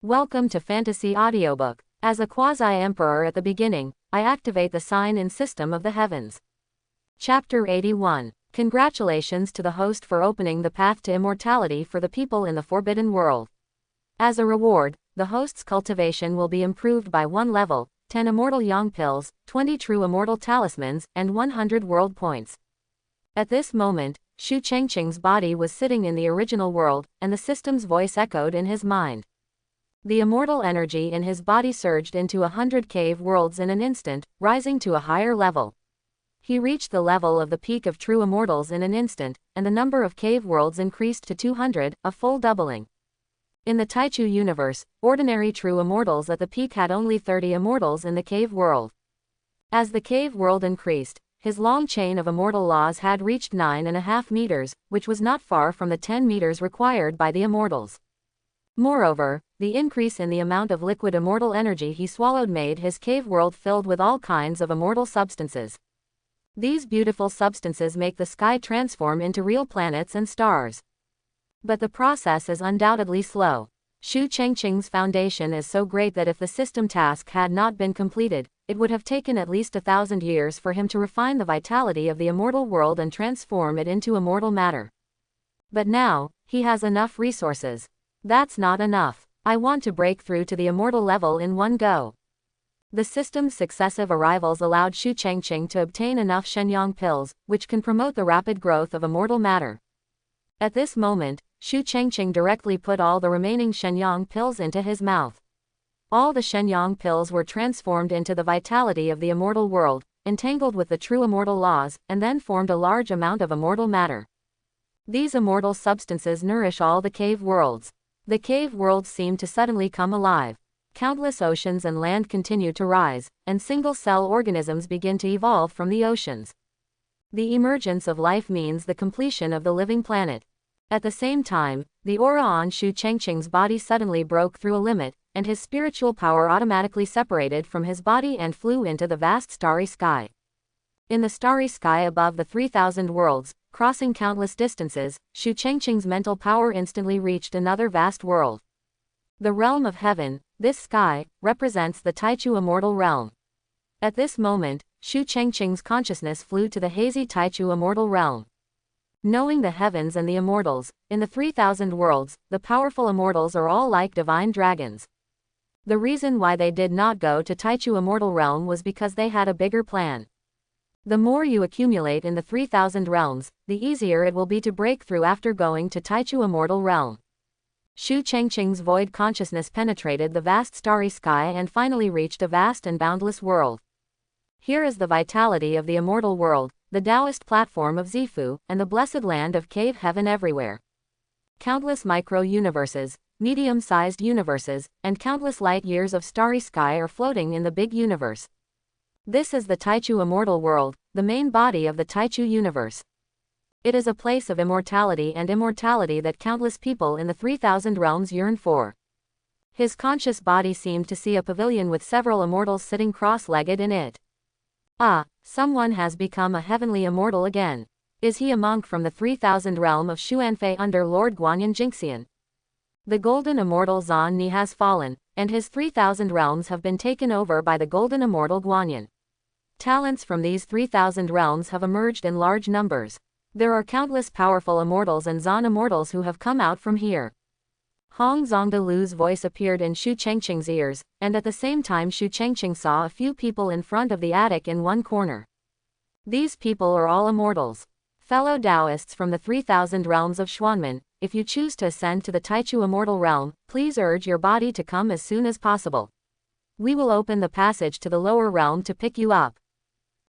Welcome to Fantasy Audiobook. As a Quasi-Emperor at the beginning, I activate the sign-in system of the heavens. Chapter 81. Congratulations to the host for opening the path to immortality for the people in the Forbidden World. As a reward, the host's cultivation will be improved by 1 level, 10 immortal yang pills, 20 true immortal talismans, and 100 world points. At this moment, Shu Chengqing's body was sitting in the original world, and the system's voice echoed in his mind. The immortal energy in his body surged into 100 cave worlds in an instant, rising to a higher level. He reached the level of the peak of true immortals in an instant, and the number of cave worlds increased to 200, a full doubling. In the Taichu universe, ordinary true immortals at the peak had only 30 immortals in the cave world. As the cave world increased, his long chain of immortal laws had reached 9.5 meters, which was not far from the 10 meters required by the immortals. Moreover, the increase in the amount of liquid immortal energy he swallowed made his cave world filled with all kinds of immortal substances. These beautiful substances make the sky transform into real planets and stars. But the process is undoubtedly slow. Shu Chengqing's foundation is so great that if the system task had not been completed, it would have taken at least 1,000 years for him to refine the vitality of the immortal world and transform it into immortal matter. But now, he has enough resources. That's not enough. I want to break through to the immortal level in one go. The system's successive arrivals allowed Shu Chengqing to obtain enough Shenyang pills, which can promote the rapid growth of immortal matter. At this moment, Shu Chengqing directly put all the remaining Shenyang pills into his mouth. All the Shenyang pills were transformed into the vitality of the immortal world, entangled with the true immortal laws, and then formed a large amount of immortal matter. These immortal substances nourish all the cave worlds. The cave worlds seem to suddenly come alive. Countless oceans and land continue to rise, and single-cell organisms begin to evolve from the oceans. The emergence of life means the completion of the living planet. At the same time, the aura on Shu Chengqing's body suddenly broke through a limit, and his spiritual power automatically separated from his body and flew into the vast starry sky. In the starry sky above the 3,000 worlds, crossing countless distances, Shu Chengqing's mental power instantly reached another vast world. The realm of heaven, this sky, represents the Taichu immortal realm. At this moment, Shu Chengqing's consciousness flew to the hazy Taichu immortal realm. Knowing the heavens and the immortals, in the 3,000 worlds, the powerful immortals are all like divine dragons. The reason why they did not go to Taichu immortal realm was because they had a bigger plan. The more you accumulate in the 3,000 realms, the easier it will be to break through after going to Taichu immortal realm. Shu Chengqing's void consciousness penetrated the vast starry sky and finally reached a vast and boundless world. Here is the vitality of the immortal world, the Taoist platform of Zifu, and the blessed land of cave heaven everywhere. Countless micro-universes, medium-sized universes, and countless light years of starry sky are floating in the big universe. This is the Taichu immortal world, the main body of the Taichu universe. It is a place of immortality and immortality that countless people in the 3,000 realms yearn for. His conscious body seemed to see a pavilion with several immortals sitting cross-legged in it. Ah, someone has become a heavenly immortal again. Is he a monk from the 3,000 realm of Xuanfei under Lord Guanyin Jingxian? The golden immortal Zan Ni has fallen, and his 3,000 realms have been taken over by the golden immortal Guanyin. Talents from these 3,000 realms have emerged in large numbers. There are countless powerful immortals and Zan immortals who have come out from here. Hong Zongdalu's voice appeared in Shu Chengqing's ears, and at the same time Shu Chengqing saw a few people in front of the attic in one corner. These people are all immortals. Fellow Taoists from the 3,000 realms of Xuanmen, if you choose to ascend to the Taichu immortal realm, please urge your body to come as soon as possible. We will open the passage to the lower realm to pick you up.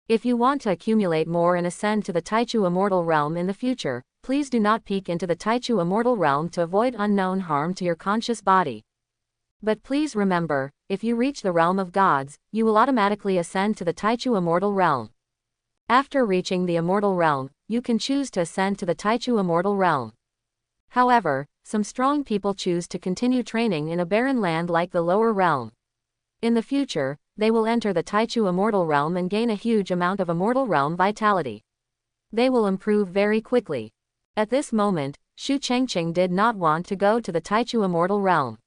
If you want to accumulate more and ascend to the Taichu immortal realm in the future, please do not peek into the Taichu immortal realm to avoid unknown harm to your conscious body. But please remember, if you reach the realm of gods, you will automatically ascend to the Taichu immortal realm. After reaching the immortal realm, you can choose to ascend to the Taichu immortal realm. However, some strong people choose to continue training in a barren land like the lower realm. In the future, they will enter the Taichu immortal realm and gain a huge amount of immortal realm vitality. They will improve very quickly. At this moment, Shu Chengqing did not want to go to the Taichu immortal realm.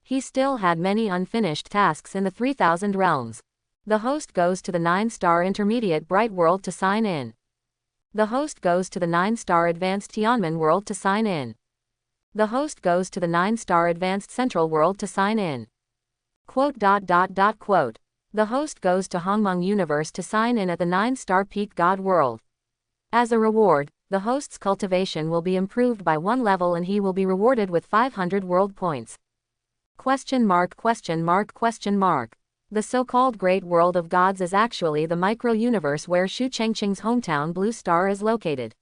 He still had many unfinished tasks in the 3000 realms. The host goes to the 9-star intermediate bright world to sign in. The host goes to the 9-star advanced Tianmen world to sign in. The host goes to the 9-star advanced central world to sign in. Quote. The host goes to Hongmeng universe to sign in at the 9-star peak god world. As a reward, the host's cultivation will be improved by 1 level and he will be rewarded with 500 world points. Question mark. The so-called Great World of Gods is actually the micro-universe where Shu Chengqing's hometown Blue Star is located.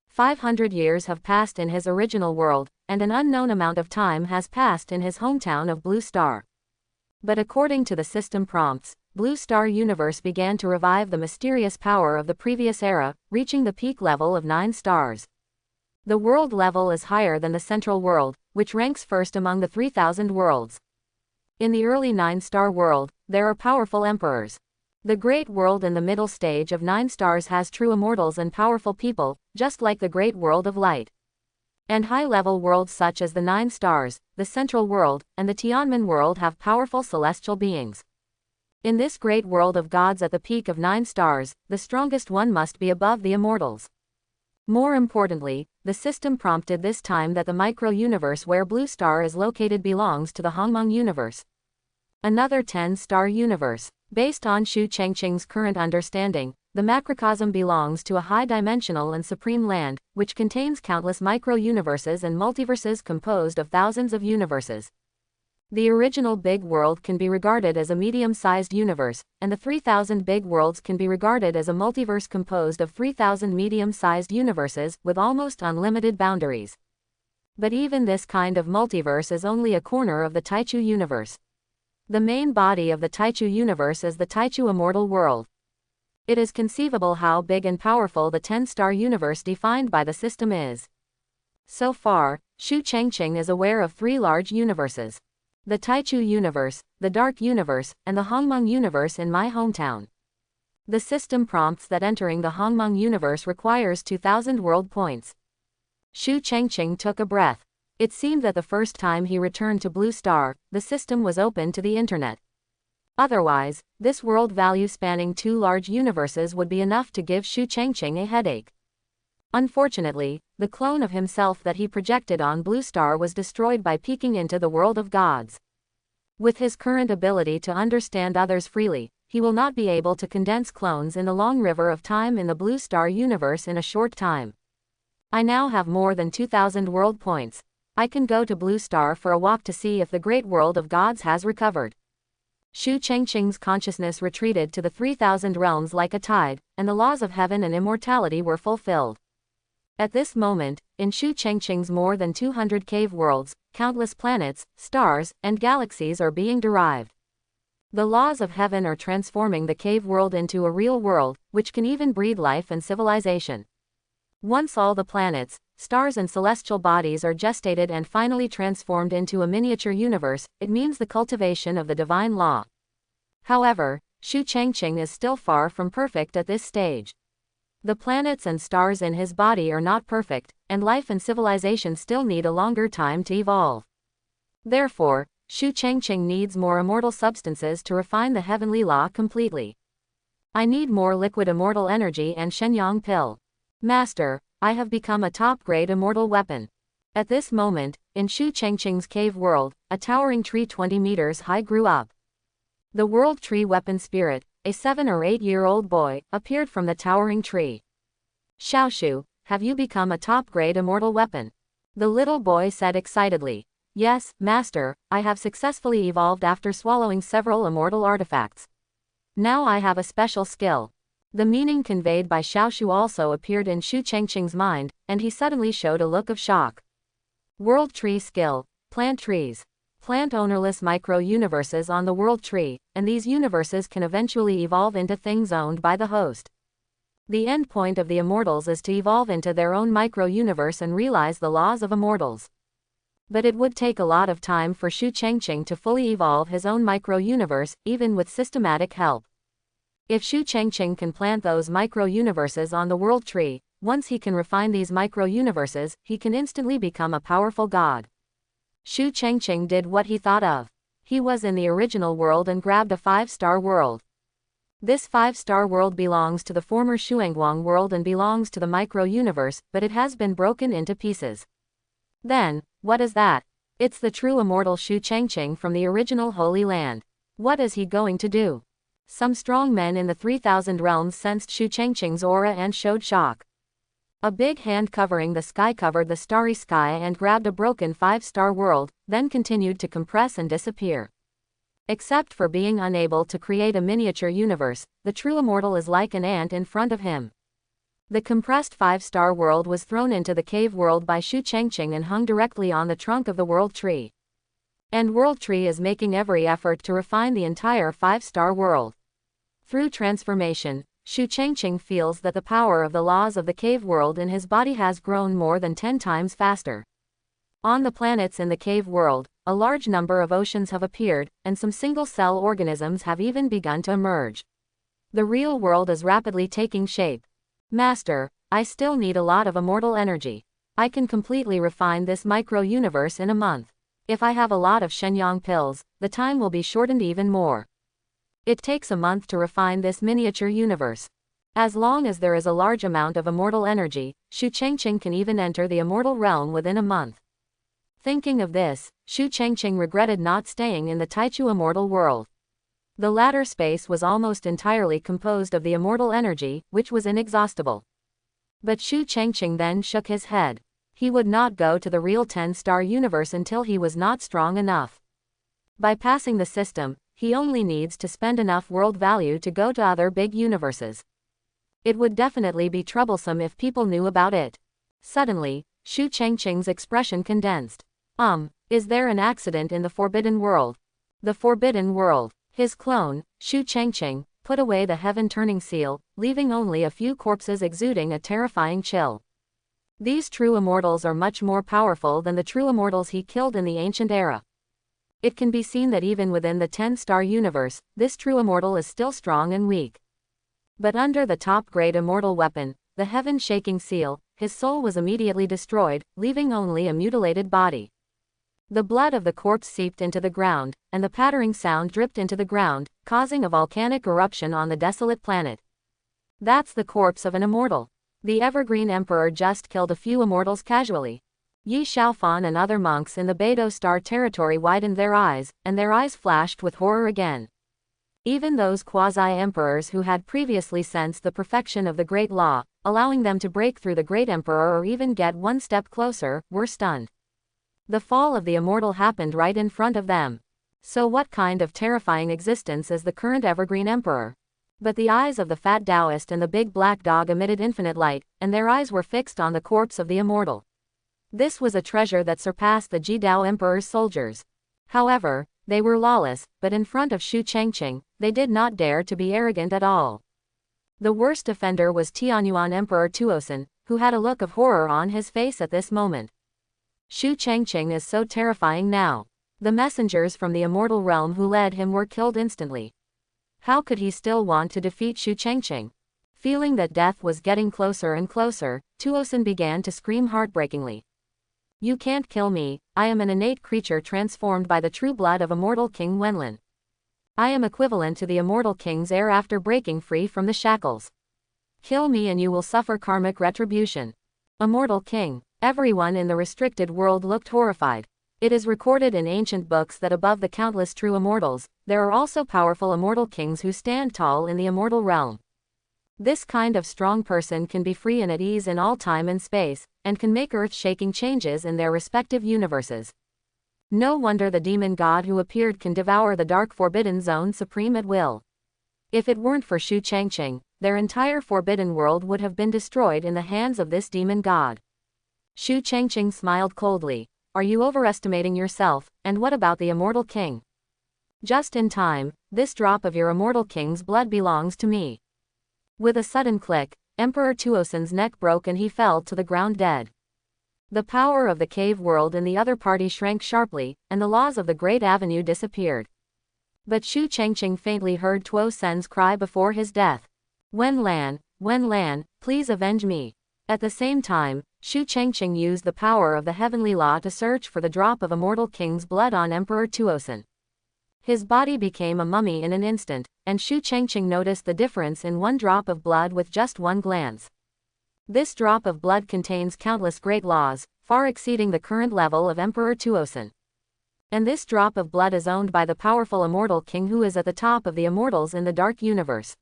500 years have passed in his original world, and an unknown amount of time has passed in his hometown of Blue Star. But according to the system prompts, Blue Star Universe began to revive the mysterious power of the previous era, reaching the peak level of 9 stars. The world level is higher than the central world, which ranks first among the 3000 worlds. In the early 9-star world, there are powerful emperors. The great world in the middle stage of 9 stars has true immortals and powerful people, just like the great world of light. And high-level worlds such as the 9 stars, the central world, and the Tianmen world have powerful celestial beings. In this great world of gods at the peak of 9 stars, the strongest one must be above the immortals. More importantly, the system prompted this time that the micro-universe where Blue Star is located belongs to the Hongmeng universe. Another 10-star universe. Based on Shu Chengqing's current understanding, the macrocosm belongs to a high-dimensional and supreme land, which contains countless micro-universes and multiverses composed of thousands of universes. The original Big World can be regarded as a medium-sized universe, and the 3000 Big Worlds can be regarded as a multiverse composed of 3000 medium-sized universes with almost unlimited boundaries. But even this kind of multiverse is only a corner of the Taichu universe. The main body of the Taichu universe is the Taichu Immortal World. It is conceivable how big and powerful the 10-star universe defined by the system is. So far, Shu Chengqing is aware of 3 large universes. The Taichu universe, the Dark universe, and the Hongmeng universe in my hometown. The system prompts that entering the Hongmeng universe requires 2000 world points. Shu Chengqing took a breath. It seemed that the first time he returned to Blue Star, the system was open to the internet. Otherwise, this world value spanning 2 large universes would be enough to give Shu Chengqing a headache. Unfortunately, the clone of himself that he projected on Blue Star was destroyed by peeking into the world of gods. With his current ability to understand others freely, he will not be able to condense clones in the long river of time in the Blue Star universe in a short time. I now have more than 2000 world points. I can go to Blue Star for a walk to see if the great world of gods has recovered. Shu Chengqing's consciousness retreated to the 3000 realms like a tide, and the laws of heaven and immortality were fulfilled. At this moment, in Shu Chengqing's more than 200 cave worlds, countless planets, stars, and galaxies are being derived. The laws of heaven are transforming the cave world into a real world, which can even breed life and civilization. Once all the planets, stars and celestial bodies are gestated and finally transformed into a miniature universe, it means the cultivation of the divine law. However, Shu Chengqing is still far from perfect at this stage. The planets and stars in his body are not perfect, and life and civilization still need a longer time to evolve. Therefore, Shu Chengqing needs more immortal substances to refine the heavenly law completely. I need more liquid immortal energy and Shenyang pill. Master, I have become a top-grade immortal weapon. At this moment, in Shu Chengqing's cave world, a towering tree 20 meters high grew up. The world tree weapon spirit, a 7 or 8-year-old boy, appeared from the towering tree. Xiaoshu, have you become a top-grade immortal weapon? The little boy said excitedly. Yes, Master, I have successfully evolved after swallowing several immortal artifacts. Now I have a special skill. The meaning conveyed by Xiaoshu also appeared in Shu Chengqing's mind, and he suddenly showed a look of shock. World Tree Skill. Plant trees. Plant ownerless micro-universes on the World Tree, and these universes can eventually evolve into things owned by the host. The end point of the immortals is to evolve into their own micro-universe and realize the laws of immortals. But it would take a lot of time for Shu Chengqing to fully evolve his own micro-universe, even with systematic help. If Shu Chengqing can plant those micro-universes on the world tree, once he can refine these micro-universes, he can instantly become a powerful god. Shu Chengqing did what he thought of. He was in the original world and grabbed a 5-star world. This 5-star world belongs to the former Shuangguang world and belongs to the micro-universe, but it has been broken into pieces. Then, what is that? It's the true immortal Shu Chengqing from the original Holy Land. What is he going to do? Some strong men in the 3000 realms sensed Shu Chengqing's aura and showed shock. A big hand covering the sky covered the starry sky and grabbed a broken 5-star world, then continued to compress and disappear. Except for being unable to create a miniature universe, the true immortal is like an ant in front of him. The compressed 5-star world was thrown into the cave world by Shu Chengqing and hung directly on the trunk of the world tree. And world tree is making every effort to refine the entire 5-star world. Through transformation, Shu Chengqing feels that the power of the laws of the cave world in his body has grown more than 10 times faster. On the planets in the cave world, a large number of oceans have appeared, and some single-cell organisms have even begun to emerge. The real world is rapidly taking shape. Master, I still need a lot of immortal energy. I can completely refine this micro-universe in a month. If I have a lot of Shenyang pills, the time will be shortened even more. It takes a month to refine this miniature universe. As long as there is a large amount of immortal energy, Shu Chengqing can even enter the immortal realm within a month. Thinking of this, Shu Chengqing regretted not staying in the Taichu immortal world. The latter space was almost entirely composed of the immortal energy, which was inexhaustible. But Shu Chengqing then shook his head. He would not go to the real 10-star universe until he was not strong enough. By passing the system, he only needs to spend enough world value to go to other big universes. It would definitely be troublesome if people knew about it. Suddenly, Shu Chengqing's expression condensed. Is there an accident in the Forbidden World? The Forbidden World. His clone, Shu Chengqing, put away the heaven-turning seal, leaving only a few corpses exuding a terrifying chill. These true immortals are much more powerful than the true immortals he killed in the ancient era. It can be seen that even within the 10-star universe, this true immortal is still strong and weak. But under the top-grade immortal weapon, the heaven-shaking seal, his soul was immediately destroyed, leaving only a mutilated body. The blood of the corpse seeped into the ground, and the pattering sound dripped into the ground, causing a volcanic eruption on the desolate planet. That's the corpse of an immortal. The Evergreen Emperor just killed a few immortals casually. Yi Xiaofan and other monks in the Beidou Star territory widened their eyes, and their eyes flashed with horror again. Even those quasi-emperors who had previously sensed the perfection of the Great Law, allowing them to break through the Great Emperor or even get one step closer, were stunned. The fall of the immortal happened right in front of them. So what kind of terrifying existence is the current Evergreen Emperor? But the eyes of the fat Taoist and the big black dog emitted infinite light, and their eyes were fixed on the corpse of the immortal. This was a treasure that surpassed the Jidao Emperor's soldiers. However, they were lawless, but in front of Shu Chengqing, they did not dare to be arrogant at all. The worst offender was Tianyuan Emperor Tuosin, who had a look of horror on his face at this moment. Shu Chengqing is so terrifying now. The messengers from the immortal realm who led him were killed instantly. How could he still want to defeat Shu Chengqing? Feeling that death was getting closer and closer, Tuosin began to scream heartbreakingly. You can't kill me, I am an innate creature transformed by the true blood of immortal King Wenlin. I am equivalent to the immortal king's heir after breaking free from the shackles. Kill me and you will suffer karmic retribution. Immortal King. Everyone in the restricted world looked horrified. It is recorded in ancient books that above the countless true immortals, there are also powerful immortal kings who stand tall in the immortal realm. This kind of strong person can be free and at ease in all time and space, and can make earth-shaking changes in their respective universes. No wonder the demon god who appeared can devour the dark forbidden zone supreme at will. If it weren't for Shu Chengqing, their entire forbidden world would have been destroyed in the hands of this demon god. Shu Chengqing smiled coldly. Are you overestimating yourself, and what about the immortal king? Just in time, this drop of your immortal king's blood belongs to me. With a sudden click, Emperor Tuosin's neck broke and he fell to the ground dead. The power of the cave world in the other party shrank sharply, and the laws of the Great Avenue disappeared. But Shu Chengqing faintly heard Tuosin's cry before his death. Wen Lan, please avenge me. At the same time, Shu Changqing used the power of the heavenly law to search for the drop of immortal king's blood on Emperor Tuosin. His body became a mummy in an instant, and Shu Changqing noticed the difference in one drop of blood with just one glance. This drop of blood contains countless great laws, far exceeding the current level of Emperor Tuosin. And this drop of blood is owned by the powerful immortal king who is at the top of the immortals in the dark universe.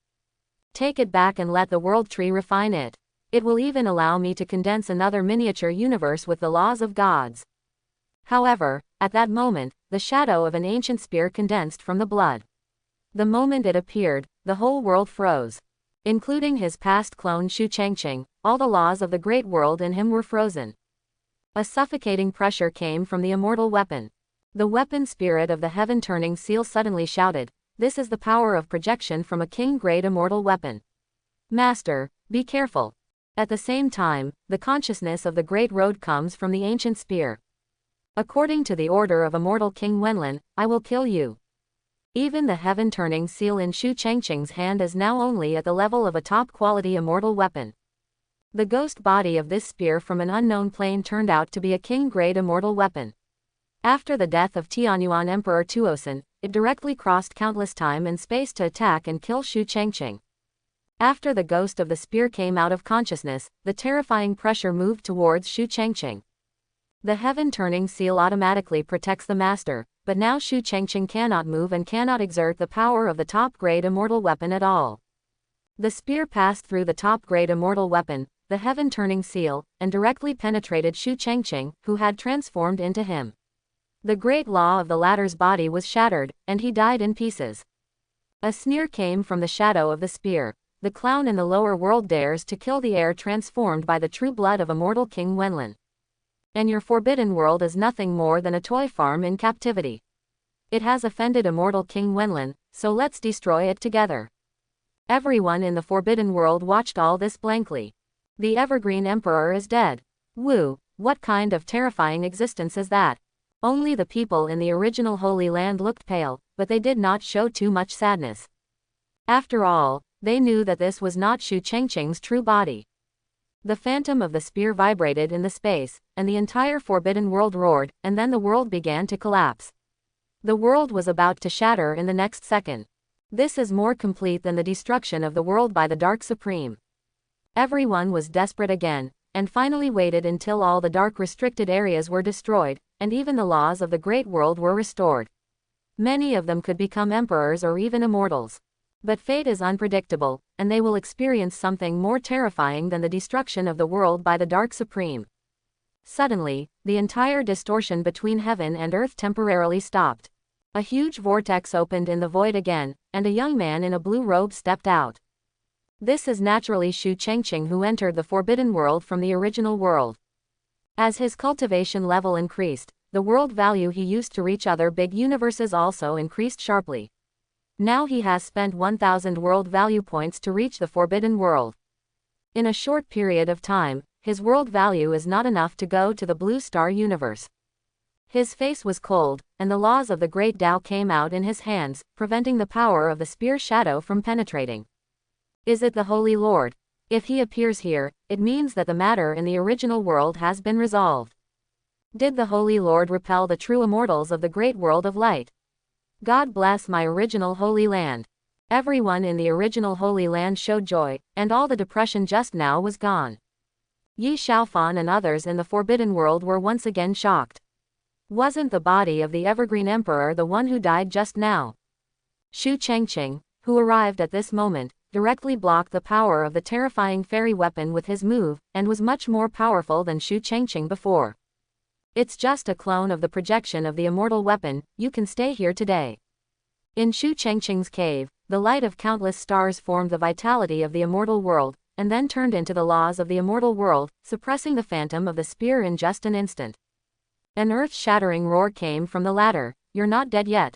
Take it back and let the world tree refine it. It will even allow me to condense another miniature universe with the laws of gods. However, at that moment, the shadow of an ancient spear condensed from the blood. The moment it appeared, the whole world froze. Including his past clone Shu Changqing, all the laws of the great world in him were frozen. A suffocating pressure came from the immortal weapon. The weapon spirit of the heaven-turning seal suddenly shouted, "This is the power of projection from a king-grade immortal weapon. Master, be careful." At the same time, the consciousness of the great road comes from the ancient spear. "According to the order of immortal King Wenlin, I will kill you." Even the heaven-turning seal in Shu Changqing's hand is now only at the level of a top-quality immortal weapon. The ghost body of this spear from an unknown plane turned out to be a king-grade immortal weapon. After the death of Tianyuan Emperor Tuosin, it directly crossed countless time and space to attack and kill Shu Changqing. After the ghost of the spear came out of consciousness, the terrifying pressure moved towards Shu Changqing. The heaven-turning seal automatically protects the master, but now Shu Changqing cannot move and cannot exert the power of the top-grade immortal weapon at all. The spear passed through the top-grade immortal weapon, the heaven-turning seal, and directly penetrated Shu Changqing, who had transformed into him. The great law of the latter's body was shattered, and he died in pieces. A sneer came from the shadow of the spear. The clown in the lower world dares to kill the heir transformed by the true blood of immortal King Wenlin. And your forbidden world is nothing more than a toy farm in captivity. It has offended immortal King Wenlin, so let's destroy it together. Everyone in the forbidden world watched all this blankly. The Evergreen Emperor is dead. Woo, what kind of terrifying existence is that? Only the people in the original Holy Land looked pale, but they did not show too much sadness. After all, they knew that this was not Shu Changqing's true body. The phantom of the spear vibrated in the space, and the entire forbidden world roared, and then the world began to collapse. The world was about to shatter in the next second. This is more complete than the destruction of the world by the Dark Supreme. Everyone was desperate again, and finally waited until all the dark restricted areas were destroyed, and even the laws of the great world were restored. Many of them could become emperors or even immortals. But fate is unpredictable, and they will experience something more terrifying than the destruction of the world by the Dark Supreme. Suddenly, the entire distortion between heaven and earth temporarily stopped. A huge vortex opened in the void again, and a young man in a blue robe stepped out. This is naturally Shu Changqing, who entered the forbidden world from the original world. As his cultivation level increased, the world value he used to reach other big universes also increased sharply. Now he has spent 1,000 world value points to reach the forbidden world. In a short period of time, his world value is not enough to go to the Blue Star universe. His face was cold, and the laws of the great Tao came out in his hands, preventing the power of the spear shadow from penetrating. Is it the Holy Lord? If he appears here, it means that the matter in the original world has been resolved. Did the Holy Lord repel the true immortals of the great world of light? God bless my original Holy Land. Everyone in the original Holy Land showed joy, and all the depression just now was gone. Yi Xiaofan and others in the Forbidden World were once again shocked. Wasn't the body of the Evergreen Emperor the one who died just now? Shu Changqing, who arrived at this moment, directly blocked the power of the terrifying fairy weapon with his move, and was much more powerful than Shu Changqing before. It's just a clone of the projection of the immortal weapon, you can stay here today. In Shu Changqing's cave, the light of countless stars formed the vitality of the immortal world, and then turned into the laws of the immortal world, suppressing the phantom of the spear in just an instant. An earth-shattering roar came from the latter, "You're not dead yet.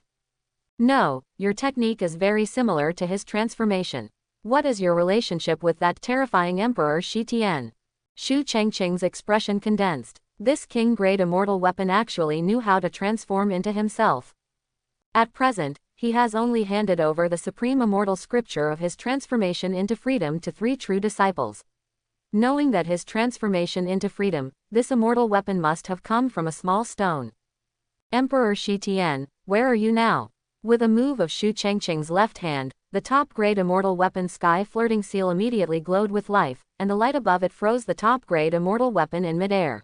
No, your technique is very similar to his transformation. What is your relationship with that terrifying Emperor Shi Tian?" Shu Changqing's expression condensed. This king-grade immortal weapon actually knew how to transform into himself. At present, he has only handed over the supreme immortal scripture of his transformation into freedom to 3 true disciples. Knowing that his transformation into freedom, this immortal weapon must have come from a small stone. Emperor Shi Tian, where are you now? With a move of Shu Chengqing's left hand, the top-grade immortal weapon sky-flirting seal immediately glowed with life, and the light above it froze the top-grade immortal weapon in midair.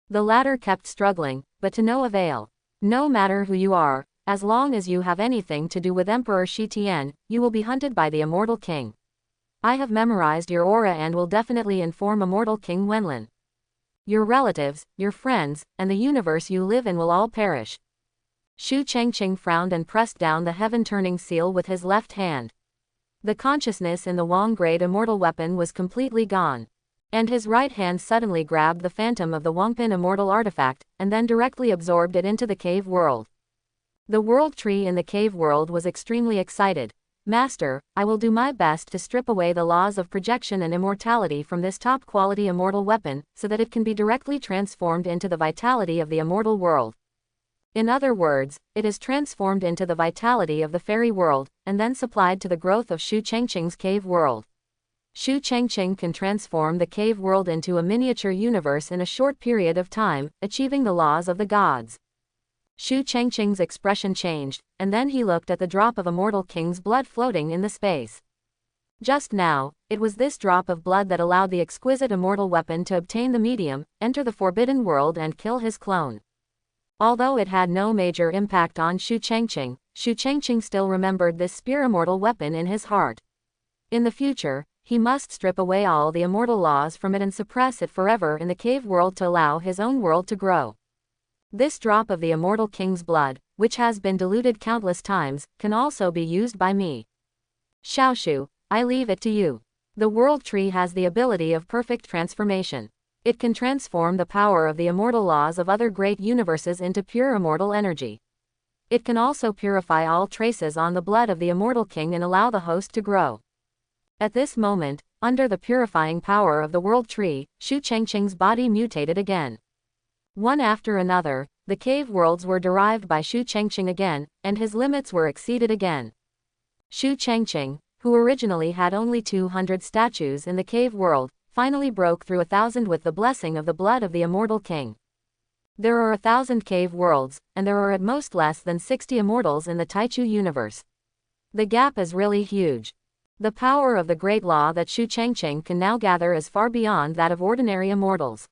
The latter kept struggling, but to no avail. No matter who you are, as long as you have anything to do with Emperor Shi Tian, you will be hunted by the immortal king. I have memorized your aura and will definitely inform immortal King Wenlin. Your relatives, your friends, and the universe you live in will all perish. Shu Chengqing frowned and pressed down the heaven-turning seal with his left hand. The consciousness in the Wang-grade immortal weapon was completely gone. And his right hand suddenly grabbed the phantom of the Wangpin immortal artifact, and then directly absorbed it into the cave world. The world tree in the cave world was extremely excited. Master, I will do my best to strip away the laws of projection and immortality from this top-quality immortal weapon, so that it can be directly transformed into the vitality of the immortal world. In other words, it is transformed into the vitality of the fairy world, and then supplied to the growth of Shu Chengqing's cave world. Shu Chengqing can transform the cave world into a miniature universe in a short period of time, achieving the laws of the gods. Shu Chengqing's expression changed, and then he looked at the drop of immortal king's blood floating in the space. Just now, it was this drop of blood that allowed the exquisite immortal weapon to obtain the medium, enter the forbidden world and kill his clone. Although it had no major impact on Shu Chengqing still remembered this spear immortal weapon in his heart. In the future, he must strip away all the immortal laws from it and suppress it forever in the cave world to allow his own world to grow. This drop of the immortal king's blood, which has been diluted countless times, can also be used by me. Xiaoshu, I leave it to you. The world tree has the ability of perfect transformation. It can transform the power of the immortal laws of other great universes into pure immortal energy. It can also purify all traces on the blood of the immortal king and allow the host to grow. At this moment, under the purifying power of the world tree, Shu Chengqing's body mutated again. One after another, the cave worlds were derived by Shu Chengqing again, and his limits were exceeded again. Shu Chengqing, who originally had only 200 statues in the cave world, finally broke through 1,000 with the blessing of the blood of the immortal king. There are 1,000 cave worlds, and there are at most less than 60 immortals in the Taichu universe. The gap is really huge. The power of the great law that Shu Chengqing can now gather is far beyond that of ordinary immortals.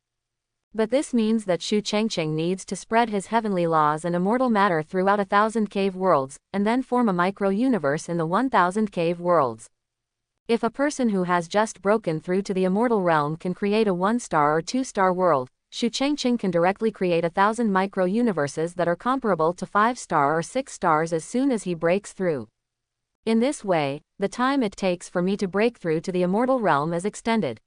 But this means that Shu Chengqing needs to spread his heavenly laws and immortal matter throughout 1,000 cave worlds, and then form a micro-universe in the 1,000 cave worlds. If a person who has just broken through to the immortal realm can create a 1-star or 2-star world, Shu Chengqing can directly create 1,000 micro-universes that are comparable to 5-star or 6 stars as soon as he breaks through. In this way, the time it takes for me to break through to the immortal realm is extended.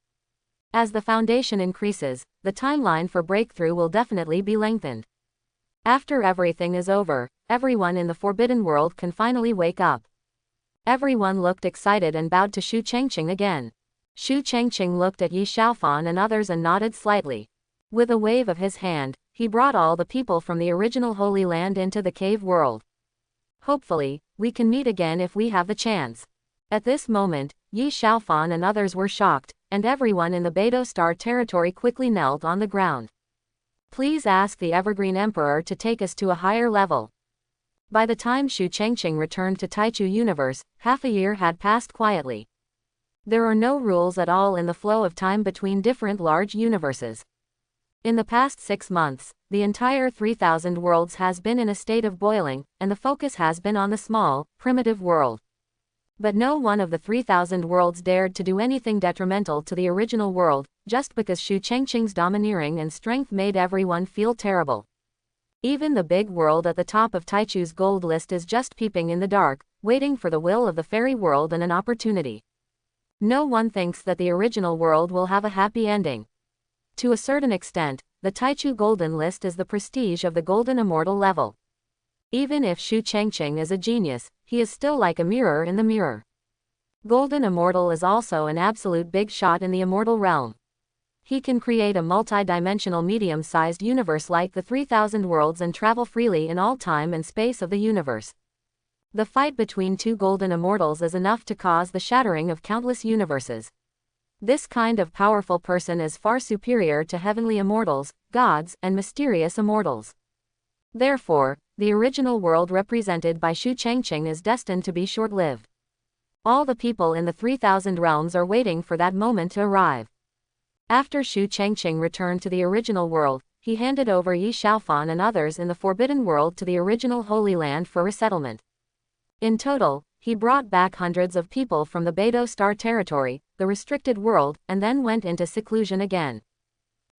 As the foundation increases, the timeline for breakthrough will definitely be lengthened. After everything is over, everyone in the forbidden world can finally wake up. Everyone looked excited and bowed to Shu Chengqing again. Shu Chengqing looked at Yi Xiaofan and others and nodded slightly. With a wave of his hand, he brought all the people from the original Holy Land into the cave world. Hopefully, we can meet again if we have the chance. At this moment, Yi Xiaofan and others were shocked, and everyone in the Beidou Star territory quickly knelt on the ground. Please ask the Evergreen Emperor to take us to a higher level. By the time Shu Chengqing returned to Taichu Universe, half a year had passed quietly. There are no rules at all in the flow of time between different large universes. In the past 6 months, the entire 3,000 worlds has been in a state of boiling, and the focus has been on the small, primitive world. But no one of the 3,000 worlds dared to do anything detrimental to the original world, just because Shu Chengqing's domineering and strength made everyone feel terrible. Even the big world at the top of Taichu's gold list is just peeping in the dark, waiting for the will of the fairy world and an opportunity. No one thinks that the original world will have a happy ending. To a certain extent, the Taichu Golden List is the prestige of the Golden Immortal level. Even if Shu Chengqing is a genius, he is still like a mirror in the mirror. Golden Immortal is also an absolute big shot in the immortal realm. He can create a multi-dimensional medium-sized universe like the 3,000 worlds and travel freely in all time and space of the universe. The fight between two Golden Immortals is enough to cause the shattering of countless universes. This kind of powerful person is far superior to heavenly immortals, gods, and mysterious immortals. Therefore, the original world represented by Shu Changqing is destined to be short-lived. All the people in the 3,000 realms are waiting for that moment to arrive. After Shu Changqing returned to the original world, he handed over Yi Xiaofan and others in the Forbidden World to the original Holy Land for resettlement. In total, he brought back hundreds of people from the Beidou Star territory, the restricted world, and then went into seclusion again.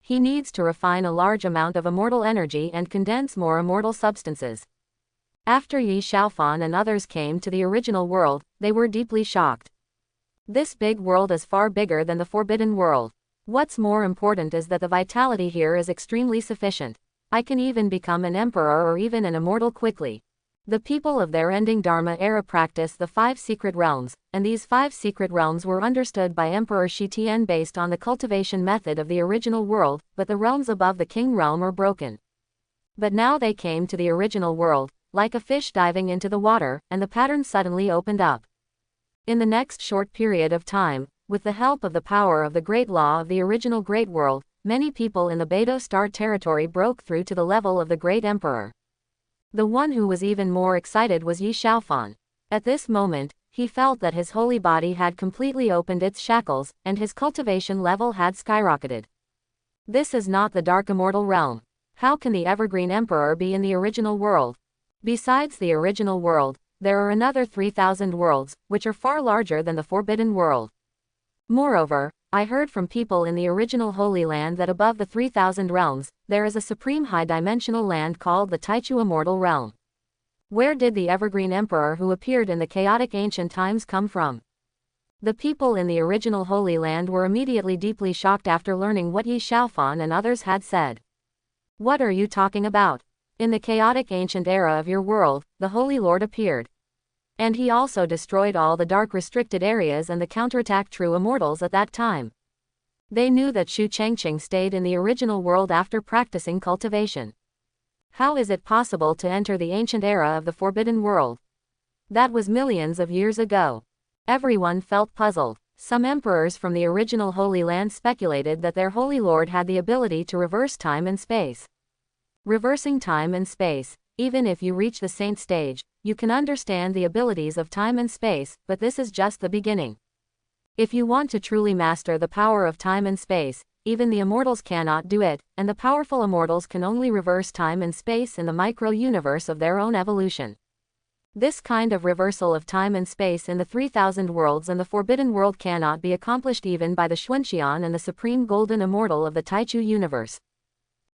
He needs to refine a large amount of immortal energy and condense more immortal substances. After Yi Xiaofan and others came to the original world, they were deeply shocked. This big world is far bigger than the Forbidden World. What's more important is that the vitality here is extremely sufficient. I can even become an emperor or even an immortal quickly. The people of their ending Dharma era practice the 5 secret realms, and these 5 secret realms were understood by Emperor Shi Tian based on the cultivation method of the original world, but the realms above the king realm are broken. But now they came to the original world, like a fish diving into the water, and the pattern suddenly opened up. In the next short period of time, with the help of the power of the great law of the original great world, many people in the Beidou Star territory broke through to the level of the great emperor. The one who was even more excited was Yi Xiaofan. At this moment, he felt that his holy body had completely opened its shackles, and his cultivation level had skyrocketed. This is not the dark immortal realm. How can the evergreen emperor be in the original world? Besides the original world, there are another 3,000 worlds, which are far larger than the Forbidden World. Moreover, I heard from people in the original Holy Land that above the 3,000 realms, there is a supreme high-dimensional land called the Taichu Immortal Realm. Where did the evergreen emperor who appeared in the chaotic ancient times come from? The people in the original Holy Land were immediately deeply shocked after learning what Yi Xiaofan and others had said. What are you talking about? In the chaotic ancient era of your world, the Holy Lord appeared. And he also destroyed all the dark restricted areas and the counterattack true immortals at that time. They knew that Shu Changqing stayed in the original world after practicing cultivation. How is it possible to enter the ancient era of the Forbidden World? That was millions of years ago. Everyone felt puzzled. Some emperors from the original Holy Land speculated that their Holy Lord had the ability to reverse time and space. Reversing time and space, even if you reach the saint stage, you can understand the abilities of time and space, but this is just the beginning. If you want to truly master the power of time and space, even the immortals cannot do it, and the powerful immortals can only reverse time and space in the micro-universe of their own evolution. This kind of reversal of time and space in the 3,000 worlds and the Forbidden World cannot be accomplished even by the Xuanxian and the Supreme Golden Immortal of the Taichu universe.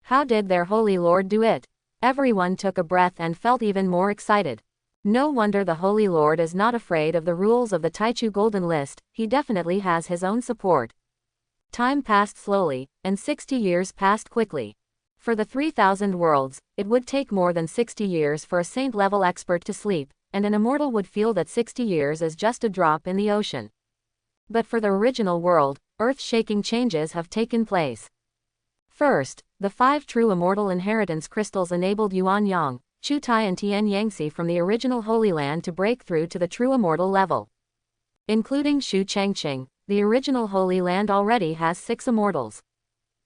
How did their Holy Lord do it? Everyone took a breath and felt even more excited. No wonder the Holy Lord is not afraid of the rules of the Taichu Golden List, he definitely has his own support. Time passed slowly, and 60 years passed quickly. For the 3,000 worlds, it would take more than 60 years for a saint-level expert to sleep, and an immortal would feel that 60 years is just a drop in the ocean. But for the original world, earth-shaking changes have taken place. First, the 5 true immortal inheritance crystals enabled Yuan Yang, Chu Tai and Tian Yangtze from the original Holy Land to break through to the true immortal level. Including Shu Changqing, the original Holy Land already has 6 immortals.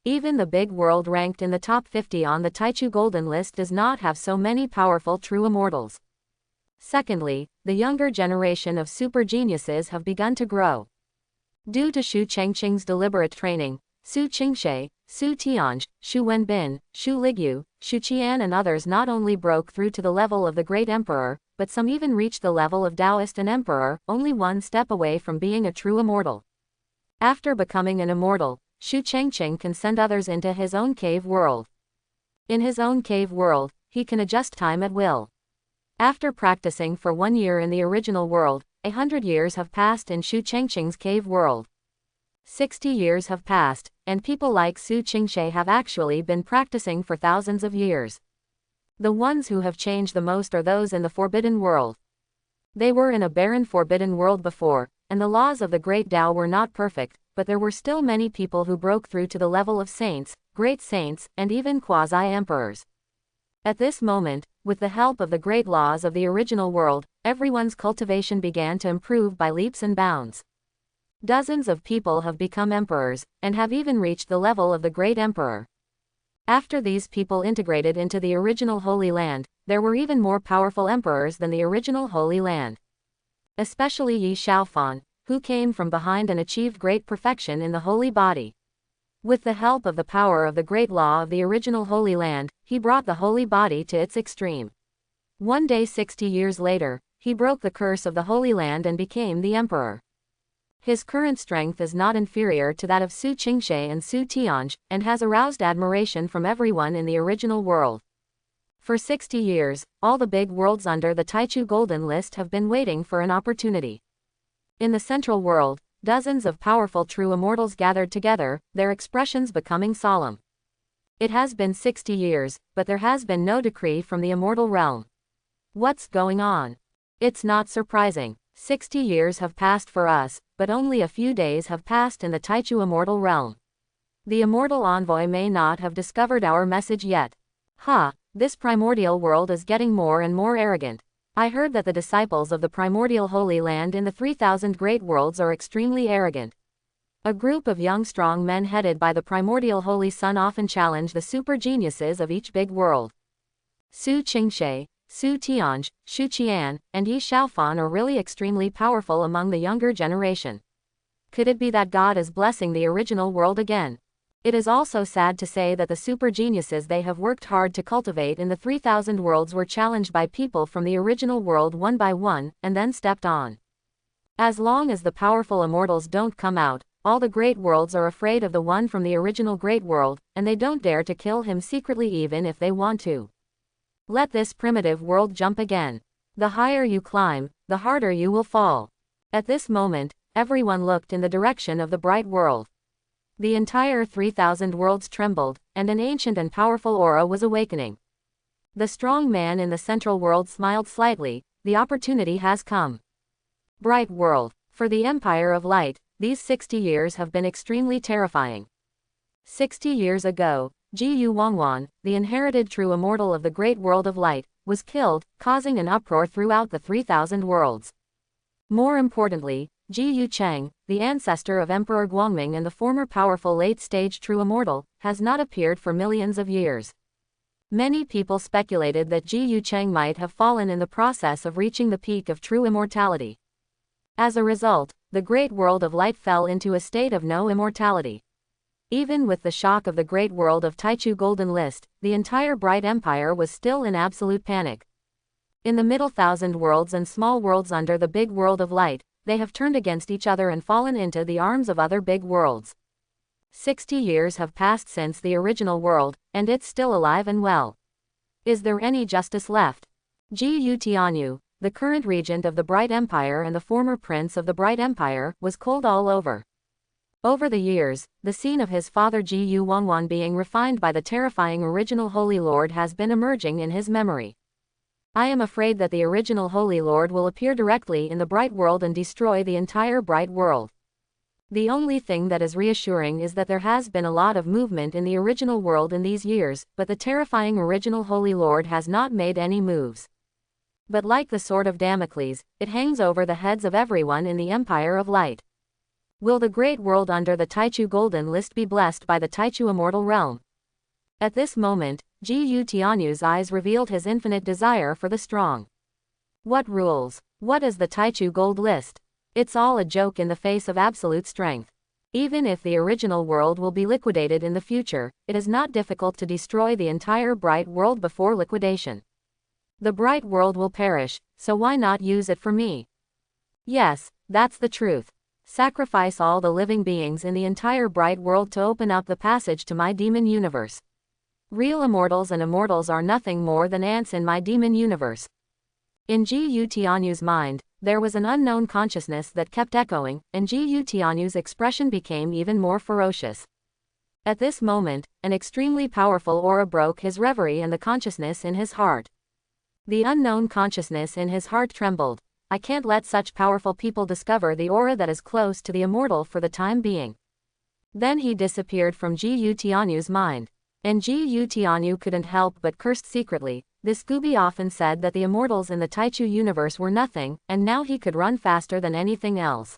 Even the big world ranked in the top 50 on the Taichu Golden List does not have so many powerful true immortals. Secondly, the younger generation of super geniuses have begun to grow. Due to Shu Changqing's deliberate training, Su Qingshe, Su Tianj, Shu Wenbin, Shu Ligyu, Shu Qian and others not only broke through to the level of the great emperor, but some even reached the level of Taoist and emperor, only one step away from being a true immortal. After becoming an immortal, Shu Changqing can send others into his own cave world. In his own cave world, he can adjust time at will. After practicing for 1 year in the original world, 100 years have passed in Shu Changqing's cave world. 60 years have passed, and people like Su Qingshe have actually been practicing for thousands of years. The ones who have changed the most are those in the Forbidden World. They were in a barren Forbidden World before, and the laws of the Great Tao were not perfect, but there were still many people who broke through to the level of saints, great saints, and even quasi-emperors. At this moment, with the help of the great laws of the original world, everyone's cultivation began to improve by leaps and bounds. Dozens of people have become emperors, and have even reached the level of the great emperor. After these people integrated into the original Holy Land, there were even more powerful emperors than the original Holy Land. Especially Yi Xiaofan, who came from behind and achieved great perfection in the holy body. With the help of the power of the great law of the original Holy Land, he brought the holy body to its extreme. One day 60 years later, he broke the curse of the Holy Land and became the emperor. His current strength is not inferior to that of Su Qingshe and Su Tianj, and has aroused admiration from everyone in the original world. For 60 years, all the big worlds under the Taichu Golden List have been waiting for an opportunity. In the central world, dozens of powerful true immortals gathered together, their expressions becoming solemn. It has been 60 years, but there has been no decree from the immortal realm. What's going on? It's not surprising. 60 years have passed for us, but only a few days have passed in the Taichu immortal realm. The immortal envoy may not have discovered our message yet. This primordial world is getting more and more arrogant. I heard that the disciples of the primordial Holy Land in the 3,000 great worlds are extremely arrogant. A group of young strong men headed by the primordial Holy Sun often challenge the super geniuses of each big world. Su Qingshe, Su Tianj, Shu Qian, and Yi Xiaofan are really extremely powerful among the younger generation. Could it be that God is blessing the original world again? It is also sad to say that the super geniuses they have worked hard to cultivate in the 3,000 worlds were challenged by people from the original world one by one, and then stepped on. As long as the powerful immortals don't come out, all the great worlds are afraid of the one from the original great world, and they don't dare to kill him secretly even if they want to. Let this primitive world jump again. The higher you climb, the harder you will fall. At this moment, everyone looked in the direction of the bright world. The entire 3,000 worlds trembled, and an ancient and powerful aura was awakening. The strong man in the central world smiled slightly. The opportunity has come. Bright world. For the Empire of Light, these 60 years have been extremely terrifying. 60 years ago, Ji Wangwan, the inherited true immortal of the great world of light, was killed, causing an uproar throughout the 3,000 worlds. More importantly, Ji Cheng, the ancestor of Emperor Guangming and the former powerful late-stage true immortal, has not appeared for millions of years. Many people speculated that Ji Cheng might have fallen in the process of reaching the peak of true immortality. As a result, the great world of light fell into a state of no immortality. Even with the shock of the great world of Taichu Golden List, the entire Bright Empire was still in absolute panic. In the middle 1,000 worlds and small worlds under the big world of light, they have turned against each other and fallen into the arms of other big worlds. 60 years have passed since the original world, and it's still alive and well. Is there any justice left? Ji Tianyu, the current regent of the Bright Empire and the former prince of the Bright Empire, was cold all over. Over the years, the scene of his father Ji Wangwan being refined by the terrifying original Holy Lord has been emerging in his memory. I am afraid that the original Holy Lord will appear directly in the bright world and destroy the entire bright world. The only thing that is reassuring is that there has been a lot of movement in the original world in these years, but the terrifying original Holy Lord has not made any moves. But like the sword of Damocles, it hangs over the heads of everyone in the Empire of Light. Will the great world under the Taichu Golden List be blessed by the Taichu Immortal Realm? At this moment, Ji Tianyu's eyes revealed his infinite desire for the strong. What rules? What is the Taichu Gold List? It's all a joke in the face of absolute strength. Even if the original world will be liquidated in the future, it is not difficult to destroy the entire bright world before liquidation. The bright world will perish, so why not use it for me? Yes, that's the truth. Sacrifice all the living beings in the entire bright world to open up the passage to my demon universe. Real immortals and immortals are nothing more than ants in my demon universe. In Ji Tianyu's mind, there was an unknown consciousness that kept echoing, and Ji Tianyu's expression became even more ferocious. At this moment, an extremely powerful aura broke his reverie and the consciousness in his heart. The unknown consciousness in his heart trembled. I can't let such powerful people discover the aura that is close to the immortal for the time being. Then he disappeared from Ji Tianyu's mind. And Ji Tianyu couldn't help but cursed secretly. This Scooby often said that the immortals in the Taichu universe were nothing, and now he could run faster than anything else.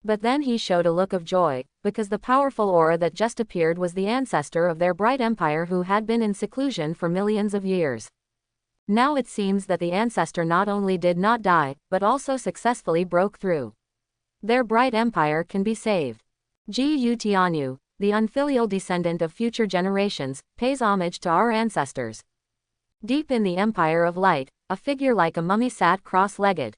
But then he showed a look of joy, because the powerful aura that just appeared was the ancestor of their bright empire who had been in seclusion for millions of years. Now it seems that the ancestor not only did not die, but also successfully broke through. Their bright empire can be saved. Gu Tianyu, the unfilial descendant of future generations, pays homage to our ancestors. Deep in the Empire of Light, a figure like a mummy sat cross-legged.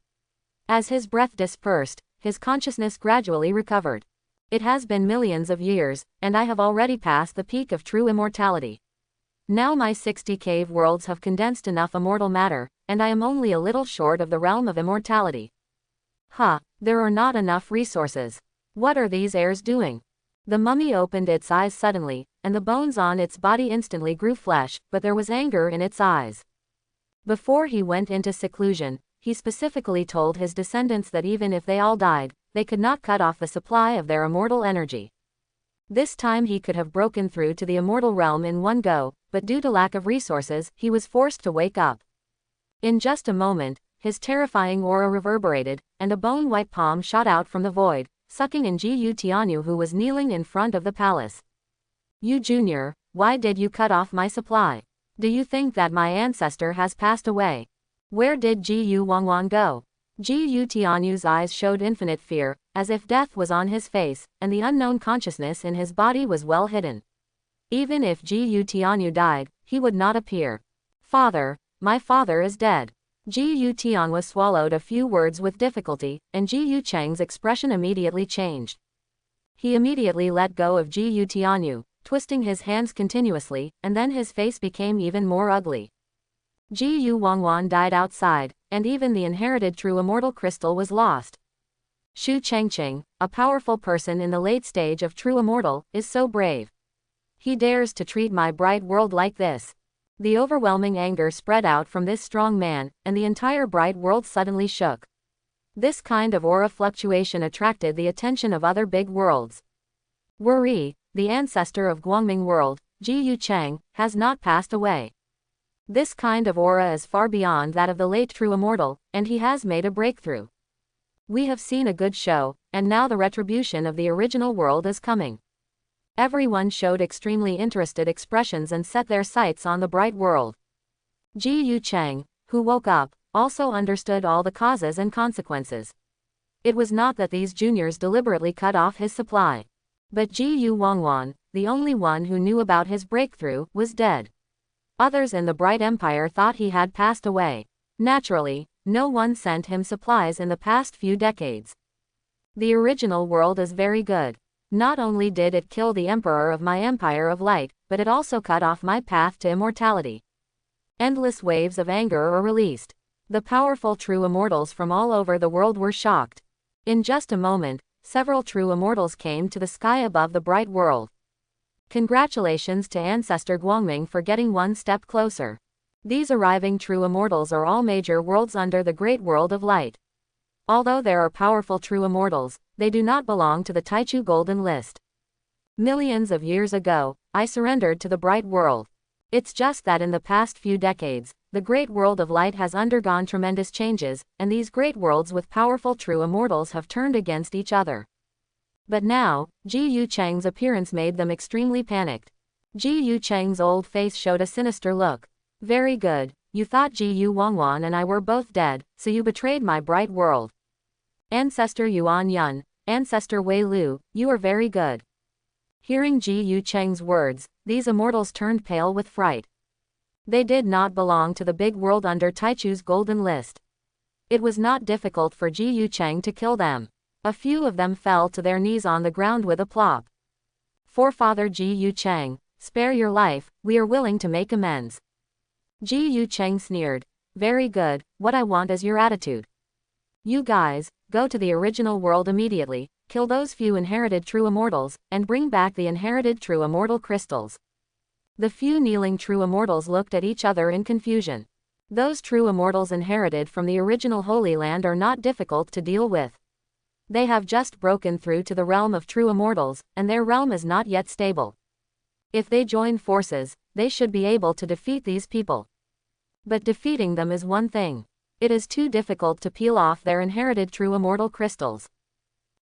As his breath dispersed, his consciousness gradually recovered. It has been millions of years, and I have already passed the peak of true immortality. Now my 60 cave worlds have condensed enough immortal matter, and I am only a little short of the realm of immortality. There are not enough resources. What are these heirs doing? The mummy opened its eyes suddenly, and the bones on its body instantly grew flesh, but there was anger in its eyes. Before he went into seclusion, he specifically told his descendants that even if they all died, they could not cut off the supply of their immortal energy. This time he could have broken through to the immortal realm in one go, but due to lack of resources, he was forced to wake up. In just a moment, his terrifying aura reverberated, and a bone-white palm shot out from the void, sucking in Gu Tianyu, who was kneeling in front of the palace. You Junior, why did you cut off my supply? Do you think that my ancestor has passed away? Where did Gu Wangwan go? Gu Tianyu's eyes showed infinite fear, as if death was on his face, and the unknown consciousness in his body was well hidden. Even if Gu Tianyu died, he would not appear. Father, my father is dead. Gu Tianyu swallowed a few words with difficulty, and Gu Cheng's expression immediately changed. He immediately let go of Gu Tianyu, twisting his hands continuously, and then his face became even more ugly. Gu Wangwan died outside, and even the inherited true immortal crystal was lost. Xu Chengqing, a powerful person in the late stage of true immortal, is so brave. He dares to treat my bright world like this. The overwhelming anger spread out from this strong man, and the entire bright world suddenly shook. This kind of aura fluctuation attracted the attention of other big worlds. Wuri, the ancestor of Guangming world, Gu Cheng, has not passed away. This kind of aura is far beyond that of the late true immortal, and he has made a breakthrough. We have seen a good show, and now the retribution of the original world is coming. Everyone showed extremely interested expressions and set their sights on the bright world. Gu Cheng, who woke up, also understood all the causes and consequences. It was not that these juniors deliberately cut off his supply. But Gu Wangwan, the only one who knew about his breakthrough, was dead. Others in the Bright Empire thought he had passed away. Naturally, no one sent him supplies in the past few decades. The original world is very good. Not only did it kill the emperor of my Empire of Light, but it also cut off my path to immortality. Endless waves of anger are released. The powerful true immortals from all over the world were shocked. In just a moment, several true immortals came to the sky above the bright world. Congratulations to Ancestor Guangming for getting one step closer. These arriving true immortals are all major worlds under the great world of light. Although there are powerful true immortals, they do not belong to the Taichu Golden List. Millions of years ago, I surrendered to the bright world. It's just that in the past few decades, the great world of light has undergone tremendous changes, and these great worlds with powerful true immortals have turned against each other. But now, Gu Cheng's appearance made them extremely panicked. Gu Cheng's old face showed a sinister look. Very good, you thought Gu Wangwan and I were both dead, so you betrayed my bright world. Ancestor Yuan Yun, Ancestor Wei Lu, you are very good. Hearing Gu Cheng's words, these immortals turned pale with fright. They did not belong to the big world under Taichu's golden list. It was not difficult for Gu Cheng to kill them. A few of them fell to their knees on the ground with a plop. Forefather Gu Cheng, spare your life, we are willing to make amends. Gu Cheng sneered. Very good, what I want is your attitude. You guys, go to the original world immediately, kill those few inherited true immortals, and bring back the inherited true immortal crystals. The few kneeling true immortals looked at each other in confusion. Those true immortals inherited from the original Holy Land are not difficult to deal with. They have just broken through to the realm of true immortals, and their realm is not yet stable. If they join forces, they should be able to defeat these people. But defeating them is one thing. It is too difficult to peel off their inherited true immortal crystals.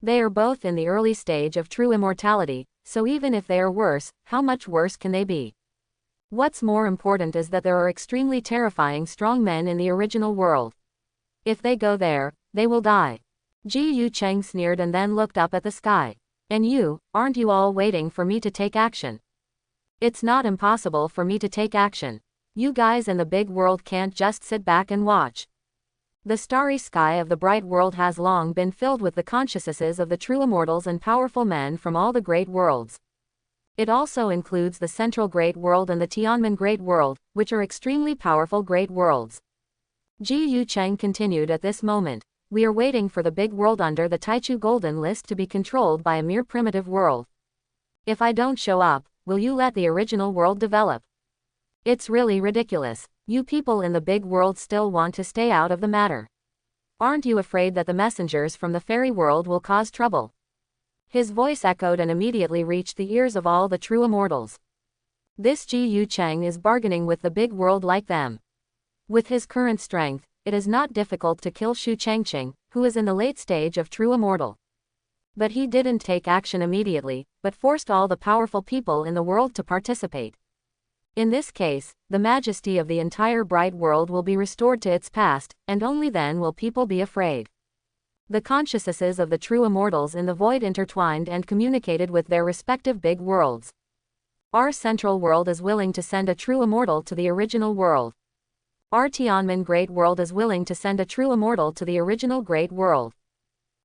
They are both in the early stage of true immortality, so even if they are worse, how much worse can they be? What's more important is that there are extremely terrifying strong men in the original world. If they go there, they will die. Ji Yu Cheng sneered and then looked up at the sky. And you, aren't you all waiting for me to take action? It's not impossible for me to take action. You guys in the big world can't just sit back and watch. The starry sky of the bright world has long been filled with the consciousnesses of the true immortals and powerful men from all the great worlds. It also includes the Central Great World and the Tianmen Great World, which are extremely powerful great worlds. Ji Yu Cheng continued at this moment. We are waiting for the big world under the Taichu Golden List to be controlled by a mere primitive world. If I don't show up, will you let the original world develop? It's really ridiculous. You people in the big world still want to stay out of the matter. Aren't you afraid that the messengers from the fairy world will cause trouble? His voice echoed and immediately reached the ears of all the true immortals. This Ji Yu Cheng is bargaining with the big world like them. With his current strength, it is not difficult to kill Shu Changqing, who is in the late stage of true immortal. But he didn't take action immediately, but forced all the powerful people in the world to participate. In this case, the majesty of the entire bright world will be restored to its past, and only then will people be afraid. The consciousnesses of the true immortals in the void intertwined and communicated with their respective big worlds. Our central world is willing to send a true immortal to the original world. Our Tianmen Great World is willing to send a true immortal to the original Great World.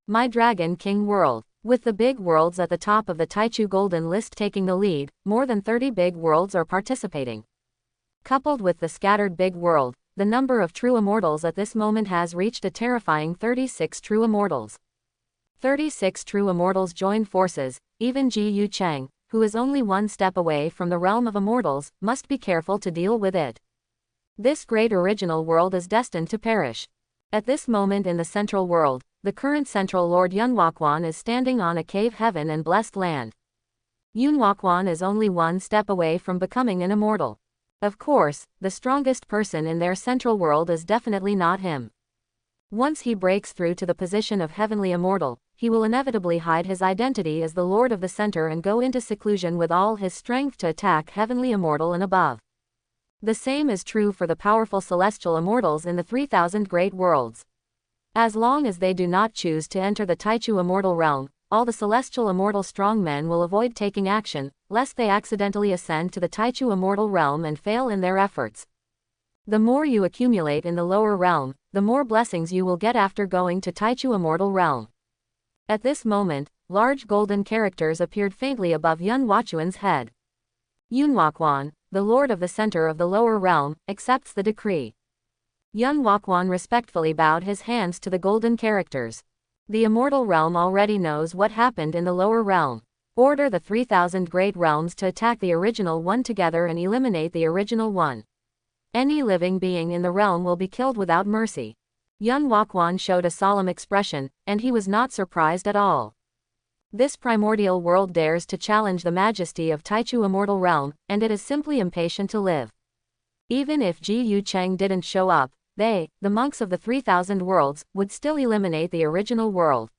My Dragon King World. With the big worlds at the top of the Taichu Golden List taking the lead, more than 30 big worlds are participating. Coupled with the scattered big world, the number of true immortals at this moment has reached a terrifying 36 true immortals. 36 true immortals joined forces. Even Ji Yu Cheng, who is only one step away from the realm of immortals, must be careful to deal with it. This great original world is destined to perish. At this moment in the central world, the current Central Lord Yunhuaquan is standing on a cave heaven and blessed land. Yunhuaquan is only one step away from becoming an immortal. Of course, the strongest person in their central world is definitely not him. Once he breaks through to the position of heavenly immortal, he will inevitably hide his identity as the Lord of the Center and go into seclusion with all his strength to attack heavenly immortal and above. The same is true for the powerful celestial immortals in the 3,000 great worlds. As long as they do not choose to enter the Taichu immortal realm, all the celestial immortal strong men will avoid taking action, lest they accidentally ascend to the Taichu immortal realm and fail in their efforts. The more you accumulate in the lower realm, the more blessings you will get after going to Taichu immortal realm. At this moment, large golden characters appeared faintly above Yunhuaquan's head. Yunhuaquan, the Lord of the Center of the lower realm, accepts the decree. Yunhuaquan respectfully bowed his hands to the golden characters. The immortal realm already knows what happened in the lower realm. Order the 3,000 great realms to attack the original one together and eliminate the original one. Any living being in the realm will be killed without mercy. Yunhuaquan showed a solemn expression, and he was not surprised at all. This primordial world dares to challenge the majesty of Taichu immortal realm, and it is simply impatient to live. Even if Ji Yu Cheng didn't show up, they, the monks of the 3,000 worlds, would still eliminate the original world.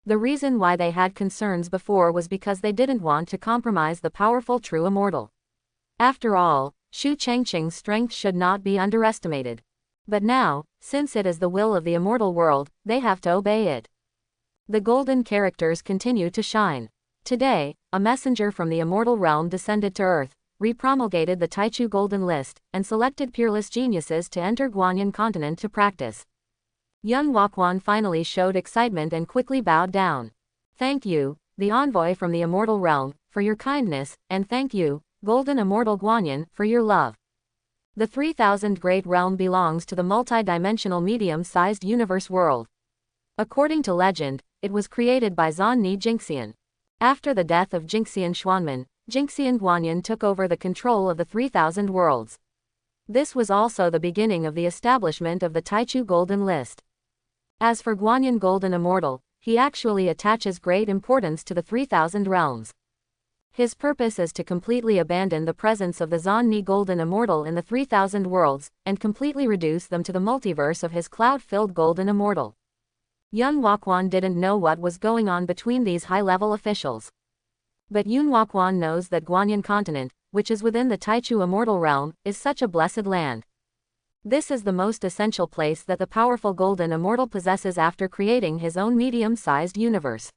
The reason why they had concerns before was because they didn't want to compromise the powerful true immortal. After all, Shu Changqing's strength should not be underestimated. But now, since it is the will of the immortal world, they have to obey it. The golden characters continue to shine. Today, a messenger from the immortal realm descended to Earth, repromulgated the Taichu Golden List, and selected peerless geniuses to enter Guanyin continent to practice. Yunhuaquan finally showed excitement and quickly bowed down. Thank you, the envoy from the immortal realm, for your kindness, and thank you, Golden Immortal Guanyin, for your love. The 3,000 Great Realm belongs to the multi-dimensional medium-sized universe world. According to legend, it was created by Zonni Jingxian. After the death of Jingxian Xuanmen, Jingxian Guanyin took over the control of the 3,000 worlds. This was also the beginning of the establishment of the Taichu Golden List. As for Guanyin Golden Immortal, he actually attaches great importance to the 3,000 realms. His purpose is to completely abandon the presence of the Zonni Golden Immortal in the 3,000 worlds, and completely reduce them to the multiverse of his cloud-filled Golden Immortal. Yun Huaquan didn't know what was going on between these high-level officials. But Yun Huaquan knows that Guanyin continent, which is within the Taichu immortal realm, is such a blessed land. This is the most essential place that the powerful golden immortal possesses after creating his own medium-sized universe.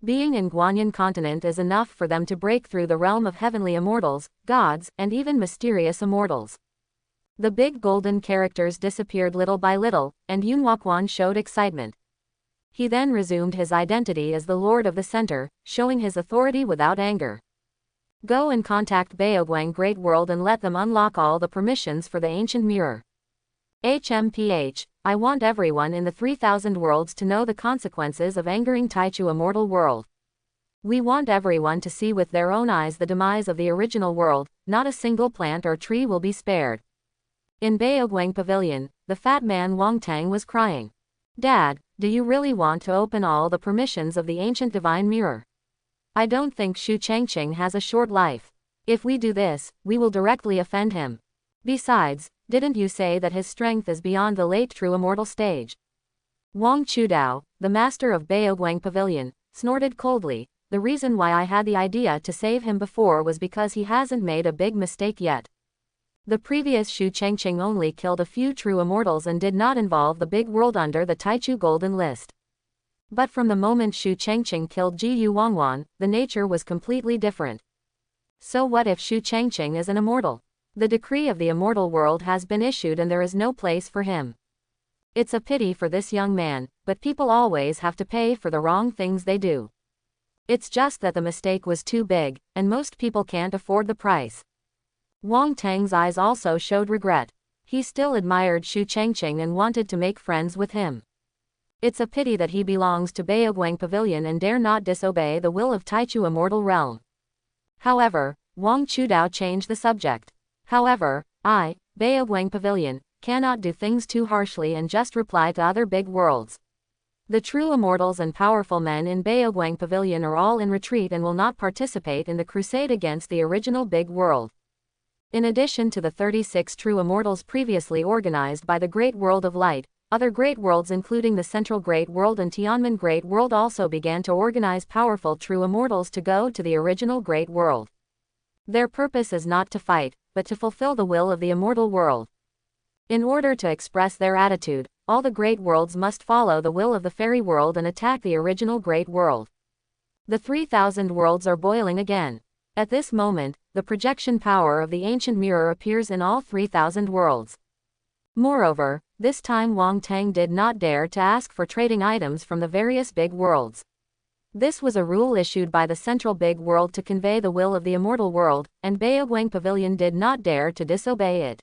Being in Guanyin continent is enough for them to break through the realm of heavenly immortals, gods, and even mysterious immortals. The big golden characters disappeared little by little, and Yun Huaquan showed excitement. He then resumed his identity as the Lord of the Center, showing his authority without anger. Go and contact Baoguang Great World and let them unlock all the permissions for the ancient mirror. HMPH, I want everyone in the 3000 worlds to know the consequences of angering Taichu immortal world. We want everyone to see with their own eyes the demise of the original world, not a single plant or tree will be spared. In Baoguang Pavilion, the fat man Wang Tang was crying. Dad, do you really want to open all the permissions of the ancient divine mirror? I don't think Xu Changqing has a short life. If we do this, we will directly offend him. Besides, didn't you say that his strength is beyond the late true immortal stage? Wang Chudao, the master of Baoguang Pavilion, snorted coldly. The reason why I had the idea to save him before was because he hasn't made a big mistake yet. The previous Xu Changqing only killed a few true immortals and did not involve the big world under the Taichu Golden List. But from the moment Xu Changqing killed Jiyu Wangwan, the nature was completely different. So what if Xu Changqing is an immortal? The decree of the immortal world has been issued and there is no place for him. It's a pity for this young man, but people always have to pay for the wrong things they do. It's just that the mistake was too big, and most people can't afford the price. Wang Tang's eyes also showed regret. He still admired Xu Changqing and wanted to make friends with him. It's a pity that he belongs to Baoguang Pavilion and dare not disobey the will of Taichu immortal realm. However, Wang Chudao changed the subject. However, I, Baoguang Pavilion, cannot do things too harshly and just reply to other big worlds. The true immortals and powerful men in Baoguang Pavilion are all in retreat and will not participate in the crusade against the original big world. In addition to the 36 true immortals previously organized by the Great World of Light, other great worlds including the Central Great World and Tianmen Great World also began to organize powerful true immortals to go to the original Great World. Their purpose is not to fight, but to fulfill the will of the immortal world. In order to express their attitude, all the great worlds must follow the will of the fairy world and attack the original Great World. The 3000 worlds are boiling again. At this moment, the projection power of the ancient mirror appears in all 3000 worlds. Moreover, this time Wang Tang did not dare to ask for trading items from the various big worlds. This was a rule issued by the central big world to convey the will of the immortal world, and Baoguang Pavilion did not dare to disobey it.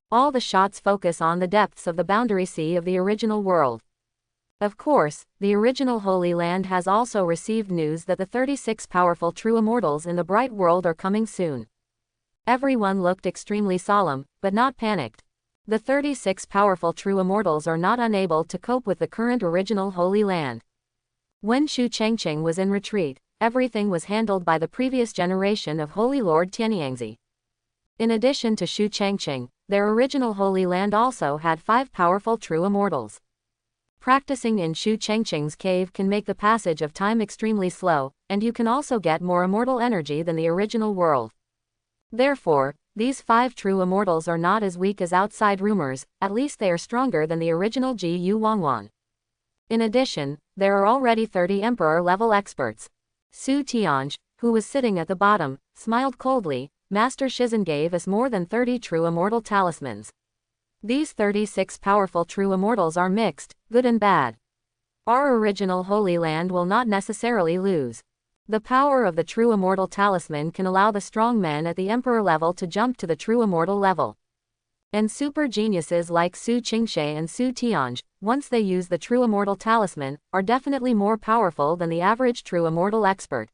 All the shots focus on the depths of the boundary sea of the original world. Of course, the original Holy Land has also received news that the 36 powerful true immortals in the bright world are coming soon. Everyone looked extremely solemn, but not panicked. The 36 powerful true immortals are not unable to cope with the current original Holy Land. When Xu Changqing was in retreat, everything was handled by the previous generation of Holy Lord Tianyangzi. In addition to Xu Changqing, their original Holy Land also had 5 powerful true immortals. Practicing in Xu Changqing's cave can make the passage of time extremely slow, and you can also get more immortal energy than the original world. Therefore, these 5 true immortals are not as weak as outside rumors, at least they are stronger than the original Ji Yu Wangwan. In addition, there are already 30 Emperor-level experts. Su Tianj, who was sitting at the bottom, smiled coldly. Master Shizen gave us more than 30 true immortal talismans. These 36 powerful true immortals are mixed, good and bad. Our original Holy Land will not necessarily lose. The power of the true immortal talisman can allow the strong men at the Emperor level to jump to the true immortal level. And super geniuses like Su Qingshe and Su Tianj, once they use the true immortal talisman, are definitely more powerful than the average true immortal expert.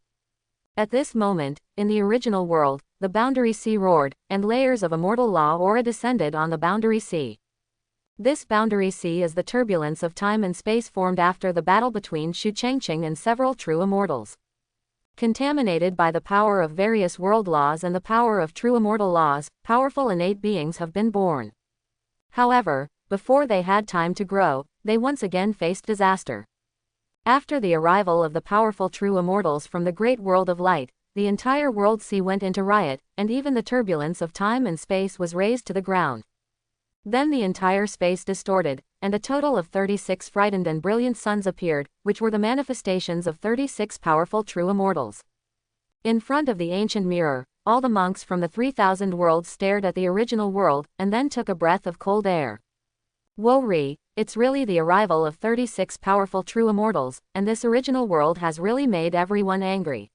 At this moment, in the original world, the boundary sea roared, and layers of immortal law aura descended on the boundary sea. This boundary sea is the turbulence of time and space formed after the battle between Xu Changqing and several true immortals. Contaminated by the power of various world laws and the power of true immortal laws, powerful innate beings have been born. However, before they had time to grow, they once again faced disaster. After the arrival of the powerful true immortals from the great world of light, the entire world sea went into riot, and even the turbulence of time and space was razed to the ground. Then the entire space distorted, and a total of 36 frightened and brilliant suns appeared, which were the manifestations of 36 powerful true immortals. In front of the ancient mirror, all the monks from the 3,000 worlds stared at the original world, and then took a breath of cold air. Whoa-ree, it's really the arrival of 36 powerful true immortals, and this original world has really made everyone angry.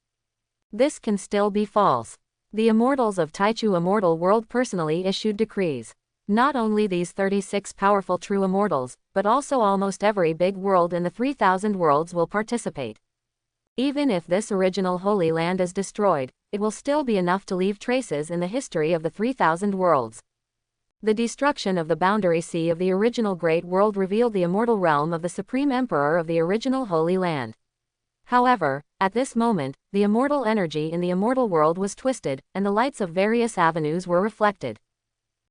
This can still be false. The immortals of Taichu Immortal World personally issued decrees. Not only these 36 powerful true immortals, but also almost every big world in the 3,000 worlds will participate. Even if this original Holy Land is destroyed, it will still be enough to leave traces in the history of the 3,000 worlds. The destruction of the boundary sea of the original Great World revealed the immortal realm of the Supreme Emperor of the original Holy Land. However, at this moment, the immortal energy in the immortal world was twisted, and the lights of various avenues were reflected.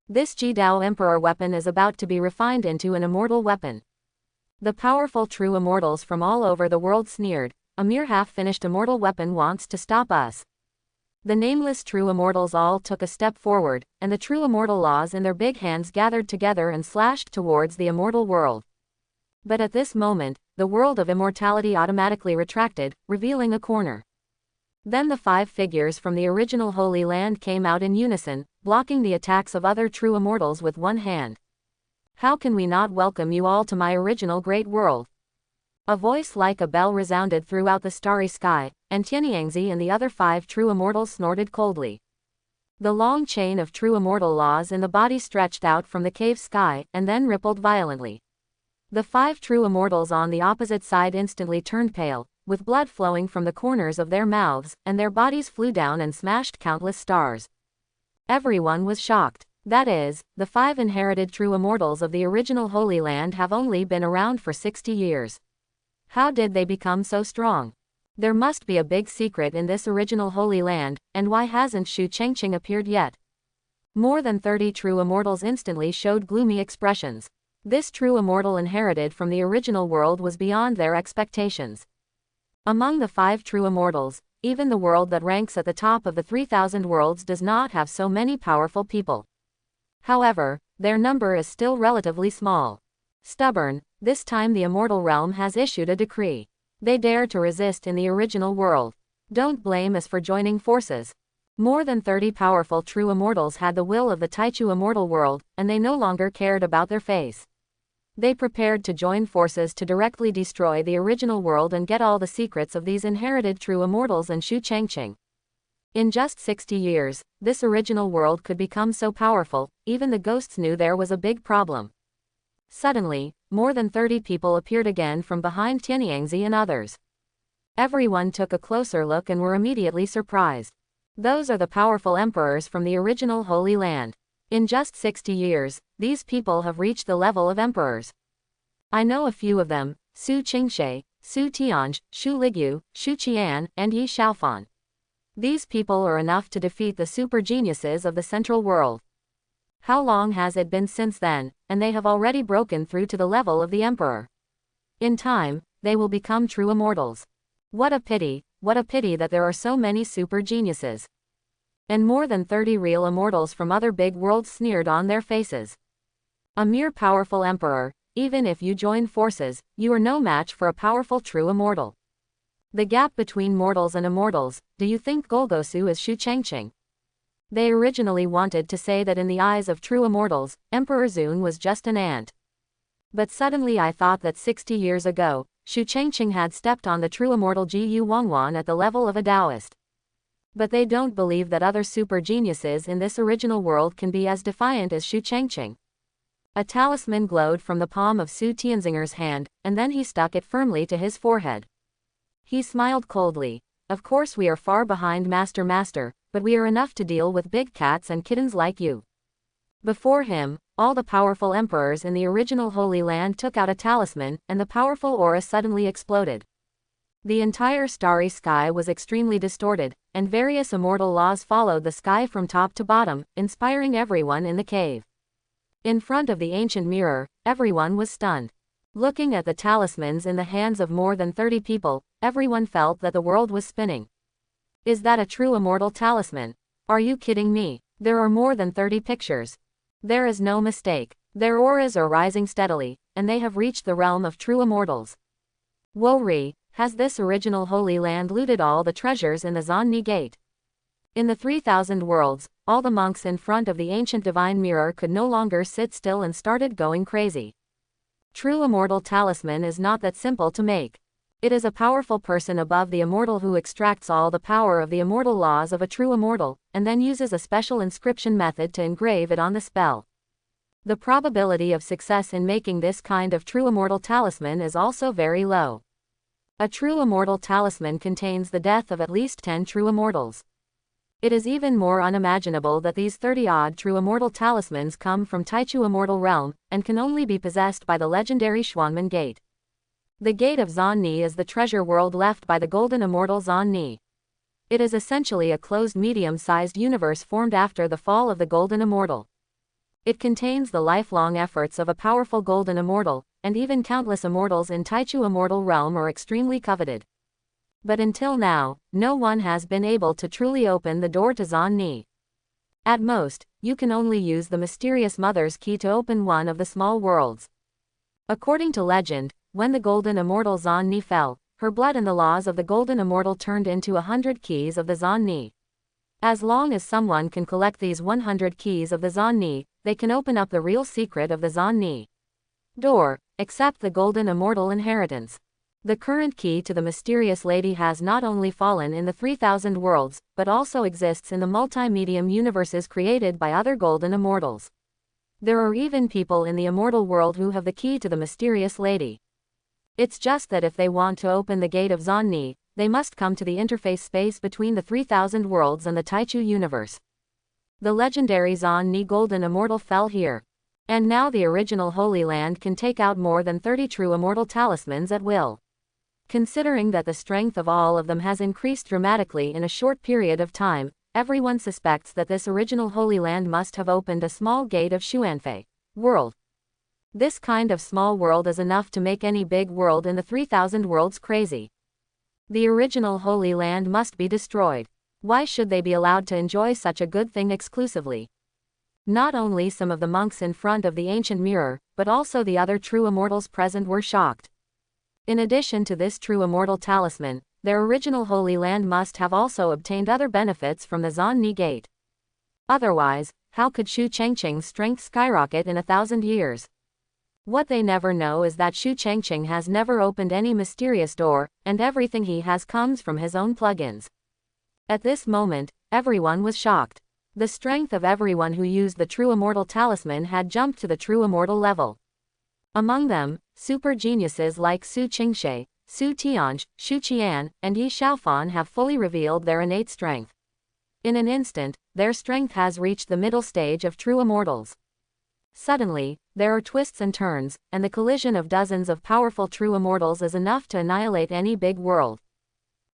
This Jidao Emperor weapon is about to be refined into an immortal weapon. The powerful true immortals from all over the world sneered, a mere half-finished immortal weapon wants to stop us. The nameless true immortals all took a step forward, and the true immortal laws in their big hands gathered together and slashed towards the immortal world. But at this moment, the world of immortality automatically retracted, revealing a corner. Then the 5 figures from the original Holy Land came out in unison, blocking the attacks of other true immortals with one hand. How can we not welcome you all to my original great world? A voice like a bell resounded throughout the starry sky, and Tianyangzi and the other 5 true immortals snorted coldly. The long chain of true immortal laws in the body stretched out from the cave sky, and then rippled violently. The 5 true immortals on the opposite side instantly turned pale, with blood flowing from the corners of their mouths, and their bodies flew down and smashed countless stars. Everyone was shocked. That is, the 5 inherited true immortals of the original Holy Land have only been around for 60 years. How did they become so strong? There must be a big secret in this original Holy Land, and why hasn't Shu Chengqing appeared yet? More than 30 true immortals instantly showed gloomy expressions. This true immortal inherited from the original world was beyond their expectations. Among the 5 true immortals, even the world that ranks at the top of the 3,000 worlds does not have so many powerful people. However, their number is still relatively small. Stubborn, this time the immortal realm has issued a decree. They dare to resist in the original world. Don't blame us for joining forces. More than 30 powerful true immortals had the will of the Taichu immortal world, and they no longer cared about their face. They prepared to join forces to directly destroy the original world and get all the secrets of these inherited true immortals and Shu Chengqing. In just 60 years, this original world could become so powerful, even the ghosts knew there was a big problem. Suddenly, more than 30 people appeared again from behind Tianyangzi and others. Everyone took a closer look and were immediately surprised. Those are the powerful emperors from the original Holy Land. In just 60 years, these people have reached the level of emperors. I know a few of them: Su Qingshe, Su Tianj, Shu Ligyu, Shu Qian, and Yi Xiaofan. These people are enough to defeat the super geniuses of the central world. How long has it been since then, and they have already broken through to the level of the emperor. In time, they will become true immortals. What a pity that there are so many super geniuses. And more than 30 real immortals from other big worlds sneered on their faces. A mere powerful emperor, even if you join forces, you are no match for a powerful true immortal. The gap between mortals and immortals, do you think Golgosu is Shu Chengqing? They originally wanted to say that in the eyes of true immortals, Emperor Zun was just an ant. But suddenly I thought that 60 years ago, Shu Chengqing had stepped on the true immortal Ji Yu Wangwan at the level of a Taoist. But they don't believe that other super geniuses in this original world can be as defiant as Shu Chengqing. A talisman glowed from the palm of Su Tianzinger's hand, and then he stuck it firmly to his forehead. He smiled coldly. Of course we are far behind Master, but we are enough to deal with big cats and kittens like you. Before him, all the powerful emperors in the original Holy Land took out a talisman, and the powerful aura suddenly exploded. The entire starry sky was extremely distorted, and various immortal laws followed the sky from top to bottom, inspiring everyone in the cave. In front of the ancient mirror, everyone was stunned. Looking at the talismans in the hands of more than 30 people, everyone felt that the world was spinning. Is that a true immortal talisman? Are you kidding me? There are more than 30 pictures. There is no mistake. Their auras are rising steadily, and they have reached the realm of true immortals. Wori, has this original Holy Land looted all the treasures in the Zanni Gate? In the 3,000 worlds, all the monks in front of the ancient divine mirror could no longer sit still and started going crazy. True immortal talisman is not that simple to make. It is a powerful person above the immortal who extracts all the power of the immortal laws of a true immortal, and then uses a special inscription method to engrave it on the spell. The probability of success in making this kind of true immortal talisman is also very low. A true immortal talisman contains the death of at least 10 true immortals. It is even more unimaginable that these 30-odd true immortal talismans come from Taichu immortal realm, and can only be possessed by the legendary Xuanmen Gate. The Gate of Zanni is the treasure world left by the golden immortal Zanni. It is essentially a closed medium-sized universe formed after the fall of the golden immortal. It contains the lifelong efforts of a powerful golden immortal, and even countless immortals in Taichu immortal realm are extremely coveted. But until now, no one has been able to truly open the door to Zanni. At most, you can only use the mysterious mother's key to open one of the small worlds. According to legend, when the golden immortal Zanni fell, her blood and the laws of the golden immortal turned into 100 keys of the Zanni. As long as someone can collect these 100 keys of the Zanni, they can open up the real secret of the Zanni door, accept the golden immortal inheritance. The current key to the mysterious lady has not only fallen in the 3,000 worlds, but also exists in the multi-medium universes created by other golden immortals. There are even people in the immortal world who have the key to the mysterious lady. It's just that if they want to open the gate of Zanni, they must come to the interface space between the 3,000 worlds and the Taichu universe. The legendary Zanni golden immortal fell here. And now the original Holy Land can take out more than 30 true immortal talismans at will. Considering that the strength of all of them has increased dramatically in a short period of time, everyone suspects that this original Holy Land must have opened a small gate of Xuanfei world. This kind of small world is enough to make any big world in the 3,000 worlds crazy. The original Holy Land must be destroyed. Why should they be allowed to enjoy such a good thing exclusively? Not only some of the monks in front of the ancient mirror, but also the other true immortals present were shocked. In addition to this true immortal talisman, their original Holy Land must have also obtained other benefits from the Zanni Gate. Otherwise, how could Xu Chengqing's strength skyrocket in 1,000 years? What they never know is that Xu Chengqing has never opened any mysterious door, and everything he has comes from his own plugins. At this moment, everyone was shocked. The strength of everyone who used the true immortal talisman had jumped to the true immortal level. Among them, super geniuses like Su Qingxie, Su Tianj, Xu Qian, and Yi Xiaofan have fully revealed their innate strength. In an instant, their strength has reached the middle stage of true immortals. Suddenly, there are twists and turns, and the collision of dozens of powerful true immortals is enough to annihilate any big world.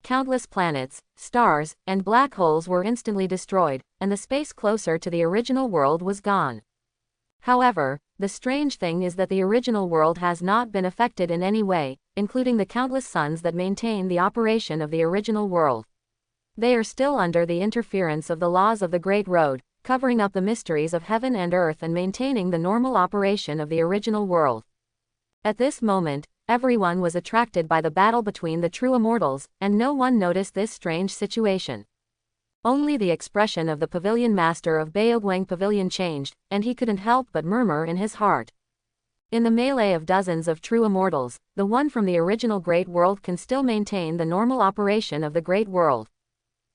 Countless planets, stars, and black holes were instantly destroyed, and the space closer to the original world was gone. However, the strange thing is that the original world has not been affected in any way, including the countless suns that maintain the operation of the original world. They are still under the interference of the laws of the Great Road, covering up the mysteries of heaven and earth and maintaining the normal operation of the original world. At this moment, everyone was attracted by the battle between the true immortals, and no one noticed this strange situation. Only the expression of the pavilion master of Baoguang Pavilion changed, and he couldn't help but murmur in his heart. In the melee of dozens of true immortals, the one from the original Great World can still maintain the normal operation of the Great World.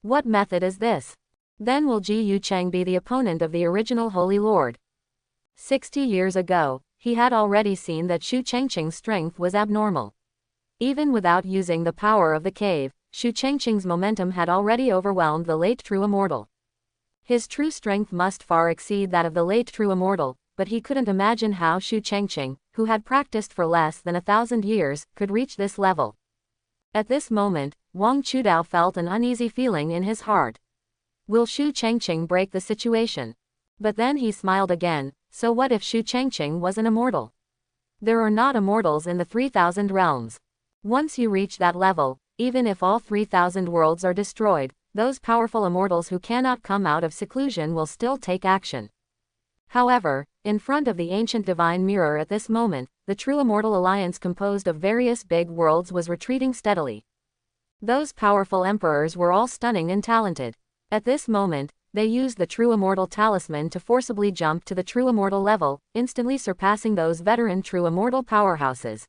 What method is this? Then will Ji Yucheng be the opponent of the original Holy Lord? 60 years ago, he had already seen that Xu Chengqing's strength was abnormal. Even without using the power of the cave, Xu Chengqing's momentum had already overwhelmed the late true immortal. His true strength must far exceed that of the late true immortal, but he couldn't imagine how Xu Chengqing, who had practiced for less than 1,000 years, could reach this level. At this moment, Wang Chudao felt an uneasy feeling in his heart. Will Xu Chengqing break the situation? But then he smiled again, So what if Shu Changqing was an immortal? There are not immortals in the 3000 realms. Once you reach that level, even if all 3000 worlds are destroyed, those powerful immortals who cannot come out of seclusion will still take action. However, in front of the ancient divine mirror at this moment, the true immortal alliance composed of various big worlds was retreating steadily. Those powerful emperors were all stunning and talented. At this moment, they used the true immortal talisman to forcibly jump to the true immortal level, instantly surpassing those veteran true immortal powerhouses.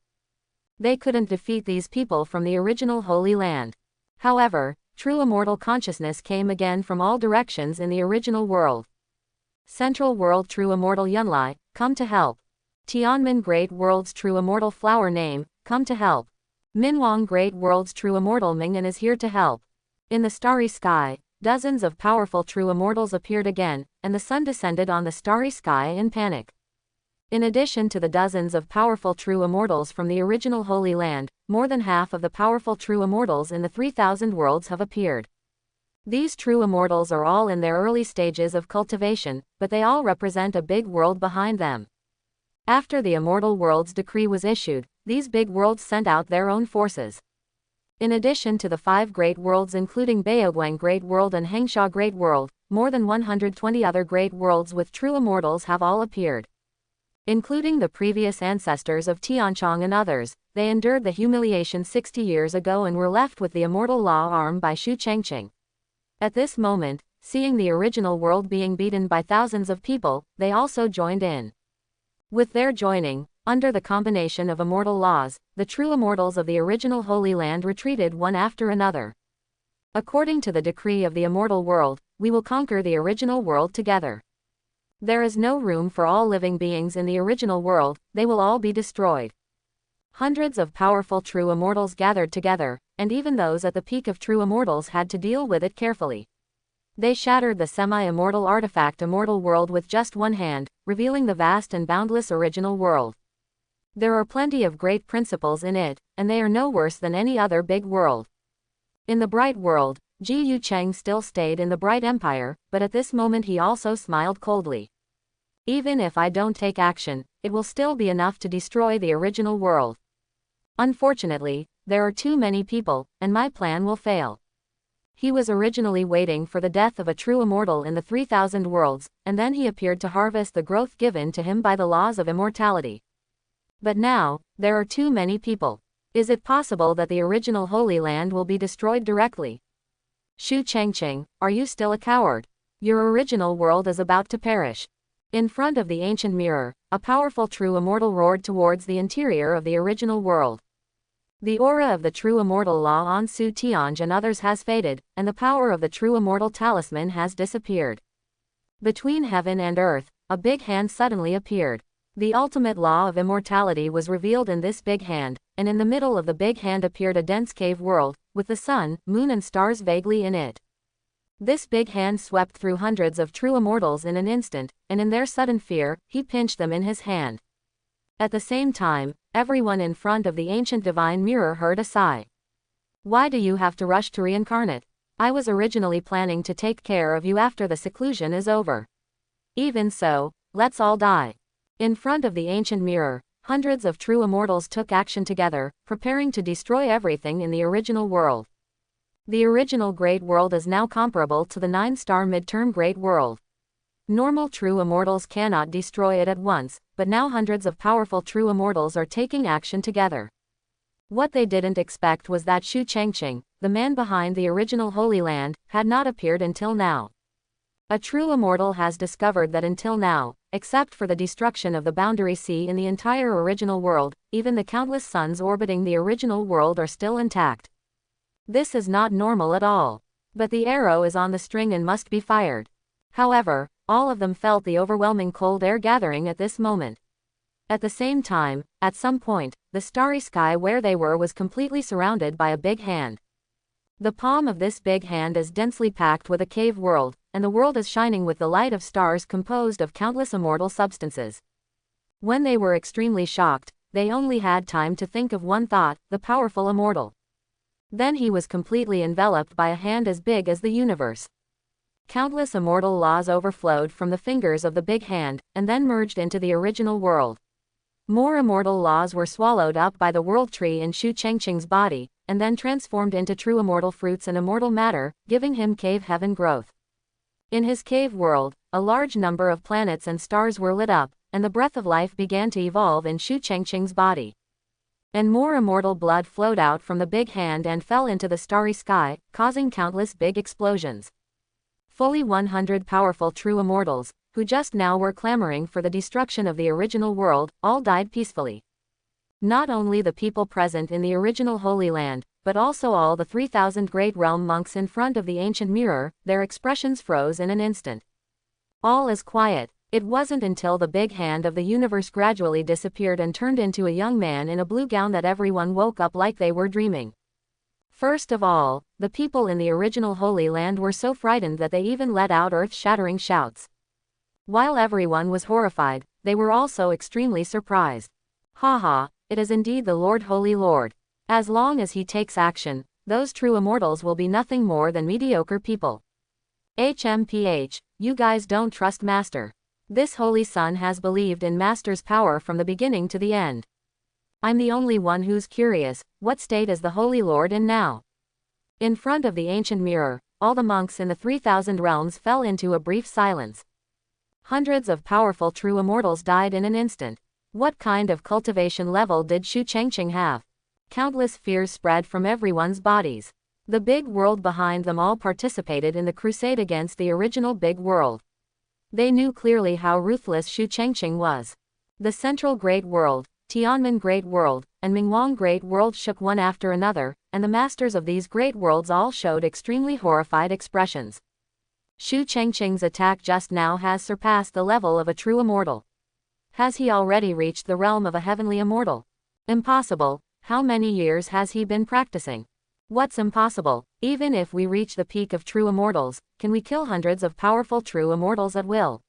They couldn't defeat these people from the original Holy Land. However, true immortal consciousness came again from all directions in the original world. Central World True Immortal Yunlai, come to help. Tianmin Great World's True Immortal Flower Name, come to help. Minwang Great World's True Immortal Mingnan is here to help. In the starry sky, dozens of powerful true immortals appeared again, and the sun descended on the starry sky in panic. In addition to the dozens of powerful true immortals from the original Holy Land, more than half of the powerful true immortals in the 3000 worlds have appeared. These true immortals are all in their early stages of cultivation, but they all represent a big world behind them. After the Immortal Worlds decree was issued, these big worlds sent out their own forces. In addition to the 5 great worlds including Baoguang Great World and Hengsha Great World, more than 120 other great worlds with true immortals have all appeared. Including the previous ancestors of Tianchong and others, they endured the humiliation 60 years ago and were left with the immortal law arm by Shu Changqing. At this moment, seeing the original world being beaten by thousands of people, they also joined in. With their joining, under the combination of immortal laws, the true immortals of the original Holy Land retreated one after another. According to the decree of the immortal world, we will conquer the original world together. There is no room for all living beings in the original world, they will all be destroyed. Hundreds of powerful true immortals gathered together, and even those at the peak of true immortals had to deal with it carefully. They shattered the semi-immortal artifact immortal world with just one hand, revealing the vast and boundless original world. There are plenty of great principles in it, and they are no worse than any other big world. In the bright world, Ji Yu Cheng still stayed in the bright empire, but at this moment he also smiled coldly. Even if I don't take action, it will still be enough to destroy the original world. Unfortunately, there are too many people, and my plan will fail. He was originally waiting for the death of a true immortal in the 3000 worlds, and then he appeared to harvest the growth given to him by the laws of immortality. But now, there are too many people. Is it possible that the original Holy Land will be destroyed directly? Shu Changqing, are you still a coward? Your original world is about to perish. In front of the ancient mirror, a powerful true immortal roared towards the interior of the original world. The aura of the true immortal Law on Su Tianj and others has faded, and the power of the true immortal talisman has disappeared. Between heaven and earth, a big hand suddenly appeared. The ultimate law of immortality was revealed in this big hand, and in the middle of the big hand appeared a dense cave world, with the sun, moon and stars vaguely in it. This big hand swept through hundreds of true immortals in an instant, and in their sudden fear, he pinched them in his hand. At the same time, everyone in front of the ancient divine mirror heard a sigh. Why do you have to rush to reincarnate? I was originally planning to take care of you after the seclusion is over. Even so, let's all die. In front of the ancient mirror, hundreds of true immortals took action together, preparing to destroy everything in the original world. The original Great World is now comparable to the 9-star midterm Great World. Normal true immortals cannot destroy it at once, but now hundreds of powerful true immortals are taking action together. What they didn't expect was that Shu Changqing, the man behind the original Holy Land, had not appeared until now. A true immortal has discovered that until now, except for the destruction of the boundary sea in the entire original world, even the countless suns orbiting the original world are still intact. This is not normal at all. But the arrow is on the string and must be fired. However, all of them felt the overwhelming cold air gathering at this moment. At the same time, at some point, the starry sky where they were was completely surrounded by a big hand. The palm of this big hand is densely packed with a cave world, and the world is shining with the light of stars composed of countless immortal substances. When they were extremely shocked, they only had time to think of one thought, the powerful immortal. Then he was completely enveloped by a hand as big as the universe. Countless immortal laws overflowed from the fingers of the big hand, and then merged into the original world. More immortal laws were swallowed up by the world tree in Shu Chengqing's body, and then transformed into true immortal fruits and immortal matter, giving him cave heaven growth. In his cave world, a large number of planets and stars were lit up, and the breath of life began to evolve in Shu Chengqing's body. And more immortal blood flowed out from the big hand and fell into the starry sky, causing countless big explosions. Fully 100 powerful true immortals, who just now were clamoring for the destruction of the original world, all died peacefully. Not only the people present in the original Holy Land, but also all the 3,000 great realm monks in front of the ancient mirror, their expressions froze in an instant. All is quiet. It wasn't until the big hand of the universe gradually disappeared and turned into a young man in a blue gown that everyone woke up like they were dreaming. First of all, the people in the original Holy Land were so frightened that they even let out earth-shattering shouts. While everyone was horrified, they were also extremely surprised. Haha, it is indeed the Lord Holy Lord. As long as he takes action, those true immortals will be nothing more than mediocre people. HMPH, you guys don't trust Master. This Holy Son has believed in Master's power from the beginning to the end. I'm the only one who's curious, what state is the Holy Lord in now? In front of the ancient mirror, all the monks in the 3,000 realms fell into a brief silence. Hundreds of powerful true immortals died in an instant. What kind of cultivation level did Shu Chengqing have? Countless fears spread from everyone's bodies. The big world behind them all participated in the crusade against the original big world. They knew clearly how ruthless Shu Chengqing was. The Central Great World, Tianmen Great World, and Mingwang Great World shook one after another, and the masters of these great worlds all showed extremely horrified expressions. Shu Chengqing's attack just now has surpassed the level of a true immortal. Has he already reached the realm of a heavenly immortal? Impossible. How many years has he been practicing? What's impossible? Even if we reach the peak of true immortals, can we kill hundreds of powerful true immortals at will?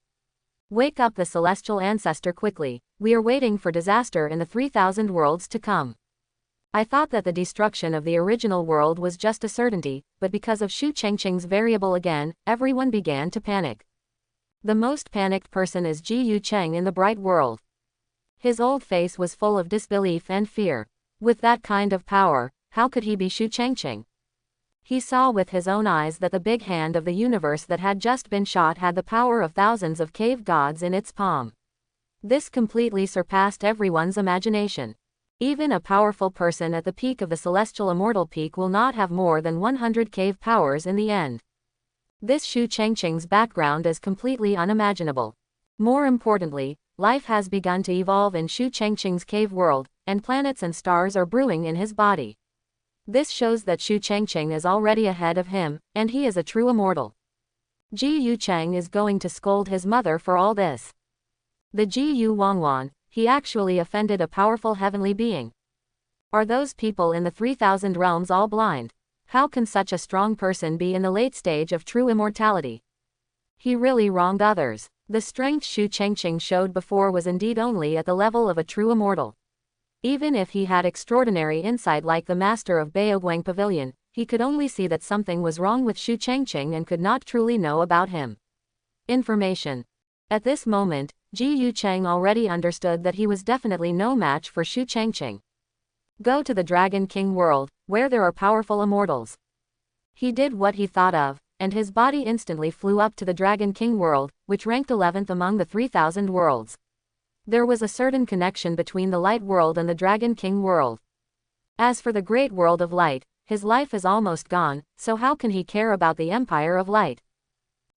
Wake up the celestial ancestor quickly, we are waiting for disaster in the 3,000 worlds to come. I thought that the destruction of the original world was just a certainty, but because of Shu Chengqing's variable again, everyone began to panic. The most panicked person is Ji Yu Cheng in the bright world. His old face was full of disbelief and fear. With that kind of power, how could he be Shu Chengqing? He saw with his own eyes that the big hand of the universe that had just been shot had the power of thousands of cave gods in its palm. This completely surpassed everyone's imagination. Even a powerful person at the peak of the celestial immortal peak will not have more than 100 cave powers in the end. This Shu Chengqing's background is completely unimaginable. More importantly, life has begun to evolve in Shu Chengqing's cave world, and planets and stars are brewing in his body. This shows that Shu Chengqing is already ahead of him, and he is a true immortal. Ji Yu Cheng is going to scold his mother for all this. The Ji Yu Wangwan, he actually offended a powerful heavenly being. Are those people in the 3,000 realms all blind? How can such a strong person be in the late stage of true immortality? He really wronged others. The strength Shu Chengqing showed before was indeed only at the level of a true immortal. Even if he had extraordinary insight like the master of Baoguang Pavilion, he could only see that something was wrong with Shu Chengqing and could not truly know about him. Information. At this moment, Ji Yu Cheng already understood that he was definitely no match for Shu Chengqing. Go to the Dragon King world, where there are powerful immortals. He did what he thought of, and his body instantly flew up to the Dragon King world, which ranked 11th among the 3,000 worlds. There was a certain connection between the Light world and the Dragon King world. As for the Great World of Light, his life is almost gone, so how can he care about the Empire of Light?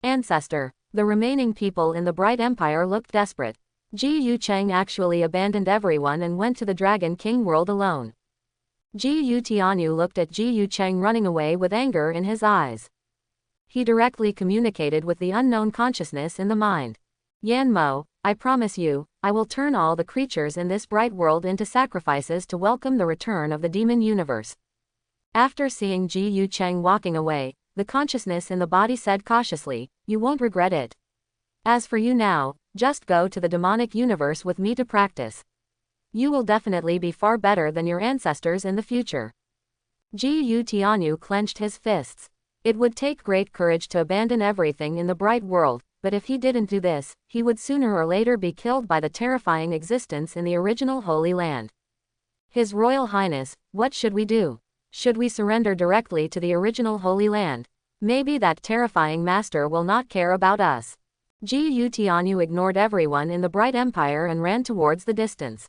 Ancestor. The remaining people in the Bright Empire looked desperate. Ji Yu Cheng actually abandoned everyone and went to the Dragon King world alone. Ji Yu Tianyu looked at Ji Yu Cheng running away with anger in his eyes. He directly communicated with the unknown consciousness in the mind. Yan Mo, I promise you, I will turn all the creatures in this bright world into sacrifices to welcome the return of the demon universe. After seeing Ji Yu Cheng walking away, the consciousness in the body said cautiously, you won't regret it. As for you now, just go to the demonic universe with me to practice. You will definitely be far better than your ancestors in the future. Ji Yu Tianyu clenched his fists. It would take great courage to abandon everything in the bright world, but if he didn't do this, he would sooner or later be killed by the terrifying existence in the original Holy Land. His Royal Highness, what should we do? Should we surrender directly to the original Holy Land? Maybe that terrifying master will not care about us. Jiyu Tianyu ignored everyone in the Bright Empire and ran towards the distance.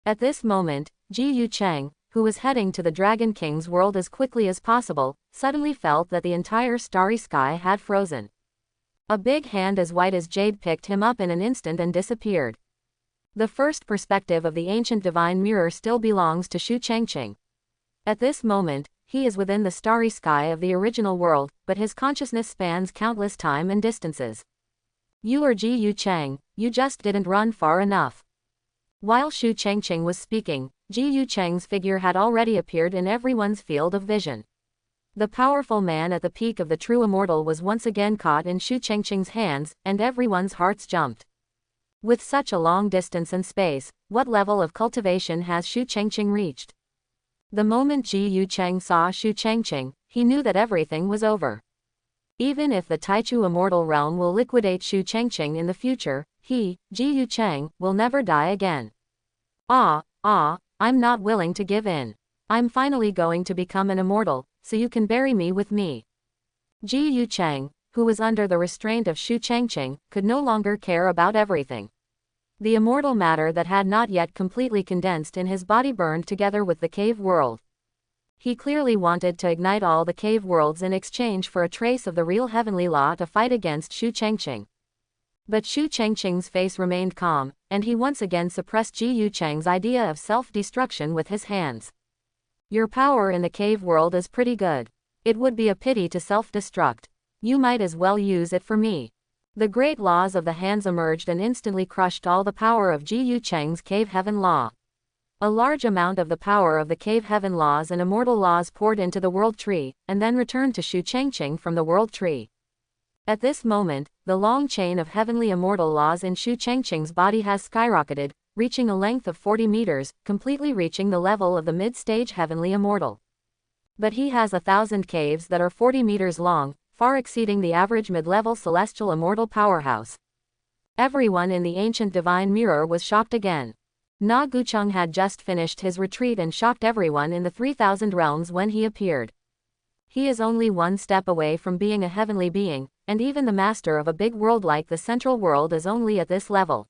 At this moment, Jiyu Cheng, who was heading to the Dragon King's world as quickly as possible, suddenly felt that the entire starry sky had frozen. A big hand as white as jade picked him up in an instant and disappeared. The first perspective of the ancient divine mirror still belongs to Shu Chengqing. At this moment, he is within the starry sky of the original world, but his consciousness spans countless time and distances. You are Jiyu Cheng, you just didn't run far enough. While Shu Chengqing was speaking, Jiyu Cheng's figure had already appeared in everyone's field of vision. The powerful man at the peak of the true immortal was once again caught in Shu Chengqing's hands, and everyone's hearts jumped. With such a long distance and space, what level of cultivation has Shu Chengqing reached? The moment Jiyu Cheng saw Shu Chengqing, he knew that everything was over. Even if the Taichu immortal realm will liquidate Shu Chengqing in the future, he, Jiyu Cheng, will never die again. I'm not willing to give in. I'm finally going to become an immortal, so you can bury me with me. Jiyu Cheng, who was under the restraint of Shu Chengqing, could no longer care about everything. The immortal matter that had not yet completely condensed in his body burned together with the cave world. He clearly wanted to ignite all the cave worlds in exchange for a trace of the real heavenly law to fight against Shu Chengqing. But Shu Chengqing's face remained calm, and he once again suppressed Jiyu Cheng's idea of self-destruction with his hands. Your power in the cave world is pretty good. It would be a pity to self-destruct. You might as well use it for me. The great laws of the hands emerged and instantly crushed all the power of Jiyu Cheng's cave heaven law. A large amount of the power of the cave heaven laws and immortal laws poured into the world tree, and then returned to Shu Chengqing from the world tree. At this moment, the long chain of heavenly immortal laws in Shu Chengqing's body has skyrocketed, reaching a length of 40 meters, completely reaching the level of the mid-stage heavenly immortal. But he has 1,000 caves that are 40 meters long, far exceeding the average mid-level celestial immortal powerhouse. Everyone in the ancient divine mirror was shocked again. Na Gucheng had just finished his retreat and shocked everyone in the 3,000 realms when he appeared. He is only one step away from being a heavenly being, and even the master of a big world like the central world is only at this level.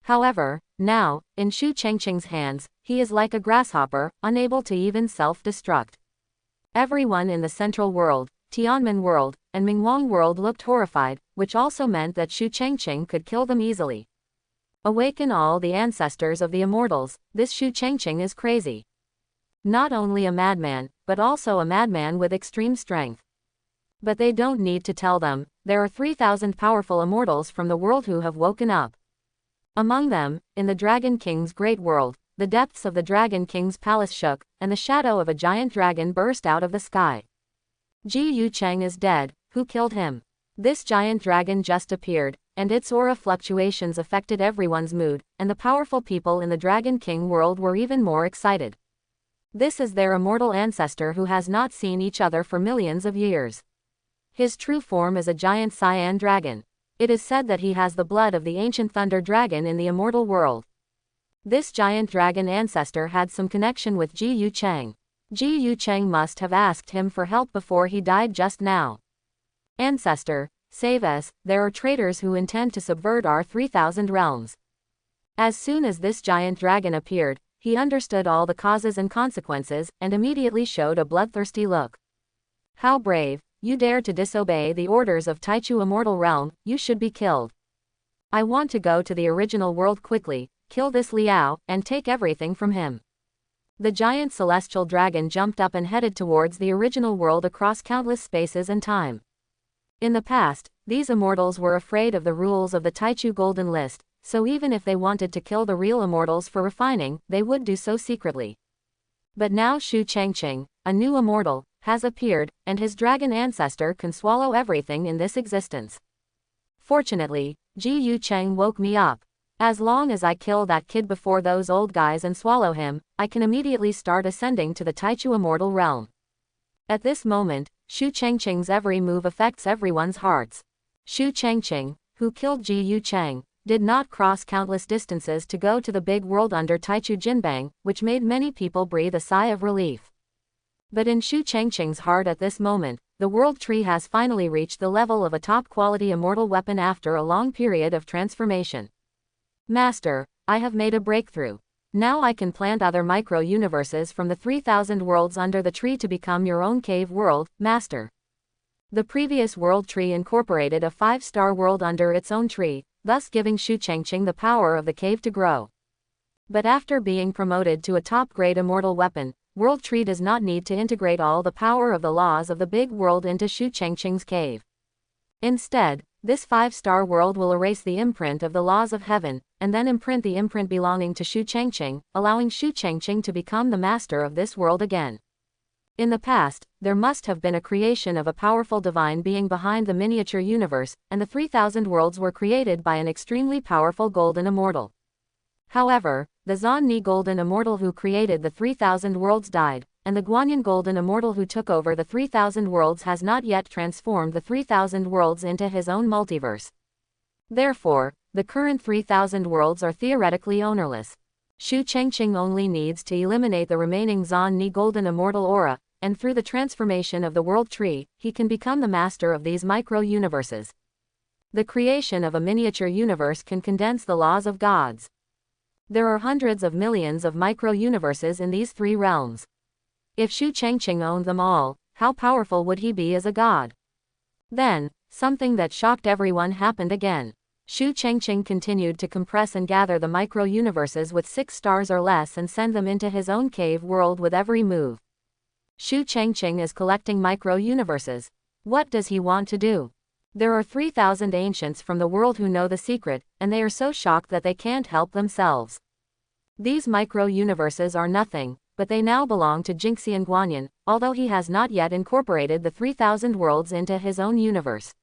However, now, in Shu Chengqing's hands, he is like a grasshopper, unable to even self-destruct. Everyone in the central world, Tianmen world, and Mingwang world looked horrified, which also meant that Shu Chengqing could kill them easily. Awaken all the ancestors of the immortals, this Shu Chengqing is crazy. Not only a madman, but also a madman with extreme strength. But they don't need to tell them, there are 3,000 powerful immortals from the world who have woken up. Among them, in the Dragon King's great world, the depths of the Dragon King's palace shook, and the shadow of a giant dragon burst out of the sky. Jiyu Cheng is dead, who killed him? This giant dragon just appeared, and its aura fluctuations affected everyone's mood, and the powerful people in the Dragon King world were even more excited. This is their immortal ancestor who has not seen each other for millions of years. His true form is a giant cyan dragon. It is said that he has the blood of the ancient thunder dragon in the immortal world. This giant dragon ancestor had some connection with Jiyu Cheng. Jiyu Cheng must have asked him for help before he died just now. Ancestor, save us, there are traitors who intend to subvert our 3,000 realms. As soon as this giant dragon appeared, he understood all the causes and consequences, and immediately showed a bloodthirsty look. How brave, you dare to disobey the orders of Taichu Immortal Realm, you should be killed. I want to go to the original world quickly, kill this Liao, and take everything from him. The giant celestial dragon jumped up and headed towards the original world across countless spaces and time. In the past, these immortals were afraid of the rules of the Taichu Golden List, so even if they wanted to kill the real immortals for refining, they would do so secretly. But now Shu Chengqing, a new immortal, has appeared, and his dragon ancestor can swallow everything in this existence. Fortunately, Jiyu Cheng woke me up. As long as I kill that kid before those old guys and swallow him, I can immediately start ascending to the Taichu Immortal Realm. At this moment, Shu Changqing's every move affects everyone's hearts. Shu Changqing, who killed Ji Yu Chang, did not cross countless distances to go to the big world under Taichu Jinbang, which made many people breathe a sigh of relief. But in Shu Changqing's heart at this moment, the world tree has finally reached the level of a top-quality immortal weapon after a long period of transformation. Master, I have made a breakthrough. Now I can plant other micro-universes from the 3,000 worlds under the tree to become your own cave world, Master. The previous world tree incorporated a 5-star world under its own tree, thus giving Shu Changqing the power of the cave to grow. But after being promoted to a top-grade immortal weapon, World Tree does not need to integrate all the power of the laws of the big world into Shu Changqing's cave. Instead, this 5-star world will erase the imprint of the laws of heaven, and then imprint the imprint belonging to Shu Changqing, allowing Shu Changqing to become the master of this world again. In the past, there must have been a creation of a powerful divine being behind the miniature universe, and the 3,000 worlds were created by an extremely powerful golden immortal. However, the Zan Ni golden immortal who created the 3,000 worlds died, and the Guanyin golden immortal who took over the 3,000 worlds has not yet transformed the 3,000 worlds into his own multiverse. Therefore, the current 3,000 worlds are theoretically ownerless. Shu Changqing only needs to eliminate the remaining Zan Ni golden immortal aura, and through the transformation of the world tree, he can become the master of these micro-universes. The creation of a miniature universe can condense the laws of gods. There are hundreds of millions of micro-universes in these 3 realms. If Shu Changqing owned them all, how powerful would he be as a god? Then, something that shocked everyone happened again. Shu Changqing continued to compress and gather the micro-universes with 6 stars or less and send them into his own cave world with every move. Shu Changqing is collecting micro-universes. What does he want to do? There are 3,000 ancients from the world who know the secret, and they are so shocked that they can't help themselves. These micro-universes are nothing, but they now belong to Jingxian Guanyin, although he has not yet incorporated the 3,000 worlds into his own universe.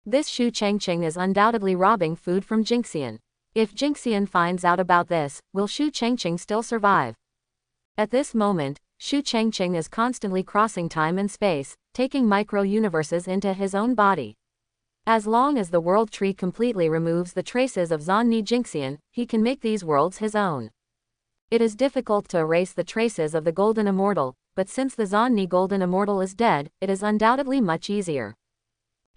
This Shu Changqing is undoubtedly robbing food from Jingxian. If Jingxian finds out about this, will Shu Changqing still survive? At this moment, Shu Changqing is constantly crossing time and space, taking micro-universes into his own body. As long as the world tree completely removes the traces of Zan Ni Jingxian, he can make these worlds his own. It is difficult to erase the traces of the Golden Immortal, but since the Zan Ni Golden Immortal is dead, it is undoubtedly much easier.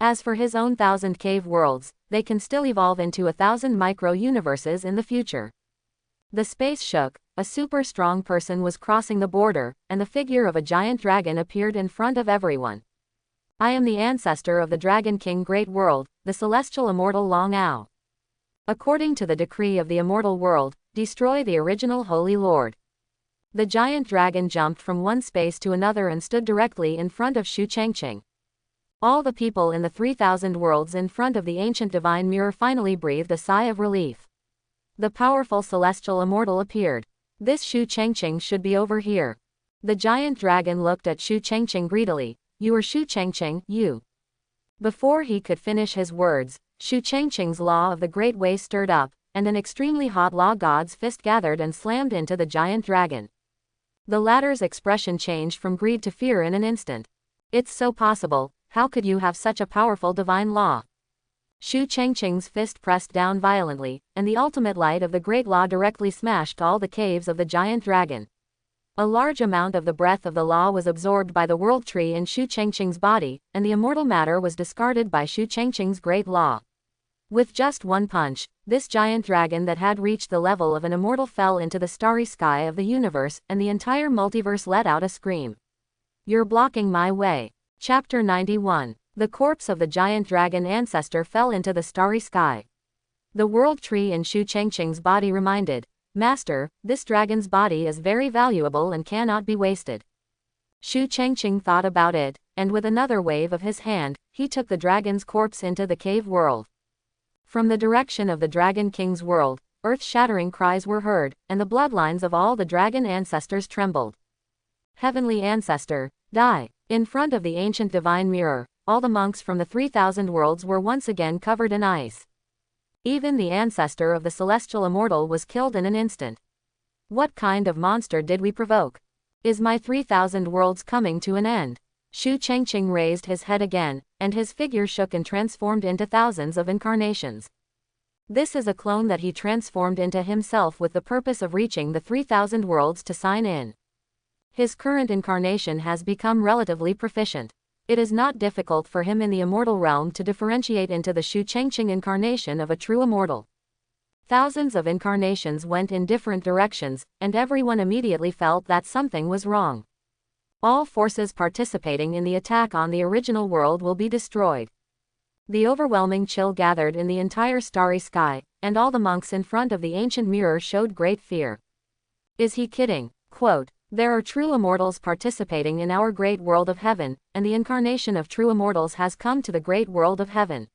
As for his own 1,000 cave worlds, they can still evolve into 1,000 micro-universes in the future. The space shook, a super strong person was crossing the border, and the figure of a giant dragon appeared in front of everyone. I am the ancestor of the Dragon King Great World, the celestial immortal Long Ao. According to the decree of the immortal world, destroy the original Holy Lord. The giant dragon jumped from one space to another and stood directly in front of Shu Changqing. All the people in the 3,000 worlds in front of the ancient divine mirror finally breathed a sigh of relief. The powerful celestial immortal appeared. This Shu Changqing should be over here. The giant dragon looked at Shu Changqing greedily. You are Shu Changqing, you. Before he could finish his words, Shu Changqing's law of the Great Way stirred up, and an extremely hot law god's fist gathered and slammed into the giant dragon. The latter's expression changed from greed to fear in an instant. It's so possible, how could you have such a powerful divine law? Shu Changqing's fist pressed down violently, and the ultimate light of the great law directly smashed all the caves of the giant dragon. A large amount of the breath of the law was absorbed by the world tree in Shu Changqing's body, and the immortal matter was discarded by Shu Changqing's great law. With just one punch, this giant dragon that had reached the level of an immortal fell into the starry sky of the universe, and the entire multiverse let out a scream. You're blocking my way. Chapter 91. The corpse of the giant dragon ancestor fell into the starry sky. The world tree in Shu Changqing's body reminded, Master, this dragon's body is very valuable and cannot be wasted. Shu Changqing thought about it, and with another wave of his hand, he took the dragon's corpse into the cave world. From the direction of the Dragon King's world, earth-shattering cries were heard, and the bloodlines of all the dragon ancestors trembled. Heavenly ancestor, die! In front of the ancient divine mirror, all the monks from the 3,000 worlds were once again covered in ice. Even the ancestor of the celestial immortal was killed in an instant. What kind of monster did we provoke? Is my 3,000 worlds coming to an end? Shu Chengqing raised his head again, and his figure shook and transformed into thousands of incarnations. This is a clone that he transformed into himself with the purpose of reaching the 3,000 worlds to sign in. His current incarnation has become relatively proficient. It is not difficult for him in the immortal realm to differentiate into the Shu Chengqing incarnation of a true immortal. Thousands of incarnations went in different directions, and everyone immediately felt that something was wrong. All forces participating in the attack on the original world will be destroyed. The overwhelming chill gathered in the entire starry sky, and all the monks in front of the ancient mirror showed great fear. Is he kidding? Quote, "There are true immortals participating in our great world of heaven, and the incarnation of true immortals has come to the great world of heaven.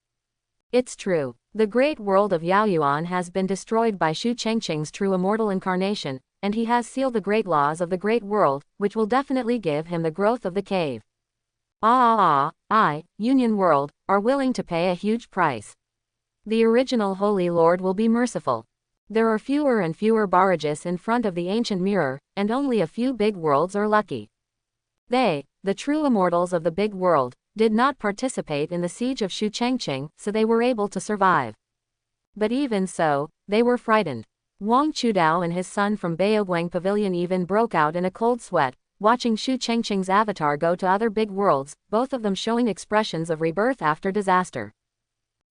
It's true. The great world of Yaoyuan has been destroyed by Shu Chengqing's true immortal incarnation, and he has sealed the great laws of the great world, which will definitely give him the growth of the cave. I, Union World, are willing to pay a huge price. The original Holy Lord will be merciful. There are fewer and fewer barrages in front of the ancient mirror, and only a few big worlds are lucky. They, the true immortals of the big world, did not participate in the siege of Shu Chengqing, so they were able to survive. But even so, they were frightened. Wang Chudao and his son from Baoguang Pavilion even broke out in a cold sweat, watching Shu Chengqing's avatar go to other big worlds, both of them showing expressions of rebirth after disaster.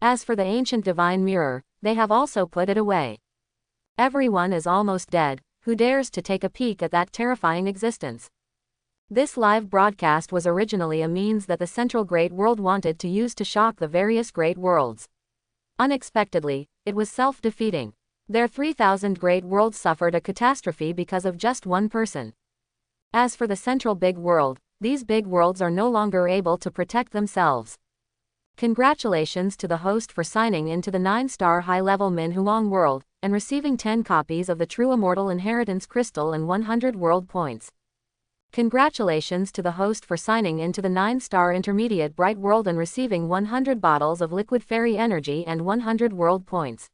As for the ancient divine mirror, they have also put it away. Everyone is almost dead, who dares to take a peek at that terrifying existence. This live broadcast was originally a means that the Central Great World wanted to use to shock the various great worlds. Unexpectedly, it was self-defeating. Their 3,000 great worlds suffered a catastrophe because of just one person. As for the Central Big World, these big worlds are no longer able to protect themselves. Congratulations to the host for signing into the 9-star high-level Min Huang world, and receiving 10 copies of the True Immortal Inheritance Crystal and 100 world points. Congratulations to the host for signing into the 9-star Intermediate Bright World and receiving 100 bottles of Liquid Fairy Energy and 100 world points.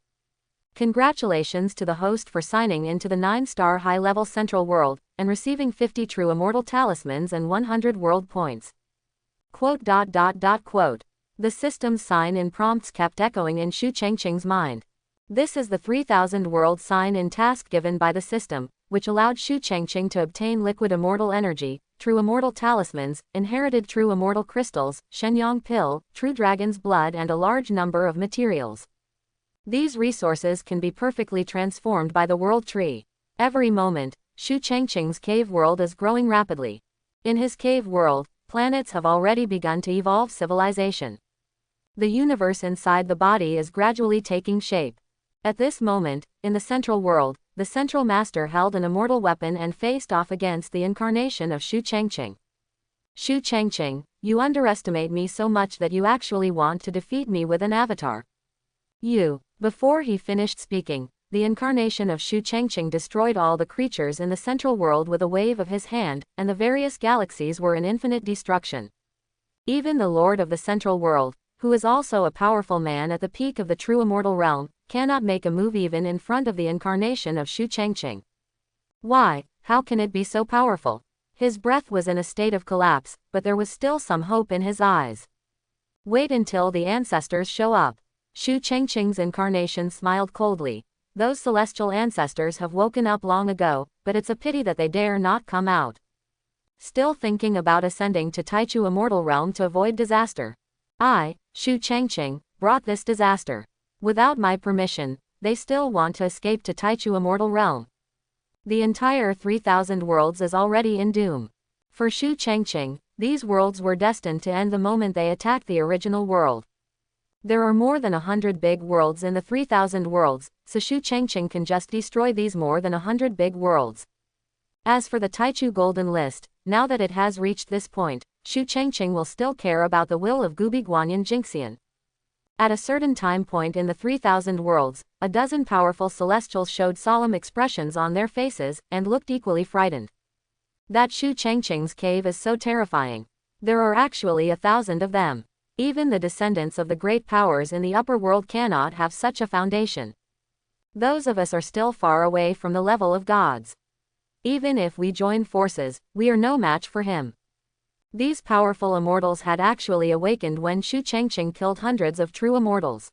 Congratulations to the host for signing into the 9-star High-Level Central World, and receiving 50 True Immortal Talismans and 100 world points. Quote. The system's sign-in prompts kept echoing in Shu Chengqing's mind. This is the 3,000 world sign-in task given by the system, which allowed Shu Chengqing to obtain liquid immortal energy, true immortal talismans, inherited true immortal crystals, Shenyang pill, true dragon's blood and a large number of materials. These resources can be perfectly transformed by the world tree. Every moment, Shu Chengqing's cave world is growing rapidly. In his cave world, planets have already begun to evolve civilization. The universe inside the body is gradually taking shape. At this moment, in the central world, the central master held an immortal weapon and faced off against the incarnation of Shu Chengqing. Shu Chengqing, you underestimate me so much that you actually want to defeat me with an avatar. Before he finished speaking, the incarnation of Shu Chengqing destroyed all the creatures in the central world with a wave of his hand, and the various galaxies were in infinite destruction. Even the Lord of the Central World, who is also a powerful man at the peak of the true immortal realm, cannot make a move even in front of the incarnation of Shu Chengqing. Why? How can it be so powerful? His breath was in a state of collapse, but there was still some hope in his eyes. Wait until the ancestors show up. Shu Chengqing's incarnation smiled coldly. Those celestial ancestors have woken up long ago, but it's a pity that they dare not come out. Still thinking about ascending to Taichu Immortal Realm to avoid disaster. I, Shu Chengqing, brought this disaster. Without my permission, they still want to escape to Taichu Immortal Realm. The entire 3,000 worlds is already in doom. For Shu Chengqing, these worlds were destined to end the moment they attacked the original world. There are more than 100 big worlds in the 3,000 worlds, so Shu Chengqing can just destroy these more than 100 big worlds. As for the Taichu Golden List, now that it has reached this point, Shu Chengqing will still care about the will of Gubi Guanyin Jingxian. At a certain time point in the 3,000 worlds, a dozen powerful celestials showed solemn expressions on their faces, and looked equally frightened. That Shu Chengqing's cave is so terrifying. There are actually 1,000 of them. Even the descendants of the great powers in the upper world cannot have such a foundation. Those of us are still far away from the level of gods. Even if we join forces, we are no match for him. These powerful immortals had actually awakened when Shu Changqing killed hundreds of true immortals.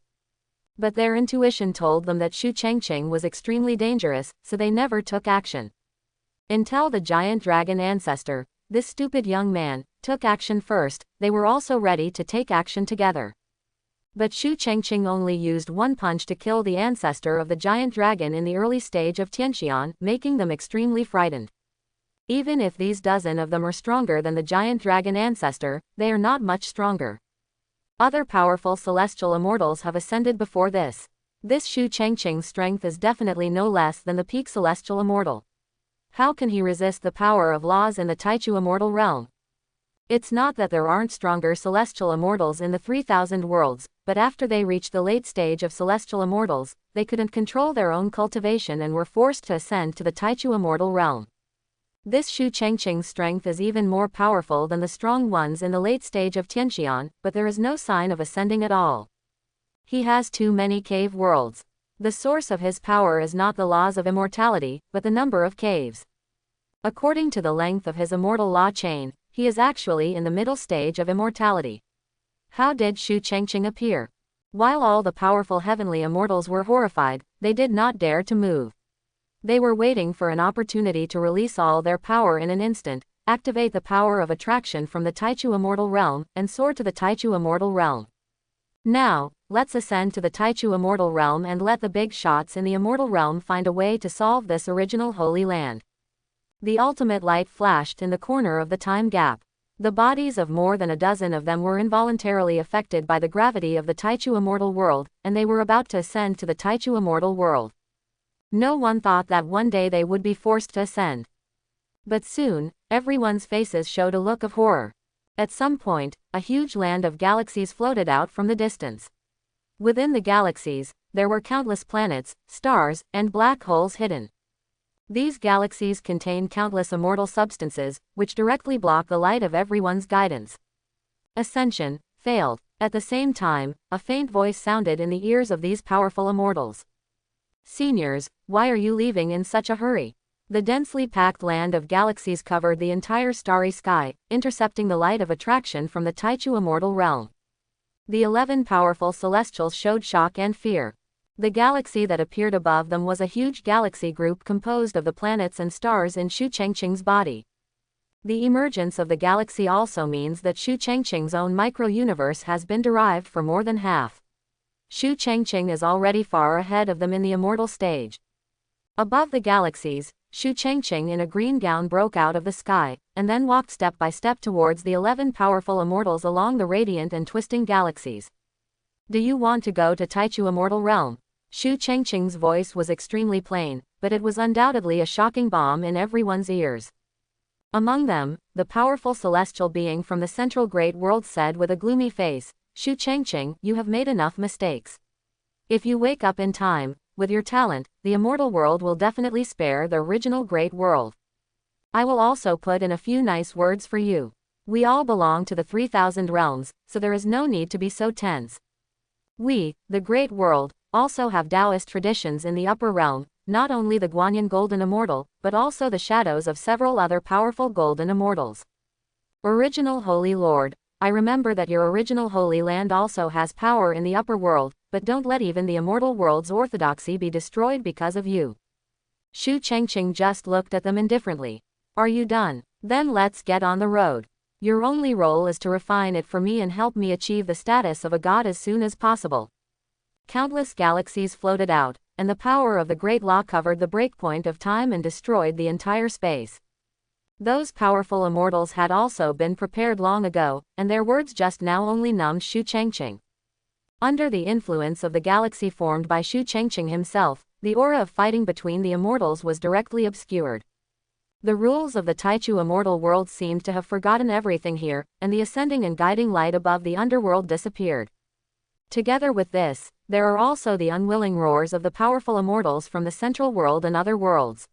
But their intuition told them that Shu Changqing was extremely dangerous, so they never took action. Until the giant dragon ancestor, this stupid young man, took action first, they were also ready to take action together. But Shu Changqing only used one punch to kill the ancestor of the giant dragon in the early stage of Tianxian, making them extremely frightened. Even if these dozen of them are stronger than the giant dragon ancestor, they are not much stronger. Other powerful celestial immortals have ascended before this. This Shu Changqing's strength is definitely no less than the peak celestial immortal. How can he resist the power of laws in the Taichu immortal realm? It's not that there aren't stronger celestial immortals in the 3000 worlds, but after they reached the late stage of celestial immortals, they couldn't control their own cultivation and were forced to ascend to the Taichu immortal realm. This Shu Changqing's strength is even more powerful than the strong ones in the late stage of Tianxian, but there is no sign of ascending at all. He has too many cave worlds. The source of his power is not the laws of immortality, but the number of caves. According to the length of his immortal law chain, he is actually in the middle stage of immortality. How did Shu Changqing appear? While all the powerful heavenly immortals were horrified, they did not dare to move. They were waiting for an opportunity to release all their power in an instant, activate the power of attraction from the Taichu immortal realm, and soar to the Taichu immortal realm. Now, let's ascend to the Taichu immortal realm and let the big shots in the immortal realm find a way to solve this original holy land. The ultimate light flashed in the corner of the time gap. The bodies of more than a dozen of them were involuntarily affected by the gravity of the Taichu immortal world, and they were about to ascend to the Taichu immortal world. No one thought that one day they would be forced to ascend. But soon, everyone's faces showed a look of horror. At some point, a huge land of galaxies floated out from the distance. Within the galaxies, there were countless planets, stars, and black holes hidden. These galaxies contain countless immortal substances, which directly block the light of everyone's guidance. Ascension failed. At the same time, a faint voice sounded in the ears of these powerful immortals. Seniors, why are you leaving in such a hurry? The densely packed land of galaxies covered the entire starry sky, intercepting the light of attraction from the Taichu immortal realm. The 11 powerful celestials showed shock and fear. The galaxy that appeared above them was a huge galaxy group composed of the planets and stars in Shu Changqing's body. The emergence of the galaxy also means that Shu Changqing's own micro-universe has been derived for more than half. Shu Changqing is already far ahead of them in the immortal stage. Above the galaxies, Shu Changqing in a green gown broke out of the sky, and then walked step by step towards the 11 powerful immortals along the radiant and twisting galaxies. Do you want to go to Taichu immortal realm? Shu Changqing's voice was extremely plain, but it was undoubtedly a shocking bomb in everyone's ears. Among them, the powerful celestial being from the central great world said with a gloomy face, Shu Changqing, you have made enough mistakes. If you wake up in time, with your talent, the immortal world will definitely spare the original great world. I will also put in a few nice words for you. We all belong to the 3000 realms, so there is no need to be so tense. We, the great world, also have Taoist traditions in the upper realm, not only the Guanyin Golden Immortal, but also the shadows of several other powerful Golden Immortals. Original Holy Lord, I remember that your original Holy Land also has power in the upper world, but don't let even the immortal world's orthodoxy be destroyed because of you. Shu Changqing just looked at them indifferently. Are you done? Then let's get on the road. Your only role is to refine it for me and help me achieve the status of a god as soon as possible. Countless galaxies floated out, and the power of the Great Law covered the breakpoint of time and destroyed the entire space. Those powerful immortals had also been prepared long ago, and their words just now only numbed Shu Changqing. Under the influence of the galaxy formed by Shu Changqing himself, the aura of fighting between the immortals was directly obscured. The rules of the Taichu immortal world seemed to have forgotten everything here, and the ascending and guiding light above the underworld disappeared. Together with this, there are also the unwilling roars of the powerful immortals from the central world and other worlds.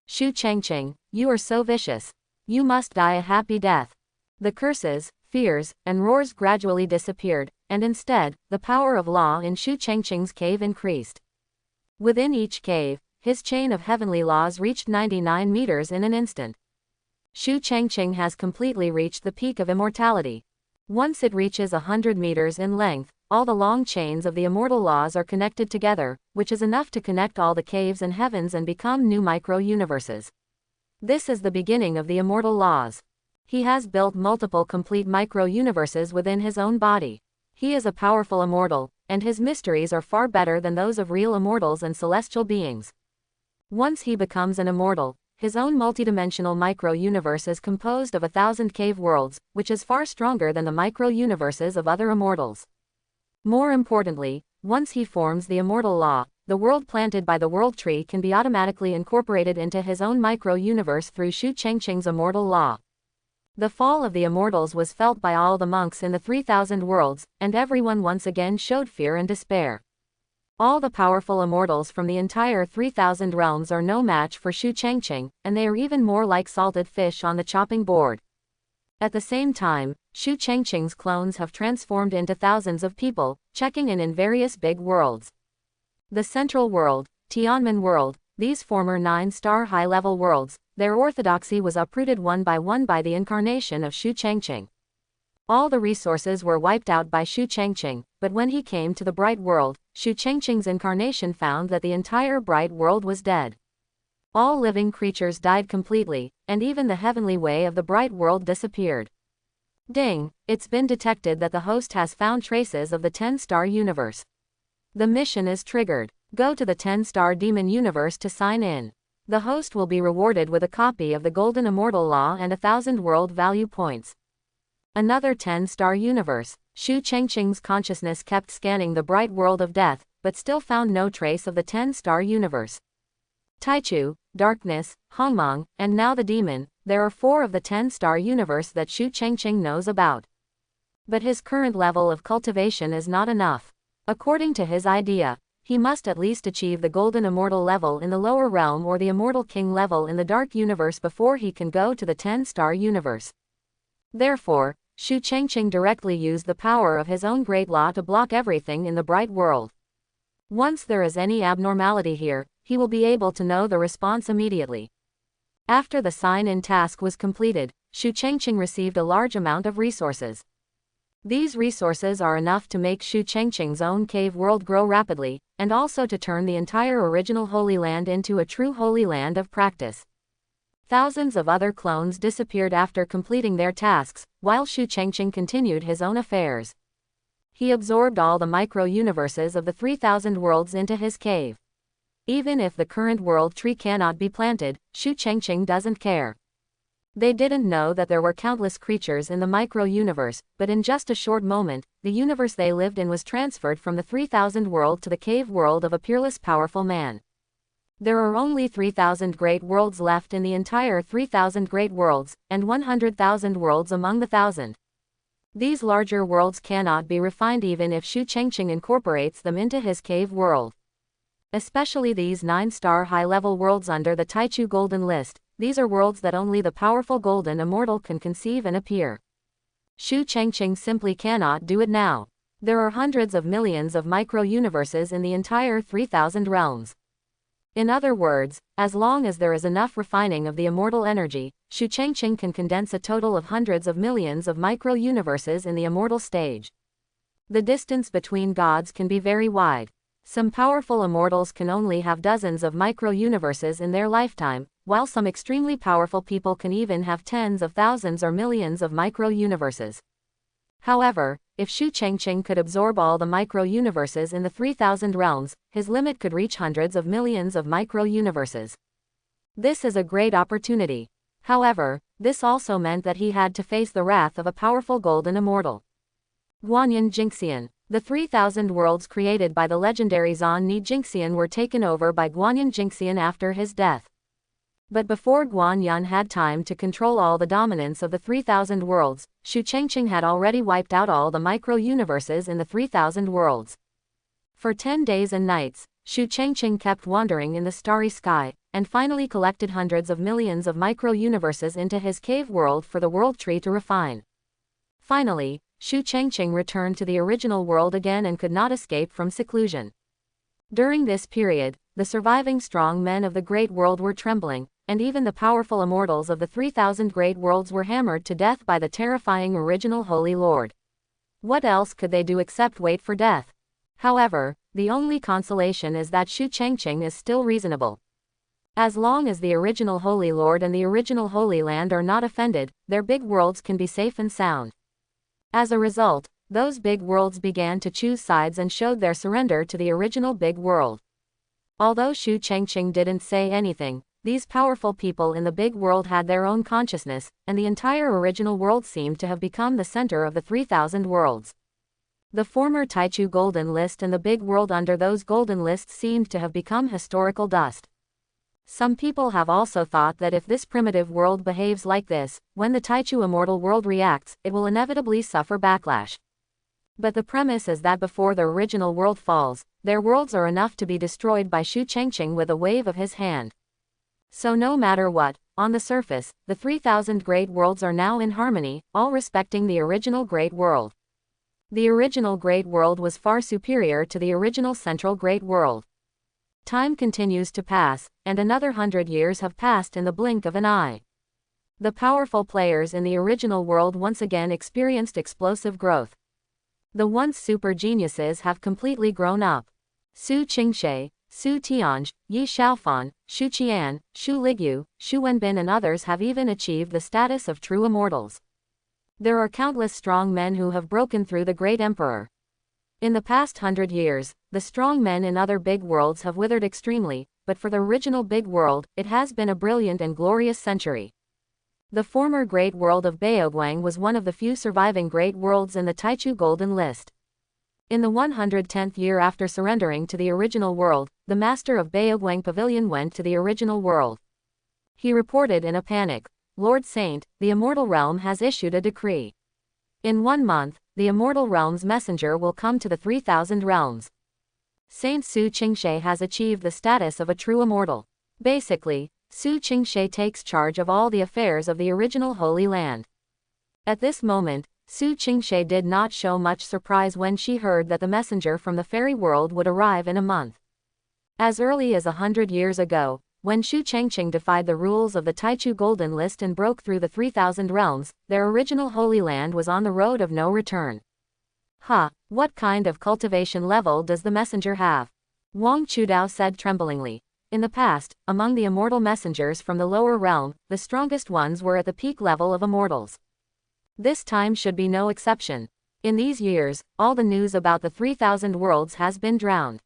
Shu Changqing, you are so vicious. You must die a happy death. The curses, fears, and roars gradually disappeared, and instead, the power of law in Shu Changqing's cave increased. Within each cave, his chain of heavenly laws reached 99 meters in an instant. Shu Changqing has completely reached the peak of immortality. Once it reaches 100 meters in length, all the long chains of the immortal laws are connected together, which is enough to connect all the caves and heavens and become new micro-universes. This is the beginning of the immortal laws. He has built multiple complete micro-universes within his own body. He is a powerful immortal, and his mysteries are far better than those of real immortals and celestial beings. Once he becomes an immortal, his own multidimensional micro-universe is composed of 1,000 cave worlds, which is far stronger than the micro-universes of other immortals. More importantly, once he forms the immortal law, the world planted by the world tree can be automatically incorporated into his own micro-universe through Shu Changqing's immortal law. The fall of the immortals was felt by all the monks in the 3,000 worlds, and everyone once again showed fear and despair. All the powerful immortals from the entire 3,000 realms are no match for Shu Changqing, and they are even more like salted fish on the chopping board. At the same time, Shu Changqing's clones have transformed into thousands of people, checking in various big worlds. The Central World, Tianmen World, these former 9-star high-level worlds, their orthodoxy was uprooted one by the incarnation of Shu Changqing. All the resources were wiped out by Shu Changqing, but when he came to the Bright World, Shu Changqing's incarnation found that the entire Bright World was dead. All living creatures died completely, and even the heavenly way of the Bright World disappeared. Ding! It's been detected that the host has found traces of the 10-star universe. The mission is triggered. Go to the 10-star demon universe to sign in. The host will be rewarded with a copy of the Golden Immortal Law and 1,000 world value points. Another 10-star universe. Shu Changqing's consciousness kept scanning the bright world of death, but still found no trace of the 10-star universe. Taichu, Darkness, Hongmong, and now the demon, there are 4 of the 10-star universe that Shu Changqing knows about. But his current level of cultivation is not enough. According to his idea, he must at least achieve the Golden Immortal level in the lower realm or the Immortal King level in the Dark Universe before he can go to the 10-star universe. Therefore, Shu Changqing directly used the power of his own great law to block everything in the bright world. Once there is any abnormality here, he will be able to know the response immediately. After the sign-in task was completed, Shu Changqing received a large amount of resources. These resources are enough to make Shu Changqing's own cave world grow rapidly, and also to turn the entire original Holy Land into a true Holy Land of practice. Thousands of other clones disappeared after completing their tasks, while Shu Changqing continued his own affairs. He absorbed all the micro-universes of the 3,000 worlds into his cave. Even if the current world tree cannot be planted, Shu Changqing doesn't care. They didn't know that there were countless creatures in the micro-universe, but in just a short moment, the universe they lived in was transferred from the 3,000 world to the cave world of a peerless powerful man. There are only 3,000 great worlds left in the entire 3,000 great worlds, and 100,000 worlds among the 1,000. These larger worlds cannot be refined even if Shu Changqing incorporates them into his cave world. Especially these 9-star high-level worlds under the Taichu Golden List. These are worlds that only the powerful Golden Immortal can conceive and appear. Shu Changqing simply cannot do it now. There are hundreds of millions of micro-universes in the entire 3,000 realms. In other words, as long as there is enough refining of the immortal energy, Shu Changqing can condense a total of hundreds of millions of micro-universes in the immortal stage. The distance between gods can be very wide. Some powerful immortals can only have dozens of micro-universes in their lifetime, while some extremely powerful people can even have tens of thousands or millions of micro-universes. However, if Shu Changqing could absorb all the micro-universes in the 3,000 realms, his limit could reach hundreds of millions of micro-universes. This is a great opportunity. However, this also meant that he had to face the wrath of a powerful Golden Immortal. Guanyin Jinxian. The 3,000 worlds created by the legendary Zan Ni Jinxian were taken over by Guanyin Jinxian after his death. But before Guanyin had time to control all the dominance of the 3,000 worlds, Shu Changqing had already wiped out all the micro-universes in the 3,000 worlds. For 10 days and nights, Shu Changqing kept wandering in the starry sky, and finally collected hundreds of millions of micro-universes into his cave world for the world tree to refine. Finally, Shu Changqing returned to the original world again and could not escape from seclusion. During this period, the surviving strong men of the Great World were trembling, and even the powerful immortals of the 3,000 great worlds were hammered to death by the terrifying original Holy Lord. What else could they do except wait for death? However, the only consolation is that Shu Changqing is still reasonable. As long as the original Holy Lord and the original Holy Land are not offended, their big worlds can be safe and sound. As a result, those big worlds began to choose sides and showed their surrender to the original big world. Although Shu Changqing didn't say anything, these powerful people in the big world had their own consciousness, and the entire original world seemed to have become the center of the 3,000 worlds. The former Taichu Golden List and the big world under those golden lists seemed to have become historical dust. Some people have also thought that if this primitive world behaves like this, when the Taichu immortal world reacts, it will inevitably suffer backlash. But the premise is that before the original world falls, their worlds are enough to be destroyed by Shu Changqing with a wave of his hand. So no matter what, on the surface, the 3,000 great worlds are now in harmony, all respecting the original great world. The original great world was far superior to the original central great world. Time continues to pass, and another 100 years have passed in the blink of an eye. The powerful players in the original world once again experienced explosive growth. The once super geniuses have completely grown up. Su Qingshe, Su Tianj, Yi Xiaofan, Shu Qian, Shu Ligyu, Shu Wenbin and others have even achieved the status of true immortals. There are countless strong men who have broken through the great emperor. In the past 100 years, the strong men in other big worlds have withered extremely, but for the original big world, it has been a brilliant and glorious century. The former great world of Baoguang was one of the few surviving great worlds in the Taichu Golden List. In the 110th year after surrendering to the original world, the master of Baoguang Pavilion went to the original world. He reported in a panic, "Lord Saint, the immortal realm has issued a decree. In 1 month, the immortal realm's messenger will come to the 3,000 realms. Saint Su Qingshe has achieved the status of a true immortal. Basically, Su Qingshe takes charge of all the affairs of the original Holy Land." At this moment, Su Qingshe did not show much surprise when she heard that the messenger from the fairy world would arrive in a month. As early as 100 years ago, when Shu Changqing defied the rules of the Taichu Golden List and broke through the 3,000 realms, their original Holy Land was on the road of no return. What kind of cultivation level does the messenger have? Wang Chudao said tremblingly. In the past, among the immortal messengers from the lower realm, the strongest ones were at the peak level of immortals. This time should be no exception. In these years, all the news about the 3,000 worlds has been drowned.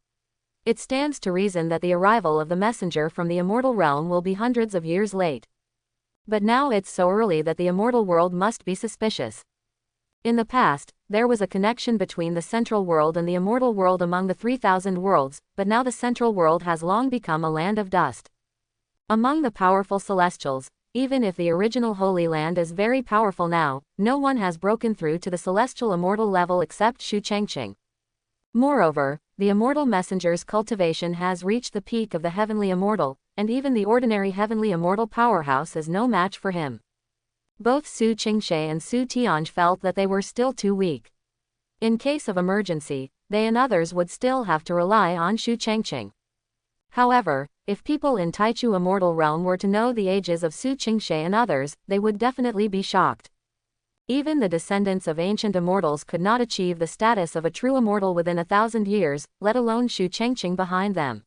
It stands to reason that the arrival of the messenger from the immortal realm will be hundreds of years late. But now it's so early that the immortal world must be suspicious. In the past, there was a connection between the central world and the immortal world among the 3,000 worlds, but now the central world has long become a land of dust. Among the powerful celestials, even if the original Holy Land is very powerful now, no one has broken through to the celestial immortal level except Shu Changqing. Moreover, the immortal messenger's cultivation has reached the peak of the heavenly immortal, and even the ordinary heavenly immortal powerhouse is no match for him. Both Su Qingshe and Su Tianj felt that they were still too weak. In case of emergency, they and others would still have to rely on Shu Changqing. However, if people in Taichu Immortal Realm were to know the ages of Su Qingshe and others, they would definitely be shocked. Even the descendants of ancient immortals could not achieve the status of a true immortal within 1,000 years, let alone Shu Changqing behind them.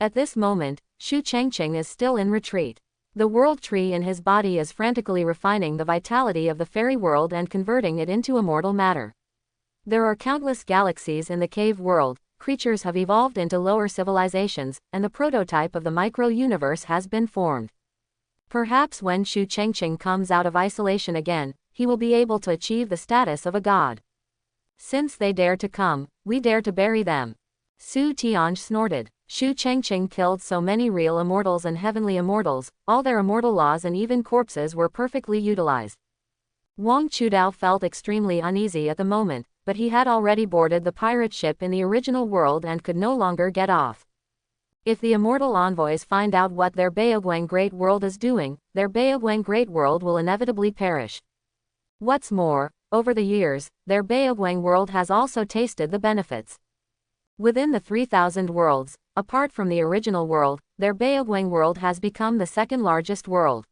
At this moment, Shu Changqing is still in retreat. The world tree in his body is frantically refining the vitality of the fairy world and converting it into immortal matter. There are countless galaxies in the cave world, creatures have evolved into lower civilizations, and the prototype of the micro-universe has been formed. Perhaps when Shu Changqing comes out of isolation again, he will be able to achieve the status of a god. Since they dare to come, we dare to bury them. Su Tianj snorted. Shu Changqing killed so many real immortals and heavenly immortals, all their immortal laws and even corpses were perfectly utilized. Wang Chudao felt extremely uneasy at the moment, but he had already boarded the pirate ship in the original world and could no longer get off. If the immortal envoys find out what their Baoguang Great World is doing, their Baoguang Great World will inevitably perish. What's more, over the years, their Baoguang world has also tasted the benefits. Within the 3,000 worlds, apart from the original world, their Beogwang world has become the second largest world.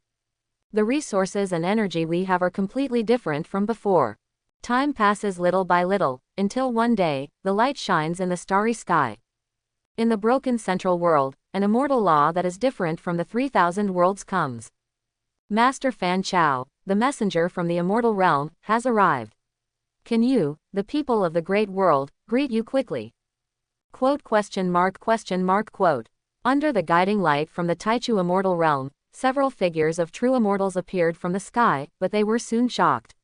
The resources and energy we have are completely different from before. Time passes little by little, until one day, the light shines in the starry sky. In the broken central world, an immortal law that is different from the 3,000 worlds comes. Master Fan Chao, the messenger from the immortal realm, has arrived. Can you, the people of the great world, greet you quickly? Quote? Quote. Under the guiding light from the Taichu immortal realm, several figures of true immortals appeared from the sky, but they were soon shocked.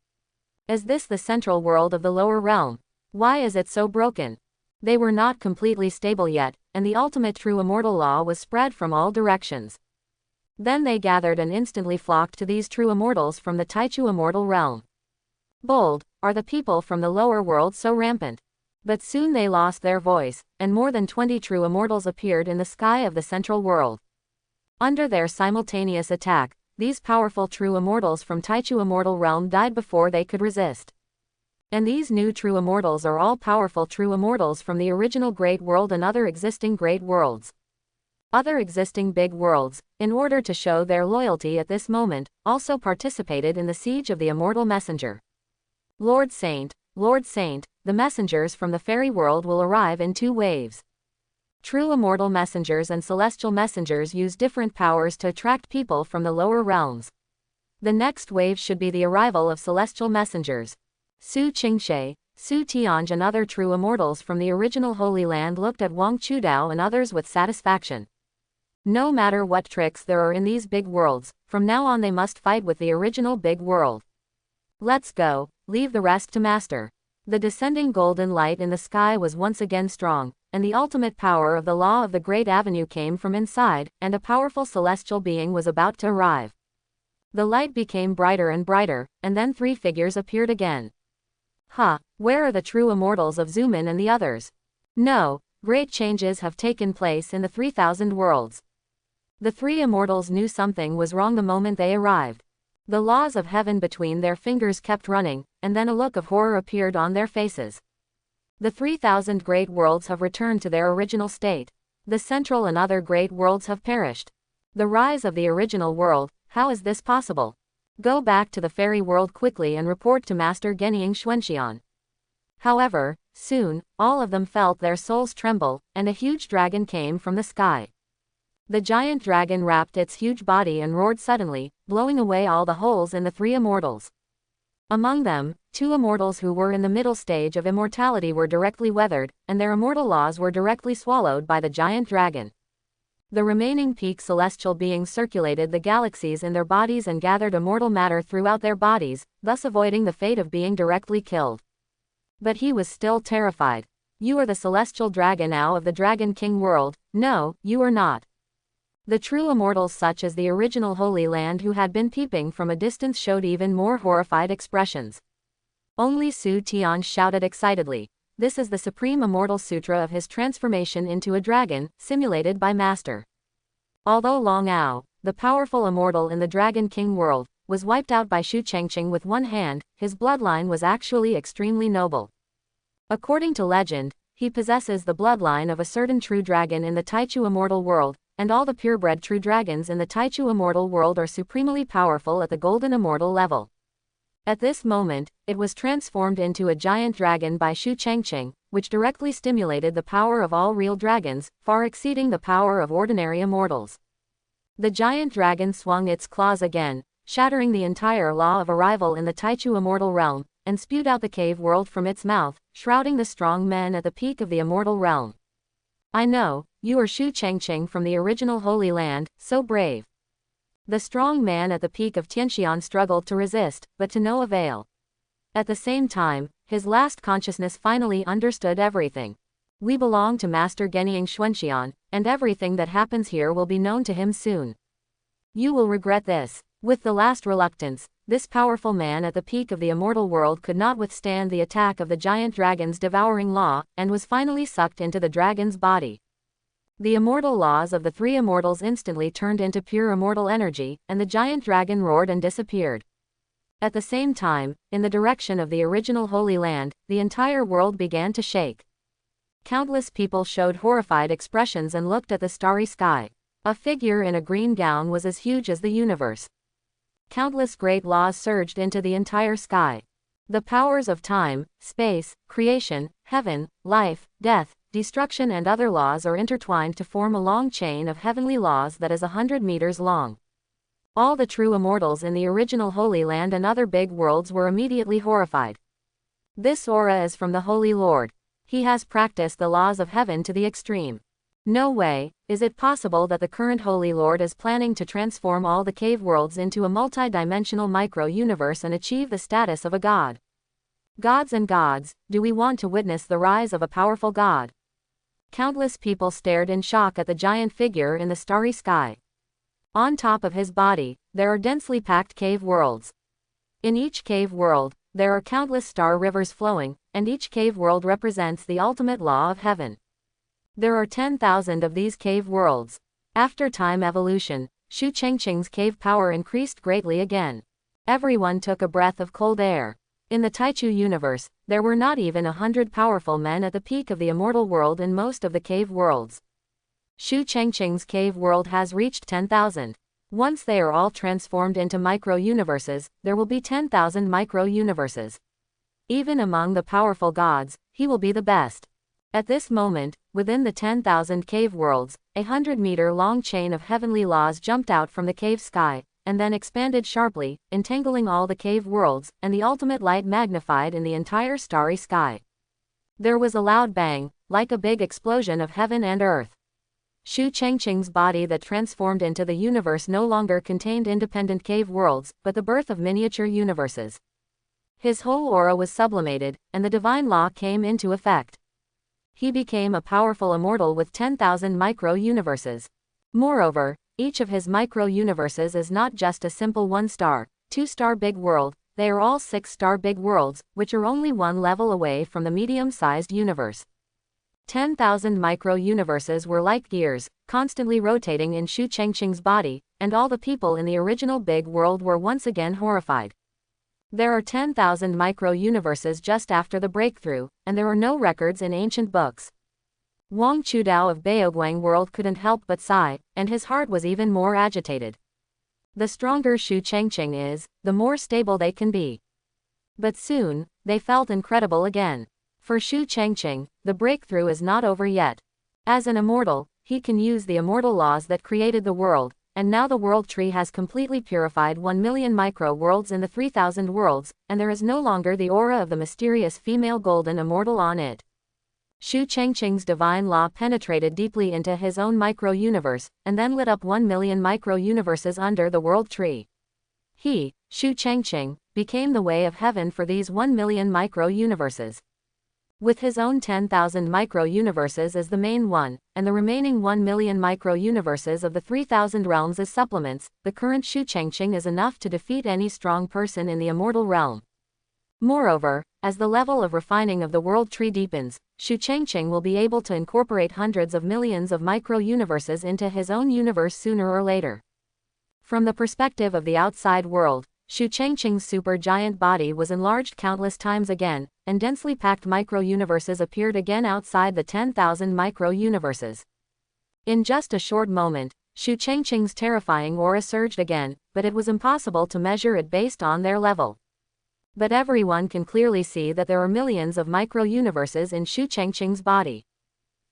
Is this the central world of the lower realm? Why is it so broken? They were not completely stable yet, and the ultimate true immortal law was spread from all directions. Then they gathered and instantly flocked to these true immortals from the Taichu immortal realm. Bold, are the people from the lower world so rampant? But soon they lost their voice, and more than 20 true immortals appeared in the sky of the central world. Under their simultaneous attack, these powerful true immortals from Taichu immortal realm died before they could resist. And these new true immortals are all powerful true immortals from the original great world and other existing great worlds. Other existing big worlds, in order to show their loyalty at this moment, also participated in the siege of the immortal messenger. Lord Saint, the messengers from the fairy world will arrive in 2 waves. True immortal messengers and celestial messengers use different powers to attract people from the lower realms. The next wave should be the arrival of celestial messengers. Su Qingshe, Su Tianj and other true immortals from the original Holy Land looked at Wang Chudao and others with satisfaction. No matter what tricks there are in these big worlds, from now on they must fight with the original big world. Let's go, leave the rest to Master. The descending golden light in the sky was once again strong, and the ultimate power of the law of the Great Avenue came from inside, and a powerful celestial being was about to arrive. The light became brighter and brighter, and then 3 figures appeared again. Where are the true immortals of Zumin and the others? No, great changes have taken place in the 3,000 worlds. The 3 immortals knew something was wrong the moment they arrived. The laws of heaven between their fingers kept running, and then a look of horror appeared on their faces. The 3,000 great worlds have returned to their original state. The central and other great worlds have perished. The rise of the original world, how is this possible? Go back to the fairy world quickly and report to Master Genying Xuanxian. However, soon, all of them felt their souls tremble, and a huge dragon came from the sky. The giant dragon wrapped its huge body and roared suddenly, blowing away all the holes in the 3 immortals. Among them, 2 immortals who were in the middle stage of immortality were directly weathered, and their immortal laws were directly swallowed by the giant dragon. The remaining peak celestial beings circulated the galaxies in their bodies and gathered immortal matter throughout their bodies, thus avoiding the fate of being directly killed. But he was still terrified. You are the celestial dragon now of the Dragon King world. No, you are not. The true immortals such as the original Holy Land who had been peeping from a distance showed even more horrified expressions. Only Su Tian shouted excitedly. This is the Supreme Immortal Sutra of his transformation into a dragon, simulated by Master. Although Long Ao, the powerful immortal in the Dragon King world, was wiped out by Shu Chengqing with one hand, his bloodline was actually extremely noble. According to legend, he possesses the bloodline of a certain true dragon in the Taichu immortal world, and all the purebred true dragons in the Taichu immortal world are supremely powerful at the golden immortal level. At this moment, it was transformed into a giant dragon by Shu Chengqing, which directly stimulated the power of all real dragons, far exceeding the power of ordinary immortals. The giant dragon swung its claws again, shattering the entire law of arrival in the Taichu immortal realm, and spewed out the cave world from its mouth, shrouding the strong men at the peak of the immortal realm. I know, you are Shu Chengqing from the original Holy Land, so brave. The strong man at the peak of Tianxian struggled to resist, but to no avail. At the same time, his last consciousness finally understood everything. We belong to Master Genying Xuanxian, and everything that happens here will be known to him soon. You will regret this. With the last reluctance, this powerful man at the peak of the immortal world could not withstand the attack of the giant dragon's devouring law, and was finally sucked into the dragon's body. The immortal laws of the 3 immortals instantly turned into pure immortal energy, and the giant dragon roared and disappeared. At the same time, in the direction of the original Holy Land, the entire world began to shake. Countless people showed horrified expressions and looked at the starry sky. A figure in a green gown was as huge as the universe. Countless great laws surged into the entire sky. The powers of time, space, creation, heaven, life, death, destruction and other laws are intertwined to form a long chain of heavenly laws that is 100 meters long. All the true immortals in the original Holy Land and other big worlds were immediately horrified. This aura is from the Holy Lord. He has practiced the laws of heaven to the extreme. No way is it possible that the current Holy Lord is planning to transform all the cave worlds into a multi-dimensional micro-universe and achieve the status of a god. Gods and gods, do we want to witness the rise of a powerful god? Countless people stared in shock at the giant figure in the starry sky. On top of his body, there are densely packed cave worlds. In each cave world, there are countless star rivers flowing, and each cave world represents the ultimate law of heaven. There are 10,000 of these cave worlds. After time evolution, Shu Chengqing's cave power increased greatly again. Everyone took a breath of cold air. In the Taichu universe, there were not even 100 powerful men at the peak of the immortal world in most of the cave worlds. Shu Chengqing's cave world has reached 10,000. Once they are all transformed into micro-universes, there will be 10,000 micro-universes. Even among the powerful gods, he will be the best. At this moment, within the 10,000 cave worlds, a 100-meter-long chain of heavenly laws jumped out from the cave sky, and then expanded sharply, entangling all the cave worlds, and the ultimate light magnified in the entire starry sky. There was a loud bang, like a big explosion of heaven and earth. Shu Chengqing's body that transformed into the universe no longer contained independent cave worlds, but the birth of miniature universes. His whole aura was sublimated, and the divine law came into effect. He became a powerful immortal with 10,000 micro-universes. Moreover, each of his micro-universes is not just a simple 1-star, 2-star big world, they are all 6-star big worlds, which are only one level away from the medium-sized universe. 10,000 micro-universes were like gears, constantly rotating in Shu Chengqing's body, and all the people in the original big world were once again horrified. There are 10,000 micro-universes just after the breakthrough, and there are no records in ancient books. Wang Chudao of Baoguang world couldn't help but sigh, and his heart was even more agitated. The stronger Shu Chengqing is, the more stable they can be. But soon, they felt incredible again. For Shu Chengqing, the breakthrough is not over yet. As an immortal, he can use the immortal laws that created the world, and now the world tree has completely purified 1 million micro-worlds in the 3,000 worlds, and there is no longer the aura of the mysterious female golden immortal on it. Shu Chengqing's divine law penetrated deeply into his own micro-universe, and then lit up 1 million micro-universes under the world tree. He, Shu Chengqing, became the way of heaven for these 1 million micro-universes. With his own 10,000 micro-universes as the main one, and the remaining 1 million micro-universes of the 3,000 realms as supplements, the current Shu Chengqing is enough to defeat any strong person in the immortal realm. Moreover, as the level of refining of the world tree deepens, Shu Chengqing will be able to incorporate hundreds of millions of micro-universes into his own universe sooner or later. From the perspective of the outside world, Shu Chengqing's super-giant body was enlarged countless times again, and densely packed micro-universes appeared again outside the 10,000 micro-universes. In just a short moment, Shu Chengqing's terrifying aura surged again, but it was impossible to measure it based on their level. But everyone can clearly see that there are millions of micro-universes in Shu Chengqing's body.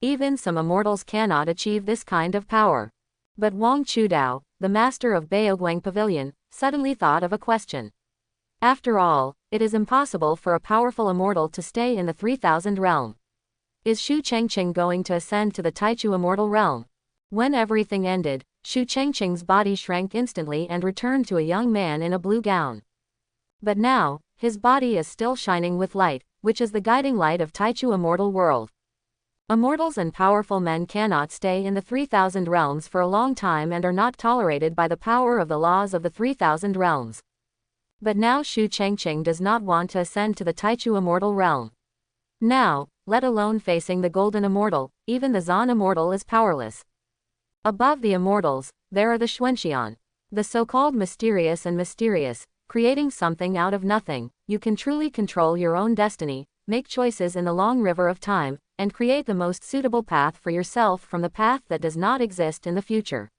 Even some immortals cannot achieve this kind of power. But Wang Chudao, the master of Baoguang Pavilion, suddenly thought of a question. After all, it is impossible for a powerful immortal to stay in the 3,000 realm. Is Shu Chengqing going to ascend to the Taichu immortal realm? When everything ended, Shu Chengqing's body shrank instantly and returned to a young man in a blue gown. But now, his body is still shining with light, which is the guiding light of Taichu immortal world. Immortals and powerful men cannot stay in the 3,000 realms for a long time and are not tolerated by the power of the laws of the 3,000 realms. But now Shu Chengqing does not want to ascend to the Taichu immortal realm. Now, let alone facing the golden immortal, even the Zan immortal is powerless. Above the immortals, there are the Xuanxian. The so-called mysterious and mysterious, creating something out of nothing. You can truly control your own destiny, make choices in the long river of time, and create the most suitable path for yourself from the path that does not exist in the future.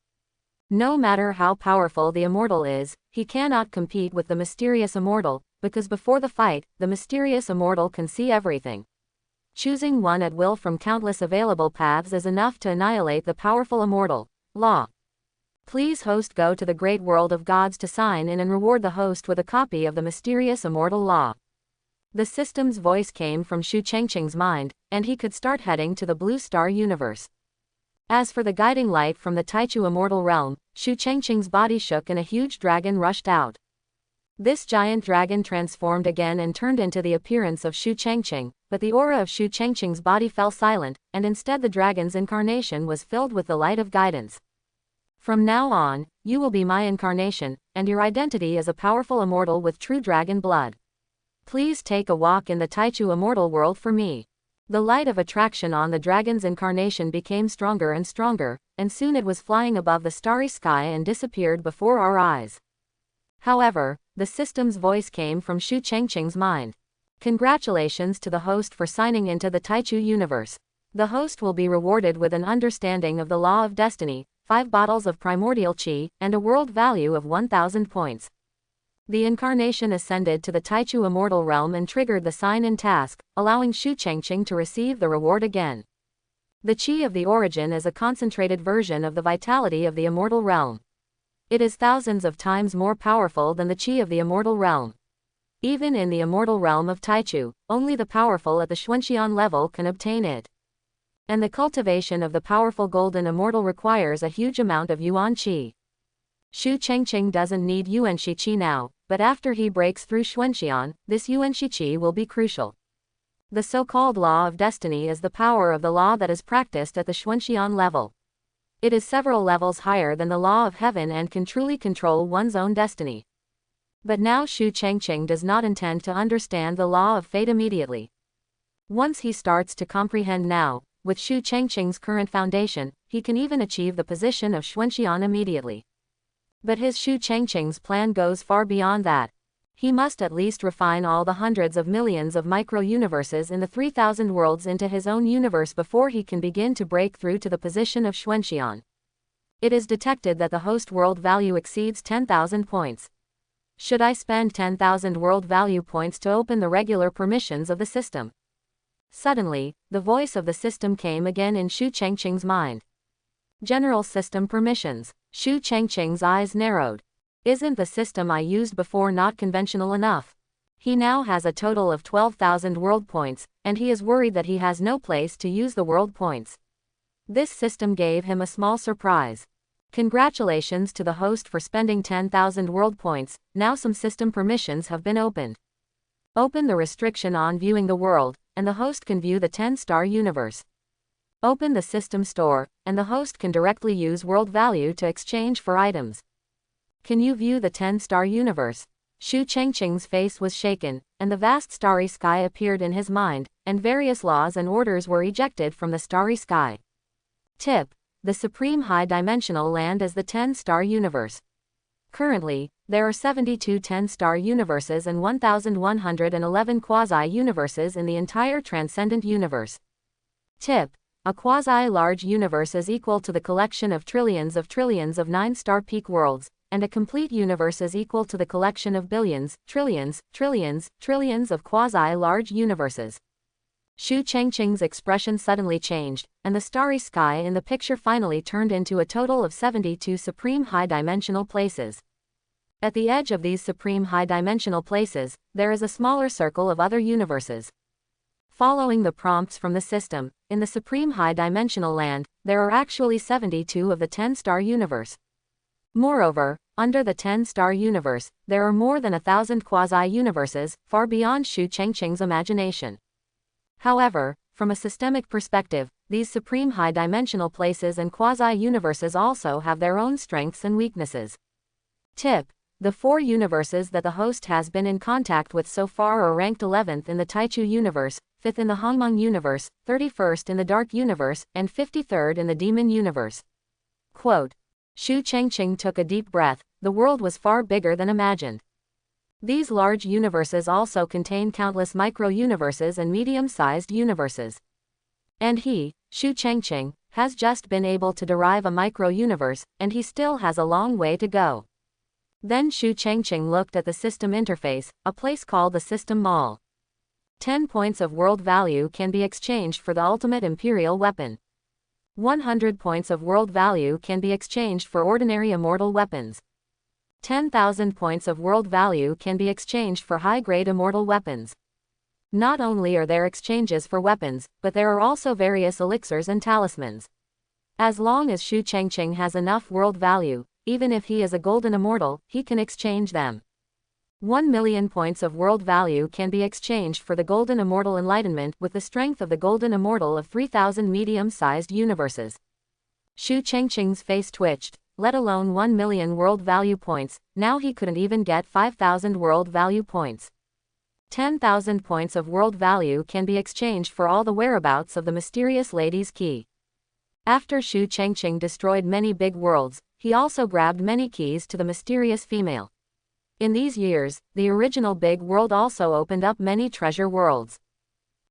No matter how powerful the immortal is, he cannot compete with the mysterious immortal, because before the fight, the mysterious immortal can see everything. Choosing one at will from countless available paths is enough to annihilate the powerful immortal. Law. Please host go to the great world of gods to sign in and reward the host with a copy of the mysterious immortal law. The system's voice came from Shu Chengqing's mind, and he could start heading to the Blue Star universe. As for the guiding light from the Taichu immortal realm, Shu Chengqing's body shook and a huge dragon rushed out. This giant dragon transformed again and turned into the appearance of Shu Chengqing, but the aura of Shu Chengqing's body fell silent, and instead the dragon's incarnation was filled with the light of guidance. From now on, you will be my incarnation, and your identity is a powerful immortal with true dragon blood. Please take a walk in the Taichu immortal world for me. The light of attraction on the dragon's incarnation became stronger and stronger, and soon it was flying above the starry sky and disappeared before our eyes. However, the system's voice came from Shu Chengqing's mind. Congratulations to the host for signing into the Taichu universe. The host will be rewarded with an understanding of the law of destiny, 5 bottles of primordial qi, and a world value of 1,000 points. The incarnation ascended to the Taichu immortal realm and triggered the sign-in task, allowing Shu Chengqing to receive the reward again. The qi of the origin is a concentrated version of the vitality of the immortal realm. It is thousands of times more powerful than the qi of the immortal realm. Even in the immortal realm of Taichu, only the powerful at the Xuanxian level can obtain it. And the cultivation of the powerful golden immortal requires a huge amount of yuan qi. Shu Chengqing doesn't need yuanxi qi now, but after he breaks through Xuanxian, this yuanxi qi will be crucial. The so-called law of destiny is the power of the law that is practiced at the Xuanxian level. It is several levels higher than the law of heaven and can truly control one's own destiny. But now Shu Chengqing does not intend to understand the law of fate immediately. Once he starts to comprehend now, with Shu Chengqing's current foundation, he can even achieve the position of Xuanxian immediately. But his Shu Chengqing's plan goes far beyond that. He must at least refine all the hundreds of millions of micro-universes in the 3,000 worlds into his own universe before he can begin to break through to the position of Xuanxian. It is detected that the host world value exceeds 10,000 points. Should I spend 10,000 world value points to open the regular permissions of the system? Suddenly, the voice of the system came again in Shu Chengqing's mind. General system permissions. Shu Chengqing's eyes narrowed. Isn't the system I used before not conventional enough? He now has a total of 12,000 world points, and he is worried that he has no place to use the world points. This system gave him a small surprise. Congratulations to the host for spending 10,000 world points, now some system permissions have been opened. Open the restriction on viewing the world, and the host can view the 10-star universe. Open the system store, and the host can directly use world value to exchange for items. Can you view the 10-star universe? Shu Chengqing's face was shaken, and the vast starry sky appeared in his mind, and various laws and orders were ejected from the starry sky. Tip: the supreme high-dimensional land is the 10-star universe. Currently, there are 72 10-star universes and 1,111 quasi-universes in the entire transcendent universe. Tip: a quasi-large universe is equal to the collection of trillions of 9-star peak worlds, and a complete universe is equal to the collection of billions, trillions of quasi-large universes. Shu Chengqing's expression suddenly changed, and the starry sky in the picture finally turned into a total of 72 supreme high-dimensional places. At the edge of these supreme high-dimensional places, there is a smaller circle of other universes. Following the prompts from the system, in the supreme high-dimensional land, there are actually 72 of the 10-star universe. Moreover, under the 10-star universe, there are more than 1,000 quasi-universes, far beyond Shu Chengqing's imagination. However, from a systemic perspective, these supreme high-dimensional places and quasi-universes also have their own strengths and weaknesses. Tip: the 4 universes that the host has been in contact with so far are ranked 11th in the Taichu universe, 5th in the Hongmeng universe, 31st in the Dark universe, and 53rd in the Demon universe. Quote: Shu Chengqing took a deep breath. The world was far bigger than imagined. These large universes also contain countless micro-universes and medium-sized universes. And he, Shu Chengqing, has just been able to derive a micro-universe, and he still has a long way to go. Then Xu Chengqing looked at the system interface, a place called the System Mall. 10 points of world value can be exchanged for the ultimate imperial weapon. 100 points of world value can be exchanged for ordinary immortal weapons. 10,000 points of world value can be exchanged for high-grade immortal weapons. Not only are there exchanges for weapons, but there are also various elixirs and talismans. As long as Xu Chengqing has enough world value, even if he is a golden immortal, he can exchange them. 1 million points of world value can be exchanged for the golden immortal enlightenment with the strength of the golden immortal of 3,000 medium-sized universes. Xu Chengqing's face twitched, let alone 1 million world value points, now he couldn't even get 5,000 world value points. 10,000 points of world value can be exchanged for all the whereabouts of the mysterious lady's key. After Xu Chengqing destroyed many big worlds, he also grabbed many keys to the mysterious female. In these years, the original big world also opened up many treasure worlds.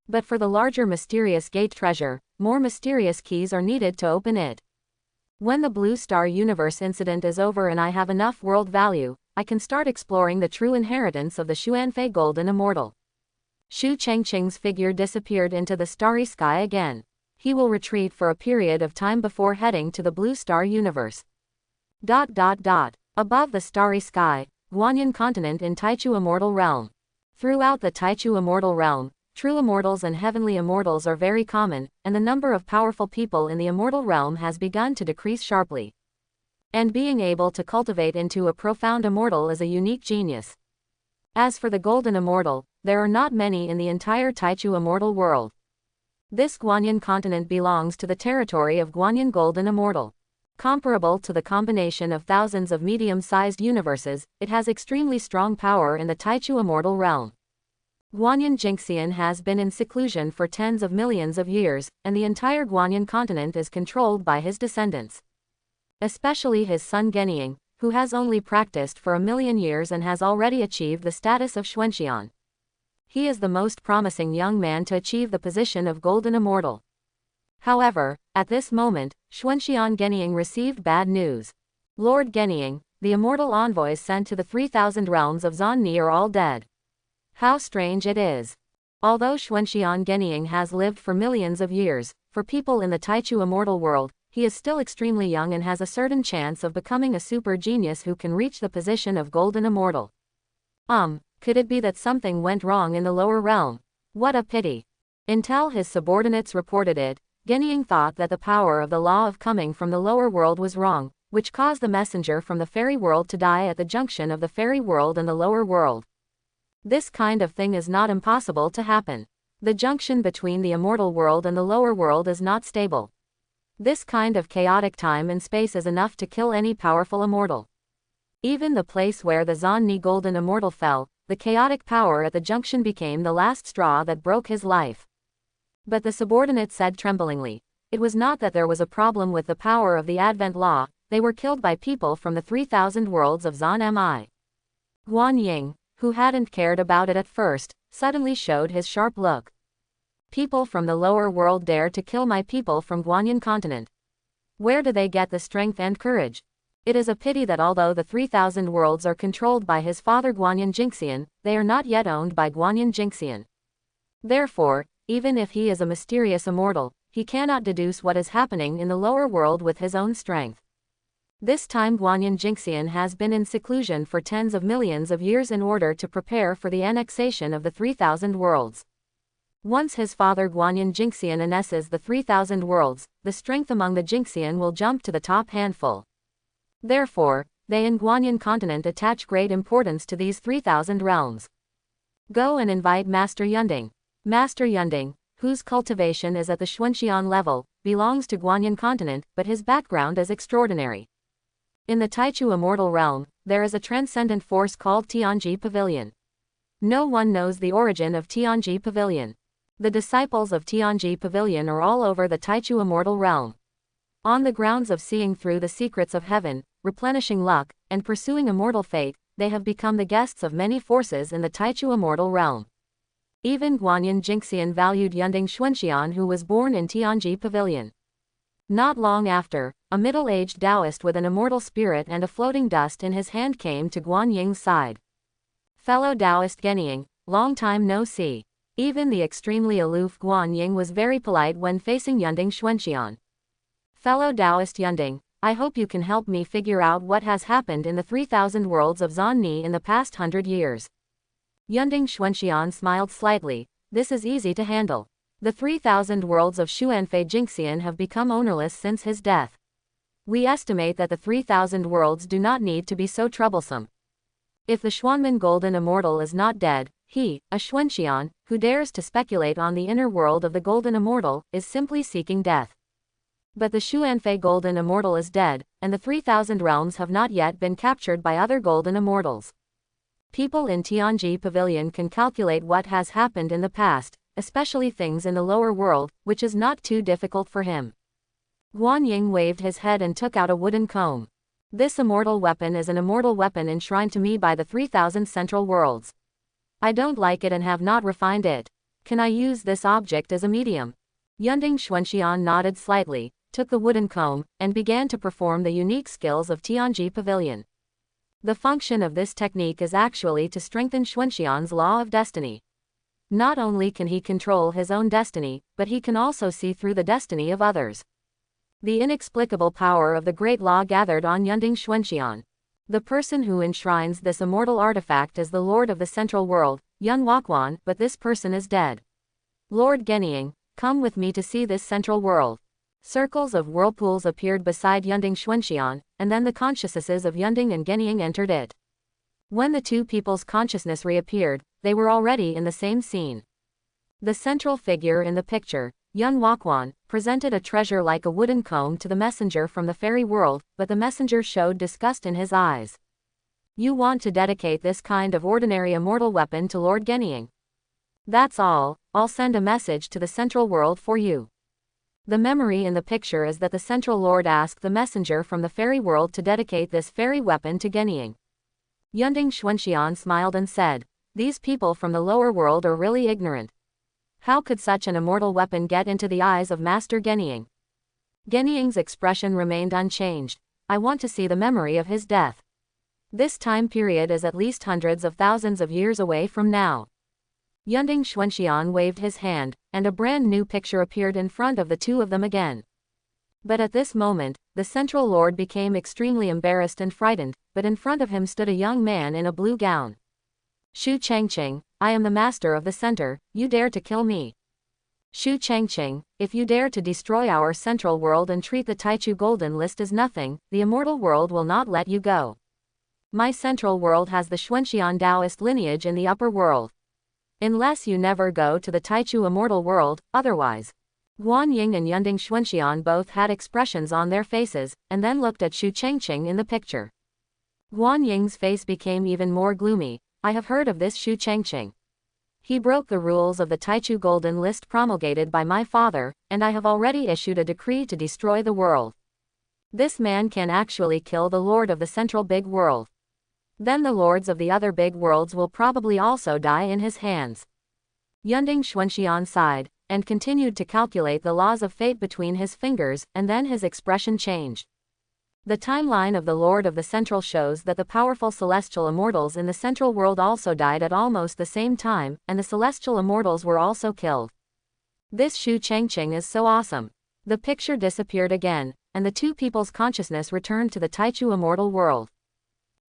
But for the larger mysterious gate treasure, more mysterious keys are needed to open it. When the Blue Star Universe incident is over and I have enough world value, I can start exploring the true inheritance of the Xuanfei Golden Immortal. Xu Chengqing's figure disappeared into the starry sky again. He will retreat for a period of time before heading to the Blue Star Universe. Above the starry sky, Guanyin continent in Taichu Immortal Realm. Throughout the Taichu Immortal Realm, true immortals and heavenly immortals are very common, and the number of powerful people in the immortal realm has begun to decrease sharply. And being able to cultivate into a profound immortal is a unique genius. As for the golden immortal, there are not many in the entire Taichu immortal world. This Guanyin continent belongs to the territory of Guanyin Golden Immortal. Comparable to the combination of thousands of medium-sized universes, it has extremely strong power in the Taichu immortal realm. Guanyin Jinxian has been in seclusion for tens of millions of years, and the entire Guanyin continent is controlled by his descendants. Especially his son Genying, who has only practiced for 1,000,000 years and has already achieved the status of Xuanxian. He is the most promising young man to achieve the position of Golden Immortal. However, at this moment, Xuanxian Genying received bad news. Lord Genying, the immortal envoys sent to the 3,000 realms of Zanni are all dead. How strange it is. Although Xuanxian Genying has lived for millions of years, for people in the Taichu immortal world, he is still extremely young and has a certain chance of becoming a super genius who can reach the position of Golden Immortal. Could it be that something went wrong in the lower realm? What a pity. Until his subordinates reported it, Genying thought that the power of the law of coming from the lower world was wrong, which caused the messenger from the fairy world to die at the junction of the fairy world and the lower world. This kind of thing is not impossible to happen. The junction between the immortal world and the lower world is not stable. This kind of chaotic time and space is enough to kill any powerful immortal. Even the place where the Zanni Golden Immortal fell, the chaotic power at the junction became the last straw that broke his life. But the subordinate said tremblingly, it was not that there was a problem with the power of the Advent Law, they were killed by people from the 3,000 worlds of Zan Mi. Guan Ying, who hadn't cared about it at first, suddenly showed his sharp look. People from the lower world dare to kill my people from Guanyin continent. Where do they get the strength and courage? It is a pity that although the 3,000 worlds are controlled by his father Guanyin Jinxian, they are not yet owned by Guanyin Jinxian. Therefore, even if he is a mysterious immortal, he cannot deduce what is happening in the lower world with his own strength. This time Guanyin Jinxian has been in seclusion for tens of millions of years in order to prepare for the annexation of the 3,000 worlds. Once his father Guanyin Jinxian annesses the 3,000 worlds, the strength among the Jinxian will jump to the top handful. Therefore, they in Guanyin continent attach great importance to these 3,000 realms. Go and invite Master Yunding. Master Yunding, whose cultivation is at the Xuanxian level, belongs to Guanyin continent, but his background is extraordinary. In the Taichu immortal realm, there is a transcendent force called Tianji Pavilion. No one knows the origin of Tianji Pavilion. The disciples of Tianji Pavilion are all over the Taichu immortal realm. On the grounds of seeing through the secrets of heaven, replenishing luck, and pursuing immortal fate, they have become the guests of many forces in the Taichu immortal realm. Even Guanyin Jinxian valued Yunding Xuanxian, who was born in Tianji Pavilion. Not long after, a middle-aged Taoist with an immortal spirit and a floating dust in his hand came to Guan Ying's side. Fellow Taoist Genying, long time no see. Even the extremely aloof Guan Ying was very polite when facing Yunding Xuanxian. Fellow Taoist Yunding, I hope you can help me figure out what has happened in the 3,000 worlds of Zanni in the past 100 years. Yunding Xuanxian smiled slightly. This is easy to handle. The 3,000 worlds of Xuanfei Jingxian have become ownerless since his death. We estimate that the 3,000 worlds do not need to be so troublesome. If the Xuanmen Golden Immortal is not dead, he, a Xuanxian, who dares to speculate on the inner world of the Golden Immortal, is simply seeking death. But the Xuanfei Golden Immortal is dead, and the 3,000 realms have not yet been captured by other Golden Immortals. People in Tianji Pavilion can calculate what has happened in the past, especially things in the lower world, which is not too difficult for him. Guan Ying waved his head and took out a wooden comb. This immortal weapon is an immortal weapon enshrined to me by the 3,000 central worlds. I don't like it and have not refined it. Can I use this object as a medium? Yunding Xuanxian nodded slightly, took the wooden comb, and began to perform the unique skills of Tianji Pavilion. The function of this technique is actually to strengthen Xuanxian's law of destiny. Not only can he control his own destiny, but he can also see through the destiny of others. The inexplicable power of the great law gathered on Yunding Xuanxian. The person who enshrines this immortal artifact is the Lord of the Central World, Yun Huaquan, but this person is dead. Lord Genying, come with me to see this central world. Circles of whirlpools appeared beside Yunding Xuanxian, and then the consciousnesses of Yunding and Genying entered it. When the two people's consciousness reappeared, they were already in the same scene. The central figure in the picture, Yun Huaquan, presented a treasure like a wooden comb to the messenger from the fairy world, but the messenger showed disgust in his eyes. You want to dedicate this kind of ordinary immortal weapon to Lord Genying? That's all, I'll send a message to the central world for you. The memory in the picture is that the central lord asked the messenger from the fairy world to dedicate this fairy weapon to Genying. Yunding Xuanxian smiled and said, these people from the lower world are really ignorant. How could such an immortal weapon get into the eyes of Master Genying? Genying's expression remained unchanged. I want to see the memory of his death. This time period is at least hundreds of thousands of years away from now. Yunding Xuanxian waved his hand, and a brand new picture appeared in front of the two of them again. But at this moment, the central lord became extremely embarrassed and frightened, but in front of him stood a young man in a blue gown. Shu Changqing, I am the master of the center, you dare to kill me. Shu Changqing, if you dare to destroy our central world and treat the Taichu Golden List as nothing, the immortal world will not let you go. My central world has the Xuanxian Taoist lineage in the upper world. Unless you never go to the Taichu immortal world, otherwise. Guan Ying and Yunding Xuanxian both had expressions on their faces, and then looked at Shu Changqing in the picture. Guan Ying's face became even more gloomy. I have heard of this Shu Changqing. He broke the rules of the Taichu Golden List promulgated by my father, and I have already issued a decree to destroy the world. This man can actually kill the Lord of the Central Big World. Then the lords of the other big worlds will probably also die in his hands. Yunding Xuanxian sighed, and continued to calculate the laws of fate between his fingers, and then his expression changed. The timeline of the Lord of the Central shows that the powerful celestial immortals in the Central World also died at almost the same time, and the celestial immortals were also killed. This Shu Changqing is so awesome. The picture disappeared again, and the two people's consciousness returned to the Taichu immortal world.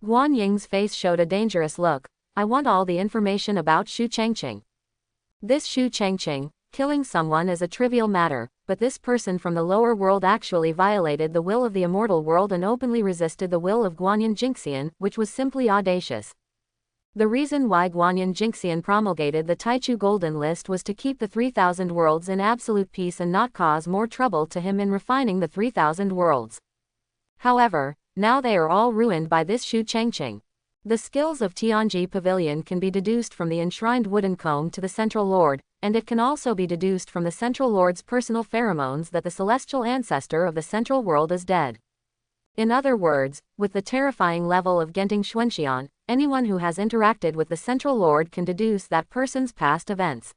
Guan Ying's face showed a dangerous look. I want all the information about Shu Changqing. This Shu Changqing, killing someone is a trivial matter, but this person from the lower world actually violated the will of the immortal world and openly resisted the will of Guanyin Jingxian, which was simply audacious. The reason why Guanyin Jingxian promulgated the Taichu Golden List was to keep the 3,000 worlds in absolute peace and not cause more trouble to him in refining the 3,000 worlds. However, now they are all ruined by this Shu Changqing. The skills of Tianji Pavilion can be deduced from the enshrined wooden comb to the Central Lord, and it can also be deduced from the Central Lord's personal pheromones that the celestial ancestor of the Central World is dead. In other words, with the terrifying level of Genting Xuanxian, anyone who has interacted with the Central Lord can deduce that person's past events.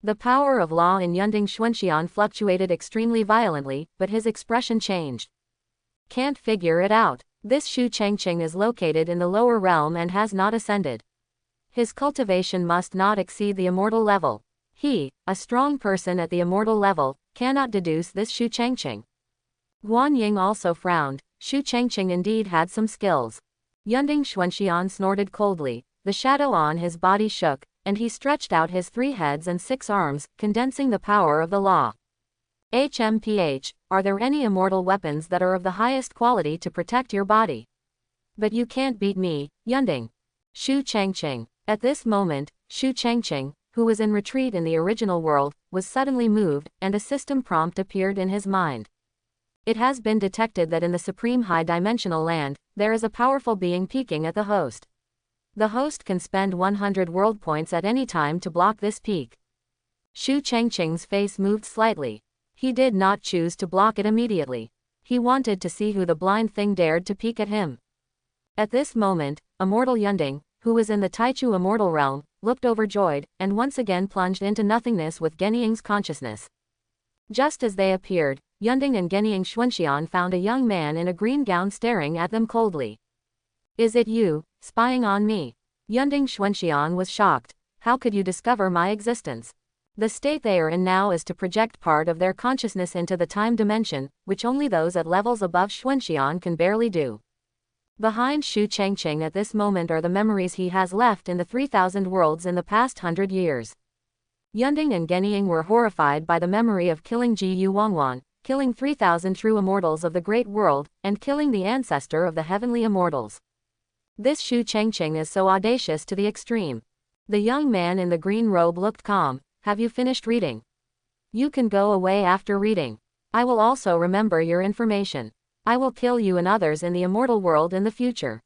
The power of law in Yunding Xuanxian fluctuated extremely violently, but his expression changed. Can't figure it out. This Shu Changqing is located in the lower realm and has not ascended. His cultivation must not exceed the immortal level. He, a strong person at the immortal level, cannot deduce this Shu Changqing. Guan Ying also frowned. Shu Changqing indeed had some skills. Yunding Xuanxian snorted coldly, the shadow on his body shook, and he stretched out his 3 heads and 6 arms, condensing the power of the law. HMPH, are there any immortal weapons that are of the highest quality to protect your body? But you can't beat me, Yunding. Shu Changqing. At this moment, Shu Changqing, who was in retreat in the original world, was suddenly moved, and a system prompt appeared in his mind. It has been detected that in the supreme high-dimensional land, there is a powerful being peeking at the host. The host can spend 100 world points at any time to block this peek. Shu Changqing's face moved slightly. He did not choose to block it immediately. He wanted to see who the blind thing dared to peek at him. At this moment, Immortal Yunding, who was in the Taichu immortal realm, looked overjoyed, and once again plunged into nothingness with Genying's consciousness. Just as they appeared, Yunding and Genying Xuanxian found a young man in a green gown staring at them coldly. Is it you, spying on me? Yunding Xuanxian was shocked. How could you discover my existence? The state they are in now is to project part of their consciousness into the time dimension, which only those at levels above Xuanxian can barely do. Behind Shu Changqing at this moment are the memories he has left in the 3,000 worlds in the past 100 years. Yunding and Genying were horrified by the memory of killing Ji Yu Wangwan, killing 3,000 true immortals of the great world, and killing the ancestor of the heavenly immortals. This Shu Changqing is so audacious to the extreme. The young man in the green robe looked calm. Have you finished reading? You can go away after reading. I will also remember your information. I will kill you and others in the immortal world in the future.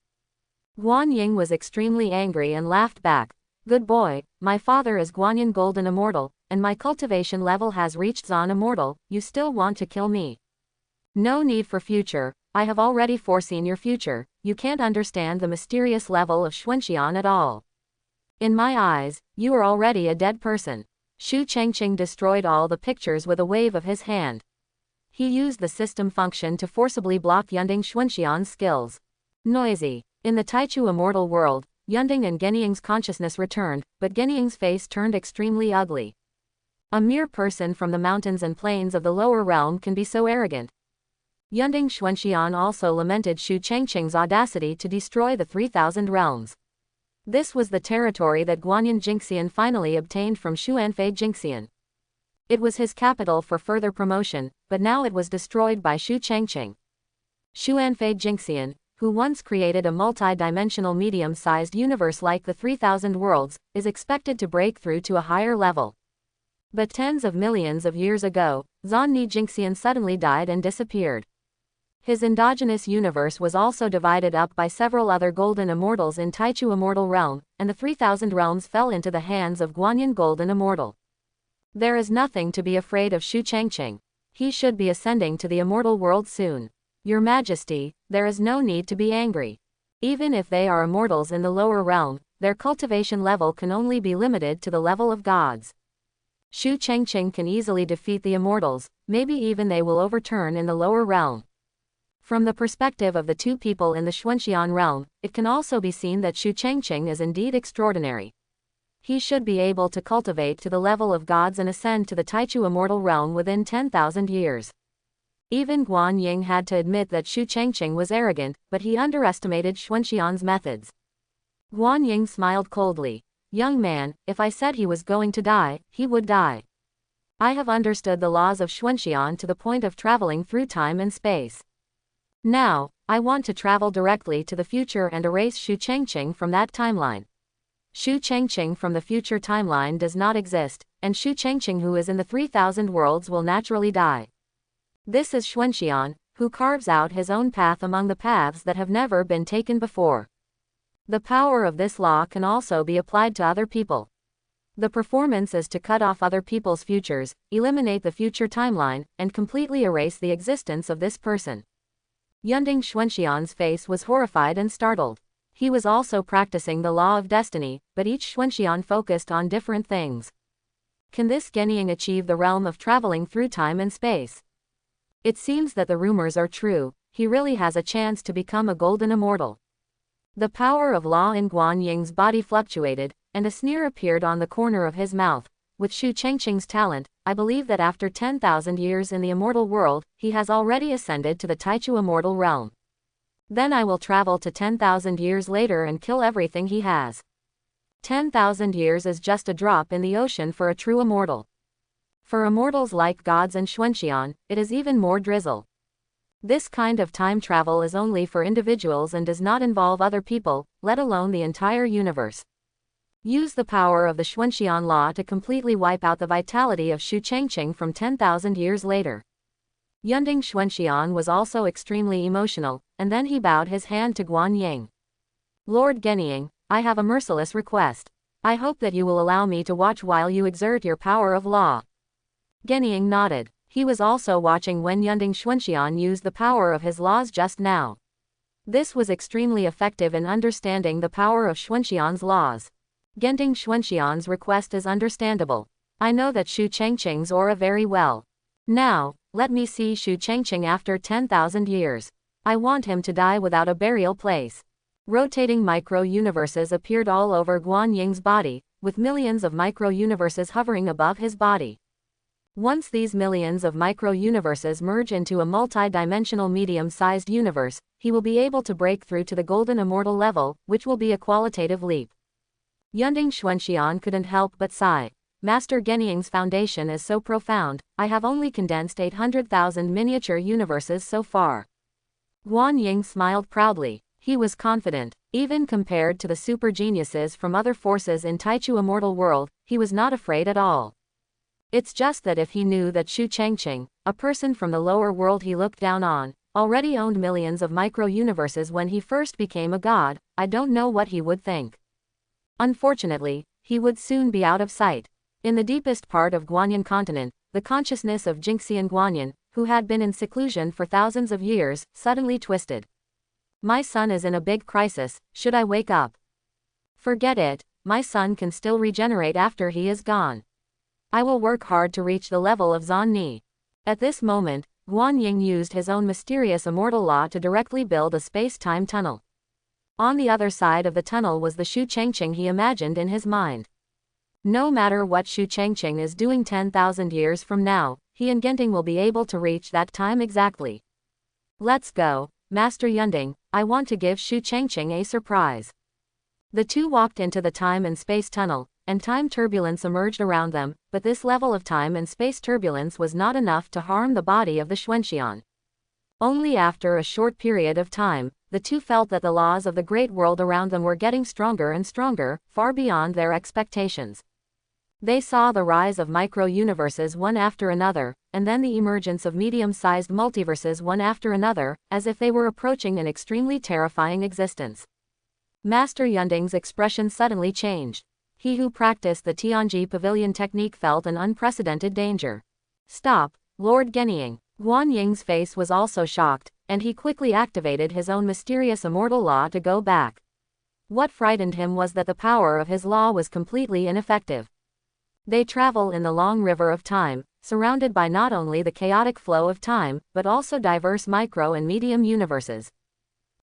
Guan Ying was extremely angry and laughed back. Good boy, my father is Guanyin Golden Immortal, and my cultivation level has reached Zan Immortal, you still want to kill me? No need for future, I have already foreseen your future, you can't understand the mysterious level of Xuanxian at all. In my eyes, you are already a dead person. Shu Changqing destroyed all the pictures with a wave of his hand. He used the system function to forcibly block Yunding Xuanxian's skills. Noisy. In the Taichu immortal world, Yunding and Genying's consciousness returned, but Genying's face turned extremely ugly. A mere person from the mountains and plains of the lower realm can be so arrogant. Yunding Xuanxian also lamented Shu Changqing's audacity to destroy the 3,000 realms. This was the territory that Guanyin Jingxian finally obtained from Xuanfei Jingxian. It was his capital for further promotion, but now it was destroyed by Shu Changqing. Xuanfei Jingxian, who once created a multi-dimensional medium-sized universe like the 3,000 worlds, is expected to break through to a higher level. But tens of millions of years ago, Zanni Jingxian suddenly died and disappeared. His endogenous universe was also divided up by several other golden immortals in Taichu Immortal Realm, and the 3,000 realms fell into the hands of Guanyin Golden Immortal. There is nothing to be afraid of Shu Changqing. He should be ascending to the immortal world soon. Your Majesty, there is no need to be angry. Even if they are immortals in the lower realm, their cultivation level can only be limited to the level of gods. Shu Changqing can easily defeat the immortals, maybe even they will overturn in the lower realm. From the perspective of the two people in the Xuanxian realm, it can also be seen that Shu Changqing is indeed extraordinary. He should be able to cultivate to the level of gods and ascend to the Taichu immortal realm within 10,000 years. Even Guan Ying had to admit that Shu Changqing was arrogant, but he underestimated Xuanxian's methods. Guan Ying smiled coldly. Young man, if I said he was going to die, he would die. I have understood the laws of Xuanxian to the point of traveling through time and space. Now, I want to travel directly to the future and erase Shu Changqing from that timeline. Shu Changqing from the future timeline does not exist, and Shu Changqing who is in the 3,000 worlds will naturally die. This is Xuanxian, who carves out his own path among the paths that have never been taken before. The power of this law can also be applied to other people. The performance is to cut off other people's futures, eliminate the future timeline, and completely erase the existence of this person. Yunding Xuanxian's face was horrified and startled. He was also practicing the law of destiny, but each Xuanxian focused on different things. Can this Genying achieve the realm of traveling through time and space? It seems that the rumors are true, he really has a chance to become a golden immortal. The power of law in Guan Ying's body fluctuated, and a sneer appeared on the corner of his mouth. With Shu Chengqing's talent, I believe that after 10,000 years in the immortal world, he has already ascended to the Taichu immortal realm. Then I will travel to 10,000 years later and kill everything he has. 10,000 years is just a drop in the ocean for a true immortal. For immortals like gods and Xuanxian, it is even more drizzle. This kind of time travel is only for individuals and does not involve other people, let alone the entire universe. Use the power of the Xuanxian law to completely wipe out the vitality of Shu Chengqing from 10,000 years later. Yunding Xuanxian was also extremely emotional, and then he bowed his hand to Guan Ying. Lord Genying, I have a merciless request. I hope that you will allow me to watch while you exert your power of law. Genying nodded. He was also watching when Yunding Xuanxian used the power of his laws just now. This was extremely effective in understanding the power of Xuanxian's laws. Yunding Xuanxian's request is understandable. I know that Shu Chengqing's aura very well. Now, let me see Shu Chengqing after 10,000 years. I want him to die without a burial place. Rotating micro-universes appeared all over Guan Ying's body, with millions of micro-universes hovering above his body. Once these millions of micro-universes merge into a multi-dimensional medium-sized universe, he will be able to break through to the golden immortal level, which will be a qualitative leap. Yunding Xuanxian couldn't help but sigh. Master Genying's foundation is so profound, I have only condensed 800,000 miniature universes so far. Guan Ying smiled proudly. He was confident. Even compared to the super geniuses from other forces in Taichu immortal world, he was not afraid at all. It's just that if he knew that Shu Chengqing, a person from the lower world he looked down on, already owned millions of micro-universes when he first became a god, I don't know what he would think. Unfortunately, he would soon be out of sight. In the deepest part of Guanyin continent, the consciousness of Jingxian Guanyin, who had been in seclusion for thousands of years, suddenly twisted. My son is in a big crisis, should I wake up? Forget it, my son can still regenerate after he is gone. I will work hard to reach the level of Zan Ni. At this moment, Guan Ying used his own mysterious immortal law to directly build a space-time tunnel. On the other side of the tunnel was the Shu Chengqing he imagined in his mind. No matter what Shu Chengqing is doing 10,000 years from now, he and Genting will be able to reach that time exactly. Let's go, Master Yunding, I want to give Shu Chengqing a surprise. The two walked into the time and space tunnel, and time turbulence emerged around them, but this level of time and space turbulence was not enough to harm the body of the Xuanxian. Only after a short period of time, the two felt that the laws of the great world around them were getting stronger and stronger, far beyond their expectations. They saw the rise of micro-universes one after another, and then the emergence of medium-sized multiverses one after another, as if they were approaching an extremely terrifying existence. Master Yunding's expression suddenly changed. He who practiced the Tianji Pavilion technique felt an unprecedented danger. Stop, Lord Genying. Guan Ying's face was also shocked, and he quickly activated his own mysterious immortal law to go back. What frightened him was that the power of his law was completely ineffective. They travel in the long river of time, surrounded by not only the chaotic flow of time, but also diverse micro and medium universes.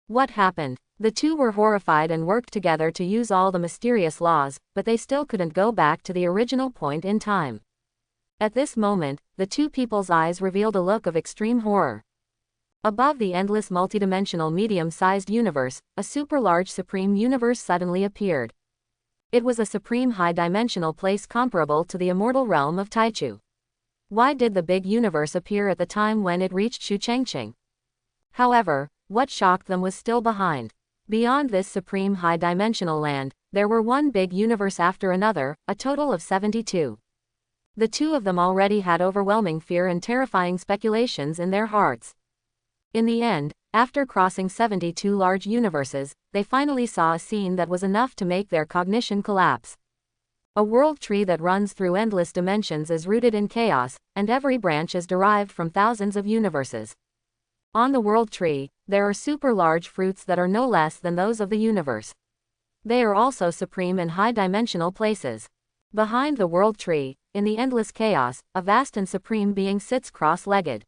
What happened? The two were horrified and worked together to use all the mysterious laws, but they still couldn't go back to the original point in time. At this moment, the two people's eyes revealed a look of extreme horror. Above the endless multidimensional medium-sized universe, a super-large supreme universe suddenly appeared. It was a supreme high-dimensional place comparable to the immortal realm of Taichu. Why did the big universe appear at the time when it reached Shu Chengqing? However, what shocked them was still behind. Beyond this supreme high-dimensional land, there were one big universe after another, a total of 72. The two of them already had overwhelming fear and terrifying speculations in their hearts. In the end, after crossing 72 large universes, they finally saw a scene that was enough to make their cognition collapse. A world tree that runs through endless dimensions is rooted in chaos, and every branch is derived from thousands of universes. On the world tree, there are super large fruits that are no less than those of the universe. They are also supreme in high-dimensional places. Behind the world tree, in the endless chaos, a vast and supreme being sits cross-legged.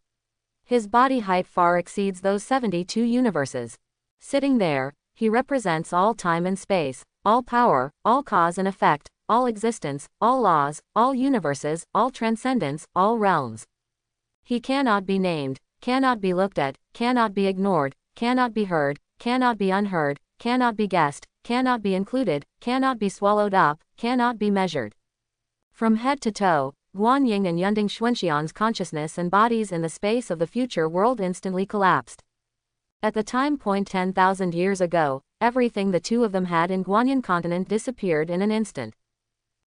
His body height far exceeds those 72 universes. Sitting there, he represents all time and space, all power, all cause and effect, all existence, all laws, all universes, all transcendence, all realms. He cannot be named, cannot be looked at, cannot be ignored, cannot be heard, cannot be unheard, cannot be guessed, cannot be included, cannot be swallowed up, cannot be measured. From head to toe, Guanyin and Yunding Xuanxian's consciousness and bodies in the space of the future world instantly collapsed. At the time point 10,000 years ago, everything the two of them had in Guanyin continent disappeared in an instant.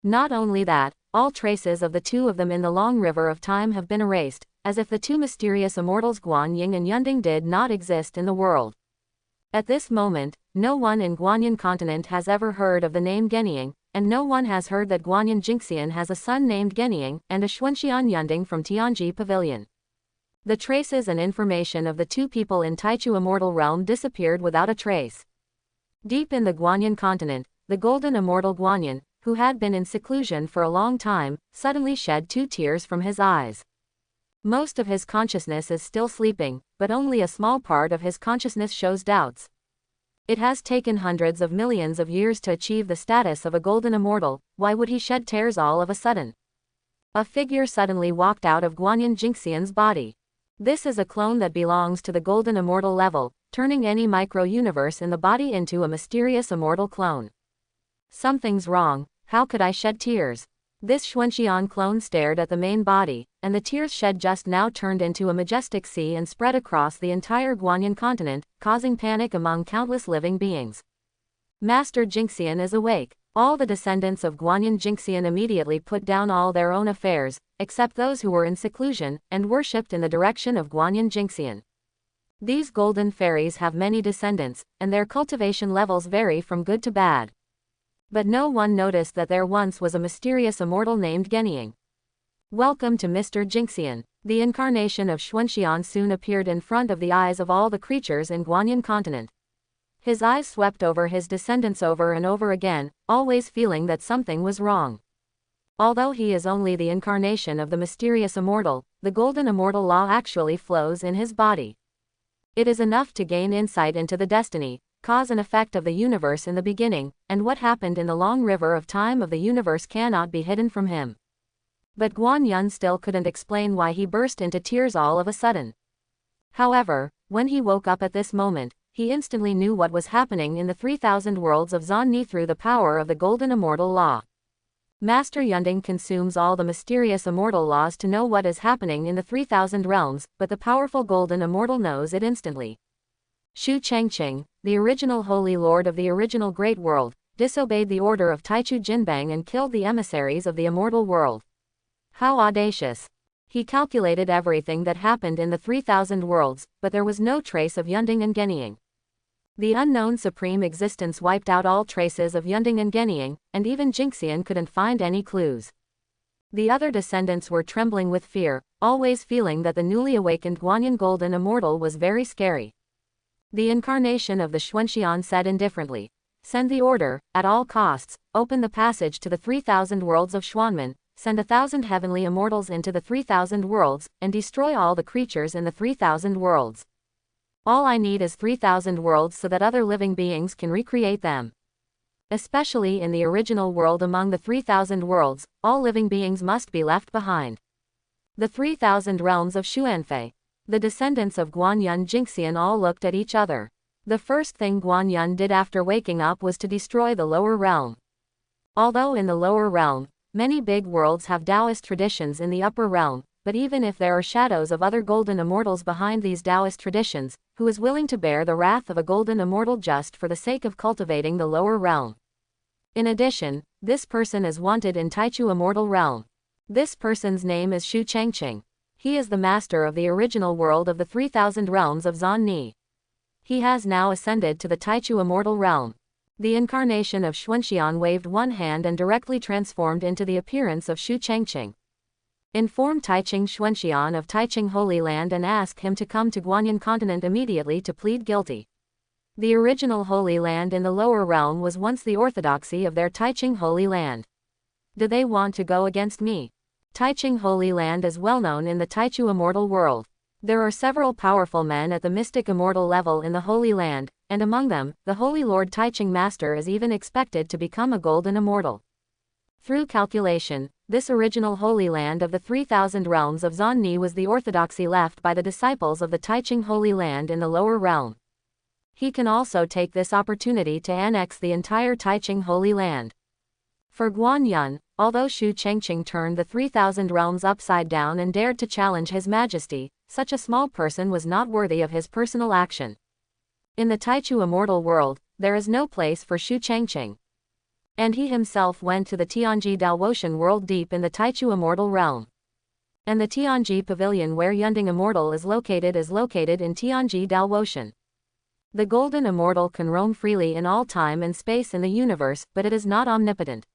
Not only that, all traces of the two of them in the long river of time have been erased, as if the two mysterious immortals Guanyin and Yunding did not exist in the world. At this moment, no one in Guanyin continent has ever heard of the name Genying, and no one has heard that Guanyin Jingxian has a son named Genying and a Xuanxian Yunding from Tianji Pavilion. The traces and information of the two people in Taichu Immortal Realm disappeared without a trace. Deep in the Guanyin continent, the golden immortal Guanyin, who had been in seclusion for a long time, suddenly shed 2 tears from his eyes. Most of his consciousness is still sleeping, but only a small part of his consciousness shows doubts. It has taken hundreds of millions of years to achieve the status of a golden immortal, why would he shed tears all of a sudden? A figure suddenly walked out of Guanyin Jingxian's body. This is a clone that belongs to the golden immortal level, turning any micro-universe in the body into a mysterious immortal clone. Something's wrong, how could I shed tears? This Xuanxian clone stared at the main body, and the tears shed just now turned into a majestic sea and spread across the entire Guanyin continent, causing panic among countless living beings. Master Jingxian is awake. All the descendants of Guanyin Jingxian immediately put down all their own affairs, except those who were in seclusion, and worshipped in the direction of Guanyin Jingxian. These golden fairies have many descendants, and their cultivation levels vary from good to bad. But no one noticed that there once was a mysterious immortal named Genying. Welcome to Mr. Jingxian. The incarnation of Xuanxian soon appeared in front of the eyes of all the creatures in Guanyin continent. His eyes swept over his descendants over and over again, always feeling that something was wrong. Although he is only the incarnation of the mysterious immortal, the golden immortal law actually flows in his body. It is enough to gain insight into the destiny, cause and effect of the universe in the beginning, and what happened in the long river of time of the universe cannot be hidden from him. But Guanyin still couldn't explain why he burst into tears all of a sudden. However, when he woke up at this moment, he instantly knew what was happening in the 3,000 worlds of Zonni through the power of the golden immortal law. Master Yunding consumes all the mysterious immortal laws to know what is happening in the 3,000 realms, but the powerful golden immortal knows it instantly. Shu Changqing, the original Holy Lord of the original Great World, disobeyed the order of Taichu Jinbang and killed the emissaries of the immortal world. How audacious! He calculated everything that happened in the 3,000 worlds, but there was no trace of Yunding and Genying. The unknown supreme existence wiped out all traces of Yunding and Genying, and even Jingxian couldn't find any clues. The other descendants were trembling with fear, always feeling that the newly awakened Guanyin Golden Immortal was very scary. The incarnation of the Xuanxian said indifferently, "Send the order, at all costs, open the passage to the 3,000 worlds of Xuanmen, send 1,000 heavenly immortals into the 3,000 worlds, and destroy all the creatures in the 3,000 worlds. All I need is 3,000 worlds so that other living beings can recreate them. Especially in the original world among the 3,000 worlds, all living beings must be left behind." The 3,000 realms of Xuanfei. The descendants of Guanyin Jingxian all looked at each other. The first thing Guanyin did after waking up was to destroy the lower realm. Although in the lower realm, many big worlds have Taoist traditions in the upper realm, but even if there are shadows of other golden immortals behind these Taoist traditions, who is willing to bear the wrath of a golden immortal just for the sake of cultivating the lower realm? In addition, this person is wanted in Taichu Immortal Realm. This person's name is Shu Changqing. He is the master of the original world of the 3,000 realms of Zonni. He has now ascended to the Taichu Immortal Realm. The incarnation of Xuanxian waved one hand and directly transformed into the appearance of Shu Changqing. Inform Taiching Xuanxian of Taiching Holy Land and ask him to come to Guanyin continent immediately to plead guilty. The original Holy Land in the lower realm was once the orthodoxy of their Taiching Holy Land. Do they want to go against me? Taiching Holy Land is well known in the Taichu immortal world. There are several powerful men at the mystic immortal level in the Holy Land, and among them, the Holy Lord Taiching Master is even expected to become a golden immortal. Through calculation, this original Holy Land of the 3,000 realms of Zanni was the orthodoxy left by the disciples of the Taiching Holy Land in the lower realm. He can also take this opportunity to annex the entire Taiching Holy Land. For Guan Yun, although Shu Chengqing turned the 3,000 realms upside down and dared to challenge His Majesty, such a small person was not worthy of his personal action. In the Taichu immortal world, there is no place for Shu Chengqing. And he himself went to the Tianji Dalwoshan world deep in the Taichu immortal realm. And the Tianji pavilion where Yunding Immortal is located in Tianji Dalwoshan. The golden immortal can roam freely in all time and space in the universe, but it is not omnipotent.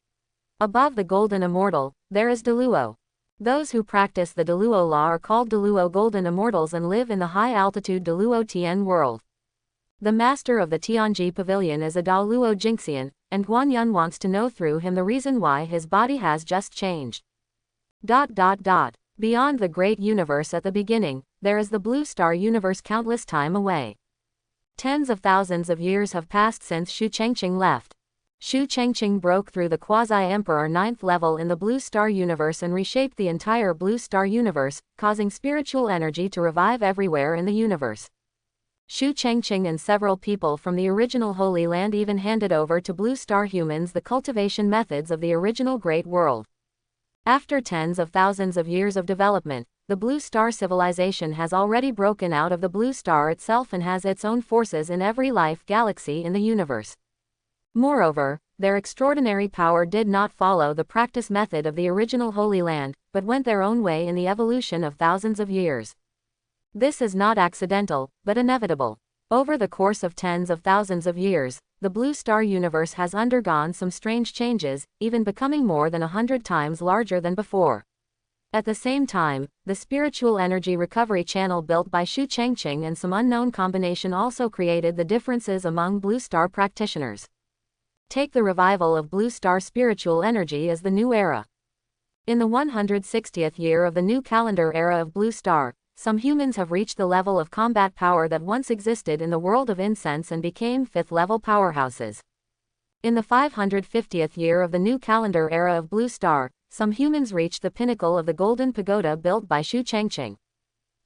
Above the golden immortal, there is Deluo. Those who practice the Deluo law are called Deluo golden immortals and live in the high-altitude Deluo Tien world. The master of the Tianji pavilion is a Daluo Jinxian, and Guan Yun wants to know through him the reason why his body has just changed. Beyond the great universe at the beginning, there is the blue star universe countless time away. Tens of thousands of years have passed since Shu Chengqing left. Shu Chengqing broke through the Quasi-Emperor 9th level in the Blue Star Universe and reshaped the entire Blue Star Universe, causing spiritual energy to revive everywhere in the universe. Shu Chengqing and several people from the original Holy Land even handed over to Blue Star humans the cultivation methods of the original Great World. After tens of thousands of years of development, the Blue Star civilization has already broken out of the Blue Star itself and has its own forces in every life galaxy in the universe. Moreover, their extraordinary power did not follow the practice method of the original Holy Land, but went their own way in the evolution of thousands of years. This is not accidental, but inevitable. Over the course of tens of thousands of years, the Blue Star universe has undergone some strange changes, even becoming more than 100 times larger than before. At the same time, the spiritual energy recovery channel built by Shu Chengqing and some unknown combination also created the differences among Blue Star practitioners. Take the revival of Blue Star spiritual energy as the new era. In the 160th year of the new calendar era of Blue Star, some humans have reached the level of combat power that once existed in the world of incense and became 5th level powerhouses. In the 550th year of the new calendar era of Blue Star, some humans reached the pinnacle of the golden pagoda built by Shu Chengqing.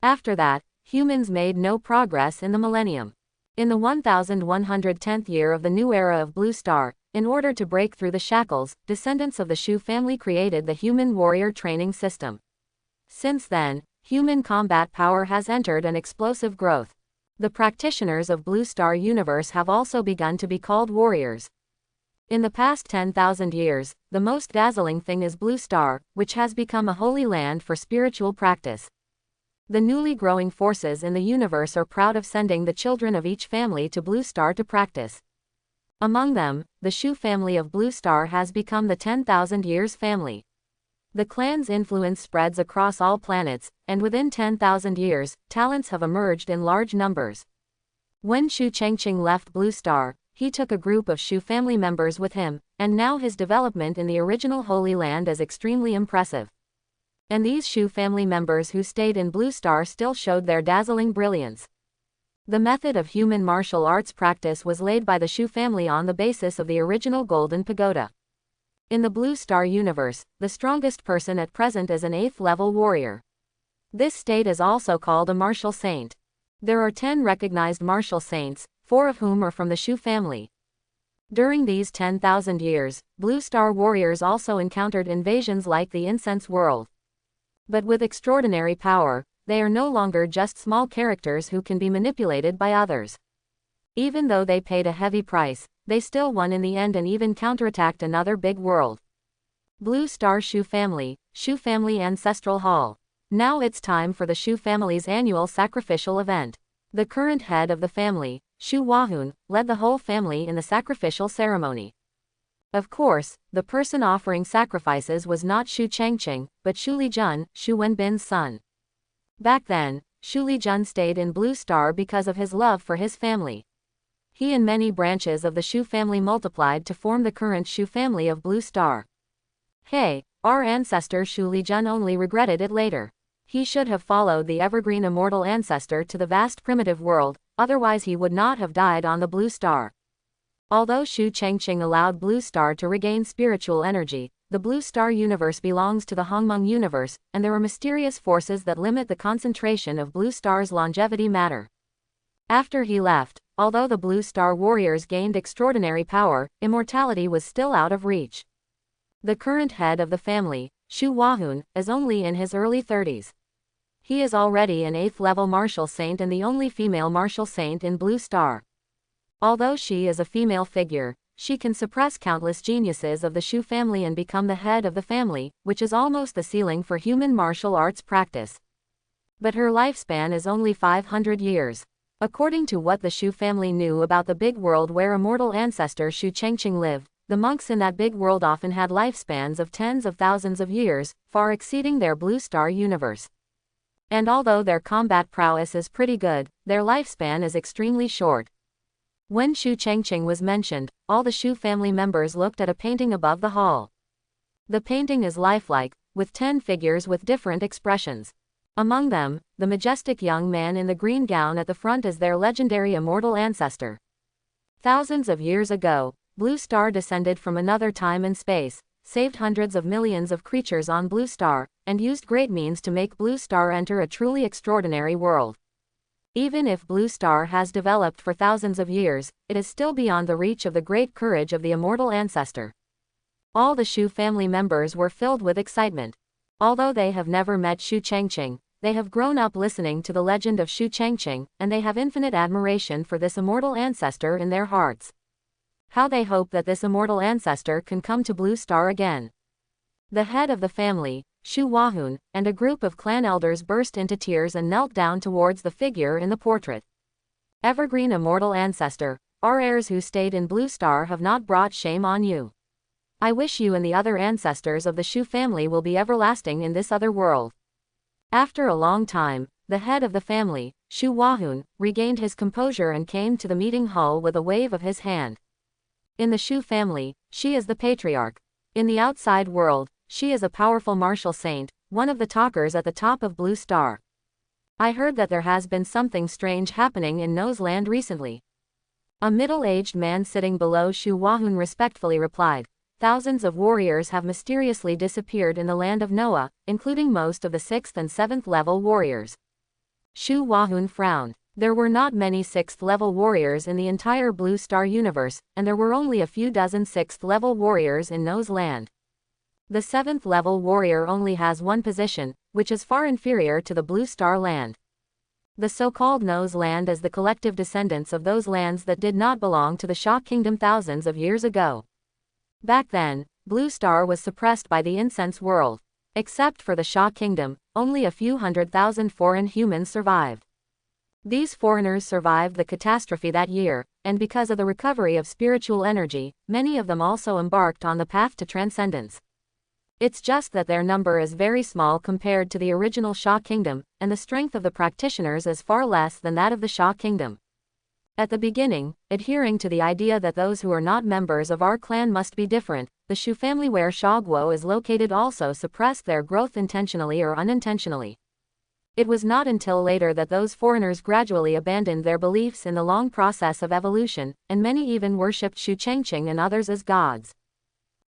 After that, humans made no progress in the millennium. In the 1110th year of the new era of Blue Star, in order to break through the shackles, descendants of the Shu family created the human warrior training system. Since then, human combat power has entered an explosive growth. The practitioners of Blue Star universe have also begun to be called warriors. In the past 10,000 years, the most dazzling thing is Blue Star, which has become a holy land for spiritual practice. The newly growing forces in the universe are proud of sending the children of each family to Blue Star to practice. Among them, the Shu family of Blue Star has become the 10,000 years family. The clan's influence spreads across all planets, and within 10,000 years, talents have emerged in large numbers. When Shu Chengqing left Blue Star, he took a group of Shu family members with him, and now his development in the original Holy Land is extremely impressive. And these Shu family members who stayed in Blue Star still showed their dazzling brilliance. The method of human martial arts practice was laid by the Shu family on the basis of the original Golden Pagoda. In the Blue Star universe, the strongest person at present is an 8th level warrior. This state is also called a martial saint. There are 10 recognized martial saints, 4 of whom are from the Shu family. During these 10,000 years, Blue Star warriors also encountered invasions like the Incense World. But with extraordinary power, they are no longer just small characters who can be manipulated by others. Even though they paid a heavy price, they still won in the end and even counterattacked another big world. Blue Star Shu Family Ancestral Hall. Now it's time for the Shu family's annual sacrificial event. The current head of the family, Shu Wahun, led the whole family in the sacrificial ceremony. Of course, the person offering sacrifices was not Shu Chengqing, but Shu Lijun, Shu Wenbin's son. Back then, Shu Lijun stayed in Blue Star because of his love for his family. He and many branches of the Shu family multiplied to form the current Shu family of Blue Star. Hey, Our ancestor Shu Lijun only regretted it later. He should have followed the evergreen immortal ancestor to the vast primitive world, otherwise he would not have died on the blue star. Although Shu Changqing allowed Blue Star to regain spiritual energy, the Blue Star universe belongs to the Hongmeng universe, and there are mysterious forces that limit the concentration of Blue Star's longevity matter. After he left, although the Blue Star warriors gained extraordinary power, immortality was still out of reach. The current head of the family, Shu Wahun, is only in his early 30s. He is already an 8th level martial saint and the only female martial saint in Blue Star. Although she is a female figure, she can suppress countless geniuses of the Shu family and become the head of the family, which is almost the ceiling for human martial arts practice. But her lifespan is only 500 years. According to what the Shu family knew about the big world where immortal ancestor Shu Changqing lived, the monks in that big world often had lifespans of tens of thousands of years, far exceeding their Blue Star universe. And although their combat prowess is pretty good, their lifespan is extremely short. When Shu Changqing was mentioned, all the Shu family members looked at a painting above the hall. The painting is lifelike, with 10 figures with different expressions. Among them, the majestic young man in the green gown at the front is their legendary immortal ancestor. Thousands of years ago, Blue Star descended from another time and space, saved hundreds of millions of creatures on Blue Star, and used great means to make Blue Star enter a truly extraordinary world. Even if Blue Star has developed for thousands of years, it is still beyond the reach of the great courage of the immortal ancestor. All the Shu family members were filled with excitement. Although they have never met Shu Changqing, they have grown up listening to the legend of Shu Changqing, and they have infinite admiration for this immortal ancestor in their hearts. How they hope that this immortal ancestor can come to Blue Star again. The head of the family, Shu Wahun, and a group of clan elders burst into tears and knelt down towards the figure in the portrait. Evergreen immortal ancestor, our heirs who stayed in Blue Star have not brought shame on you. I wish you and the other ancestors of the Shu family will be everlasting in this other world. After a long time, the head of the family, Shu Wahun, regained his composure and came to the meeting hall with a wave of his hand. In the Shu family, she is the patriarch. In the outside world, she is a powerful martial saint, one of the talkers at the top of Blue Star. I heard that there has been something strange happening in No's land recently. A middle-aged man sitting below Shu Wahun respectfully replied, thousands of warriors have mysteriously disappeared in the land of Noah, including most of the 6th and 7th level warriors. Shu Wahun frowned. There were not many 6th level warriors in the entire Blue Star universe, and there were only a few dozen 6th level warriors in No's land. The 7th level warrior only has one position, which is far inferior to the Blue Star land. The so-called No's land is the collective descendants of those lands that did not belong to the Sha Kingdom thousands of years ago. Back then, Blue Star was suppressed by the incense world. Except for the Sha Kingdom, only a few 100,000 foreign humans survived. These foreigners survived the catastrophe that year, and because of the recovery of spiritual energy, many of them also embarked on the path to transcendence. It's just that their number is very small compared to the original Sha Kingdom, and the strength of the practitioners is far less than that of the Sha Kingdom. At the beginning, adhering to the idea that those who are not members of our clan must be different, the Shu family where Sha Guo is located also suppressed their growth intentionally or unintentionally. It was not until later that those foreigners gradually abandoned their beliefs in the long process of evolution, and many even worshipped Shu Changqing and others as gods.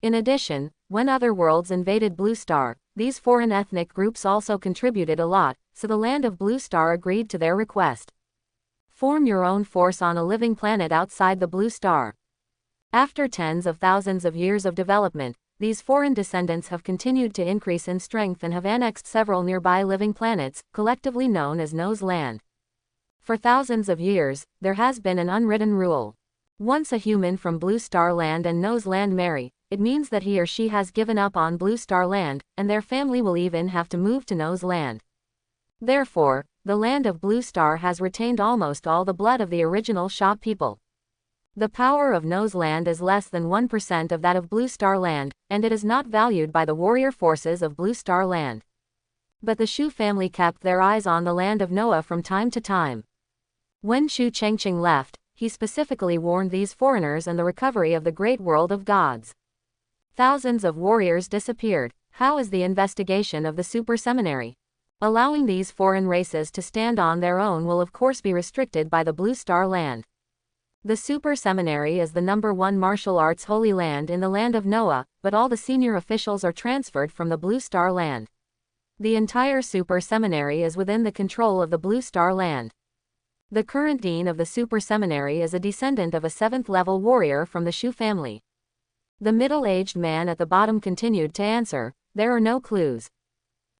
In addition, when other worlds invaded Blue Star, these foreign ethnic groups also contributed a lot, so the land of Blue Star agreed to their request. Form your own force on a living planet outside the Blue Star. After tens of thousands of years of development, these foreign descendants have continued to increase in strength and have annexed several nearby living planets, collectively known as No's land. For thousands of years, there has been an unwritten rule. Once a human from Blue Star land and No's land marry, it means that he or she has given up on Blue Star land, and their family will even have to move to No's land. Therefore, the land of Blue Star has retained almost all the blood of the original Sha people. The power of No's land is less than 1% of that of Blue Star land, and it is not valued by the warrior forces of Blue Star land. But the Shu family kept their eyes on the land of Noah from time to time. When Shu Changqing left, he specifically warned these foreigners and the recovery of the great world of gods. Thousands of warriors disappeared. How is the investigation of the super seminary? Allowing these foreign races to stand on their own will of course be restricted by the Blue Star Land. The super seminary is the #1 martial arts holy land in the land of Noah, but all the senior officials are transferred from the Blue Star Land. The entire super seminary is within the control of the Blue Star Land. The current dean of the super seminary is a descendant of a 7th-level warrior from the Shu family. The middle-aged man at the bottom continued to answer, "There are no clues."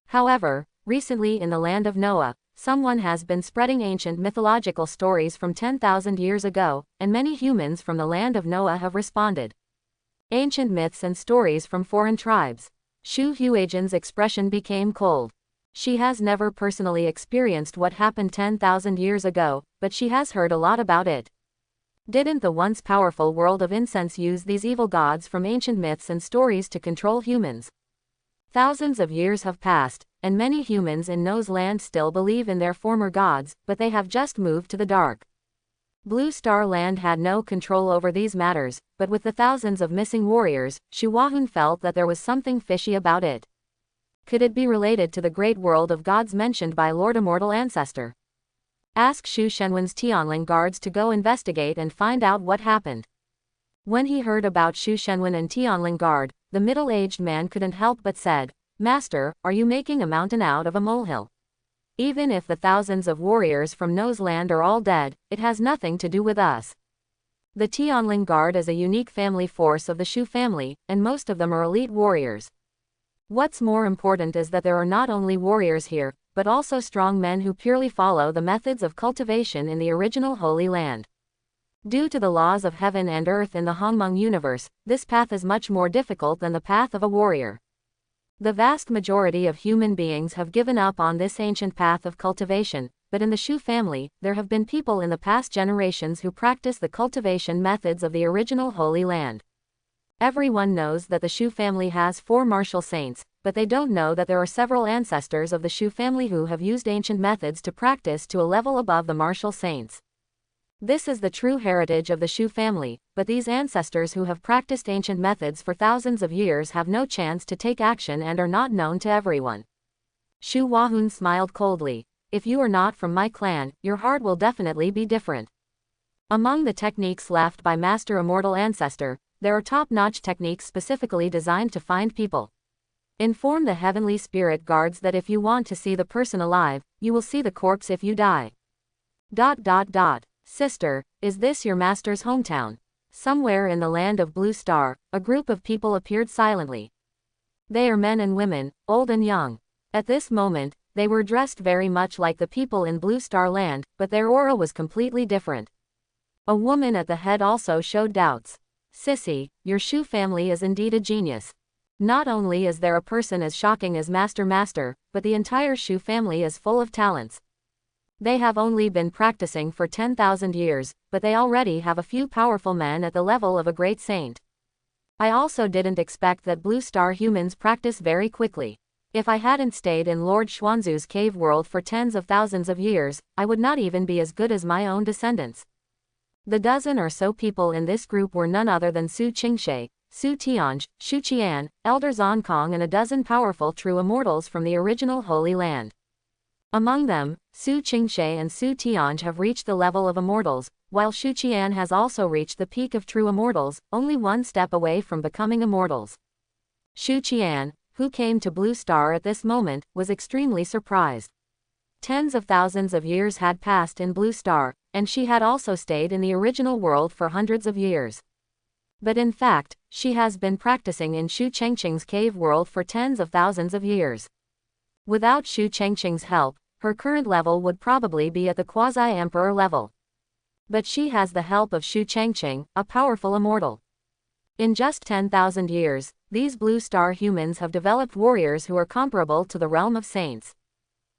However, recently in the land of Noah, someone has been spreading ancient mythological stories from 10,000 years ago, and many humans from the land of Noah have responded. Ancient myths and stories from foreign tribes. Shu Huajian's expression became cold. She has never personally experienced what happened 10,000 years ago, but she has heard a lot about it. Didn't the once powerful world of incense use these evil gods from ancient myths and stories to control humans? Thousands of years have passed, and many humans in No's land still believe in their former gods, but they have just moved to the dark. Blue Star Land had no control over these matters, but with the thousands of missing warriors, Shu Wahun felt that there was something fishy about it. Could it be related to the great world of gods mentioned by Lord Immortal Ancestor? Ask Shu Shenwen's Tianling guards to go investigate and find out what happened. When he heard about Shu Shenwen and Tianling guard, the middle-aged man couldn't help but said, "Master, are you making a mountain out of a molehill? Even if the thousands of warriors from No's land are all dead, it has nothing to do with us. The Tianling Guard is a unique family force of the Shu family, and most of them are elite warriors. What's more important is that there are not only warriors here, but also strong men who purely follow the methods of cultivation in the original Holy Land. Due to the laws of heaven and earth in the Hongmeng universe, this path is much more difficult than the path of a warrior. The vast majority of human beings have given up on this ancient path of cultivation, but in the Shu family, there have been people in the past generations who practice the cultivation methods of the original Holy Land. Everyone knows that the Shu family has 4 martial saints, but they don't know that there are several ancestors of the Shu family who have used ancient methods to practice to a level above the martial saints. This is the true heritage of the Shu family, but these ancestors who have practiced ancient methods for thousands of years have no chance to take action and are not known to everyone. Shu Wahun smiled coldly. "If you are not from my clan, your heart will definitely be different." Among the techniques left by Master Immortal Ancestor, there are top-notch techniques specifically designed to find people. Inform the heavenly spirit guards that if you want to see the person alive, you will see the corpse if you die. ... Sister, is this your master's hometown? Somewhere in the land of Blue Star, a group of people appeared silently. They are men and women, old and young. At this moment, they were dressed very much like the people in Blue Star Land, but their aura was completely different. A woman at the head also showed doubts. "Sissy, your Shu family is indeed a genius. Not only is there a person as shocking as Master, but the entire Shu family is full of talents. They have only been practicing for 10,000 years, but they already have a few powerful men at the level of a great saint. I also didn't expect that Blue Star humans practice very quickly. If I hadn't stayed in Lord Xuanzu's cave world for tens of thousands of years, I would not even be as good as my own descendants." The dozen or so people in this group were none other than Su Qingshe, Su Tianj, Shu Qian, Elder Zonkong and a dozen powerful true immortals from the original Holy Land. Among them, Su Qingshe and Su Tianj have reached the level of immortals, while Shu Qian has also reached the peak of true immortals, only one step away from becoming immortals. Shu Qian, who came to Blue Star at this moment, was extremely surprised. Tens of thousands of years had passed in Blue Star, and she had also stayed in the original world for hundreds of years. But in fact, she has been practicing in Shu Chengqing's cave world for tens of thousands of years. Without Shu Chengqing's help, her current level would probably be at the Quasi-Emperor level. But she has the help of Shu Chengqing, a powerful immortal. In just 10,000 years, these Blue Star humans have developed warriors who are comparable to the realm of saints.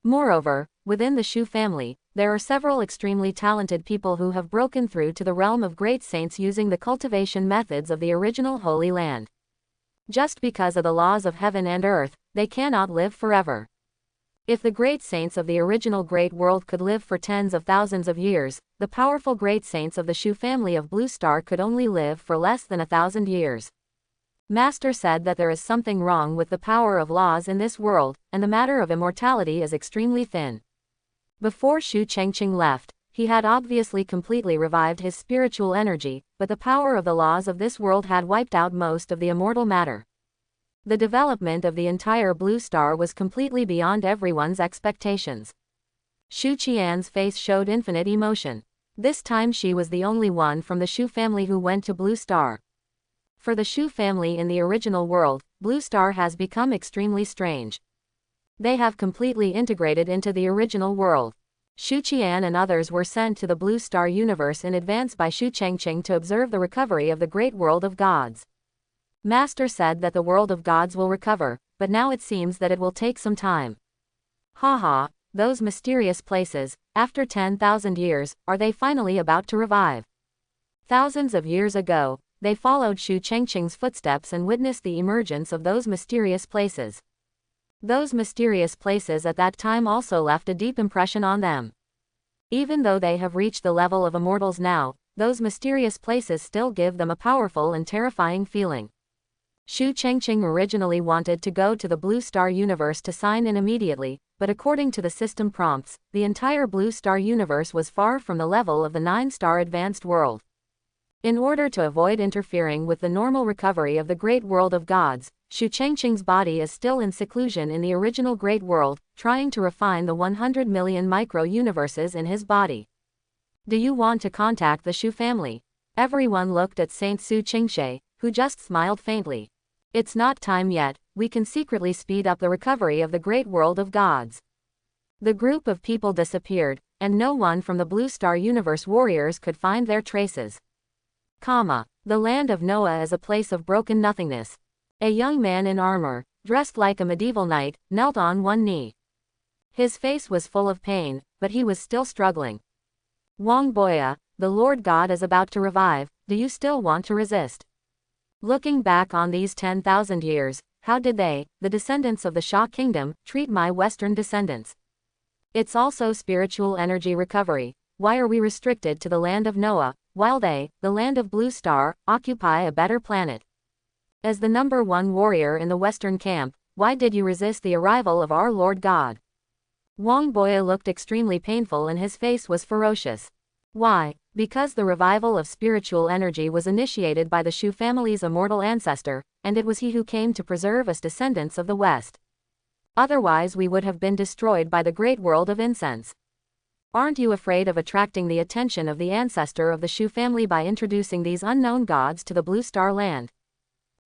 Moreover, within the Shu family, there are several extremely talented people who have broken through to the realm of great saints using the cultivation methods of the original Holy Land. Just because of the laws of heaven and earth, they cannot live forever. If the great saints of the original great world could live for tens of thousands of years, the powerful great saints of the Shu family of Blue Star could only live for less than 1,000 years. Master said that there is something wrong with the power of laws in this world, and the matter of immortality is extremely thin. Before Shu Chengqing left, he had obviously completely revived his spiritual energy, but the power of the laws of this world had wiped out most of the immortal matter. The development of the entire Blue Star was completely beyond everyone's expectations. Shu Qian's face showed infinite emotion. This time she was the only one from the Shu family who went to Blue Star. For the Shu family in the original world, Blue Star has become extremely strange. They have completely integrated into the original world. Shu Qian and others were sent to the Blue Star universe in advance by Shu Chengqing to observe the recovery of the great world of gods. Master said that the world of gods will recover, but now it seems that it will take some time. Haha, those mysterious places, after 10,000 years, are they finally about to revive? Thousands of years ago, they followed Shu Chengqing's footsteps and witnessed the emergence of those mysterious places. Those mysterious places at that time also left a deep impression on them. Even though they have reached the level of immortals now, those mysterious places still give them a powerful and terrifying feeling. Shu Chengqing originally wanted to go to the Blue Star universe to sign in immediately, but according to the system prompts, the entire Blue Star universe was far from the level of the 9-star advanced world. In order to avoid interfering with the normal recovery of the great world of gods, Shu Chengqing's body is still in seclusion in the original great world, trying to refine the 100 million micro-universes in his body. Do you want to contact the Shu family? Everyone looked at Saint Su Qingshe, who just smiled faintly. It's not time yet, we can secretly speed up the recovery of the great world of gods. The group of people disappeared, and no one from the Blue Star Universe warriors could find their traces. The land of Noah is a place of broken nothingness. A young man in armor, dressed like a medieval knight, knelt on one knee. His face was full of pain, but he was still struggling. Wang Boya, the Lord God is about to revive, do you still want to resist? Looking back on these 10,000 years, how did they, the descendants of the Xia kingdom, treat my Western descendants? It's also spiritual energy recovery. Why are we restricted to the land of Noah, while they, the land of Blue Star, occupy a better planet? As the #1 warrior in the Western camp, why did you resist the arrival of our Lord God? Wang Boya looked extremely painful and his face was ferocious. Why? Because the revival of spiritual energy was initiated by the Shu family's immortal ancestor, and it was he who came to preserve us descendants of the West. Otherwise we would have been destroyed by the great world of incense. Aren't you afraid of attracting the attention of the ancestor of the Shu family by introducing these unknown gods to the Blue Star land?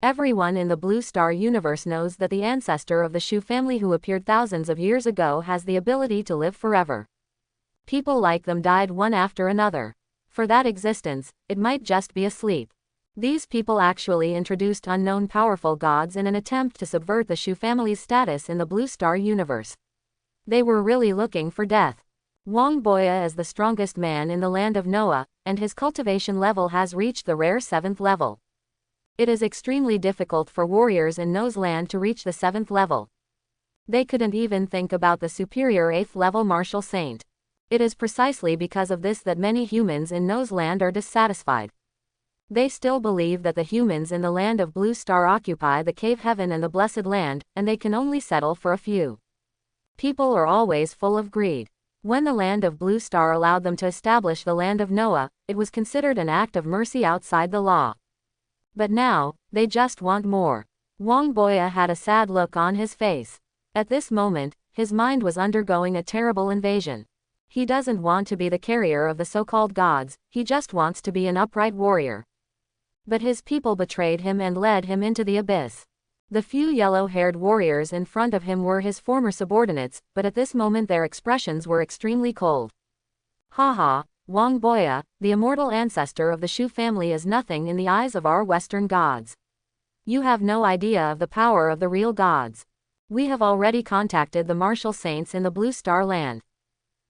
Everyone in the Blue Star universe knows that the ancestor of the Shu family who appeared thousands of years ago has the ability to live forever. People like them died one after another. For that existence, it might just be a sleep. These people actually introduced unknown powerful gods in an attempt to subvert the Shu family's status in the Blue Star universe. They were really looking for death. Wang Boya is the strongest man in the land of Noah, and his cultivation level has reached the rare 7th level. It is extremely difficult for warriors in Noah's land to reach the 7th level. They couldn't even think about the superior 8th level martial saint. It is precisely because of this that many humans in Noah's land are dissatisfied. They still believe that the humans in the land of Blue Star occupy the cave heaven and the blessed land, and they can only settle for a few. People are always full of greed. When the land of Blue Star allowed them to establish the land of Noah, it was considered an act of mercy outside the law. But now, they just want more. Wang Boya had a sad look on his face. At this moment, his mind was undergoing a terrible invasion. He doesn't want to be the carrier of the so-called gods, he just wants to be an upright warrior. But his people betrayed him and led him into the abyss. The few yellow-haired warriors in front of him were his former subordinates, but at this moment their expressions were extremely cold. Haha, Wang Boya, the immortal ancestor of the Shu family is nothing in the eyes of our Western gods. You have no idea of the power of the real gods. We have already contacted the martial saints in the Blue Star land.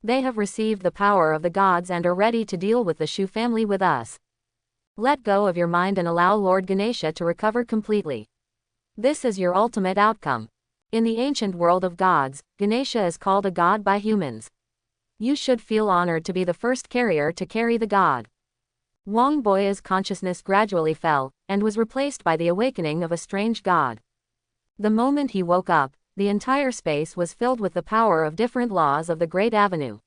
They have received the power of the gods and are ready to deal with the Shu family with us. Let go of your mind and allow Lord Ganesha to recover completely. This is your ultimate outcome. In the ancient world of gods, Ganesha is called a god by humans. You should feel honored to be the first carrier to carry the god. Wang Boya's consciousness gradually fell, and was replaced by the awakening of a strange god. The moment he woke up, the entire space was filled with the power of different laws of the Great Avenue.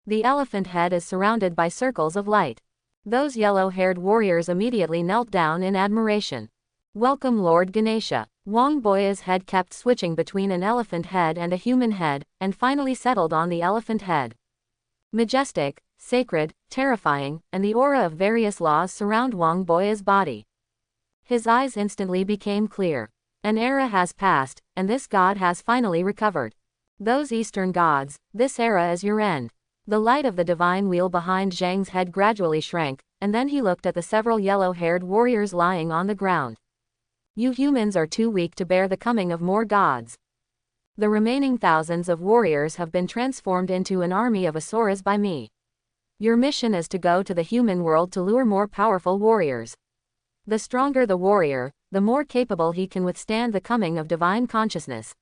The elephant head is surrounded by circles of light. Those yellow-haired warriors immediately knelt down in admiration. Welcome Lord Ganesha. Wang Boya's head kept switching between an elephant head and a human head, and finally settled on the elephant head. Majestic, sacred, terrifying, and the aura of various laws surround Wang Boya's body. His eyes instantly became clear. An era has passed, and this god has finally recovered. Those Eastern gods, this era is your end. The light of the divine wheel behind Zhang's head gradually shrank, and then he looked at the several yellow-haired warriors lying on the ground. You humans are too weak to bear the coming of more gods. The remaining thousands of warriors have been transformed into an army of asuras by me. Your mission is to go to the human world to lure more powerful warriors. The stronger the warrior, the more capable he can withstand the coming of divine consciousness.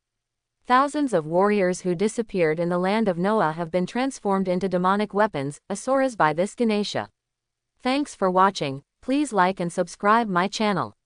Thousands of warriors who disappeared in the land of Noah have been transformed into demonic weapons, asuras by this Ganesha. Thanks for watching. Please like and subscribe my channel.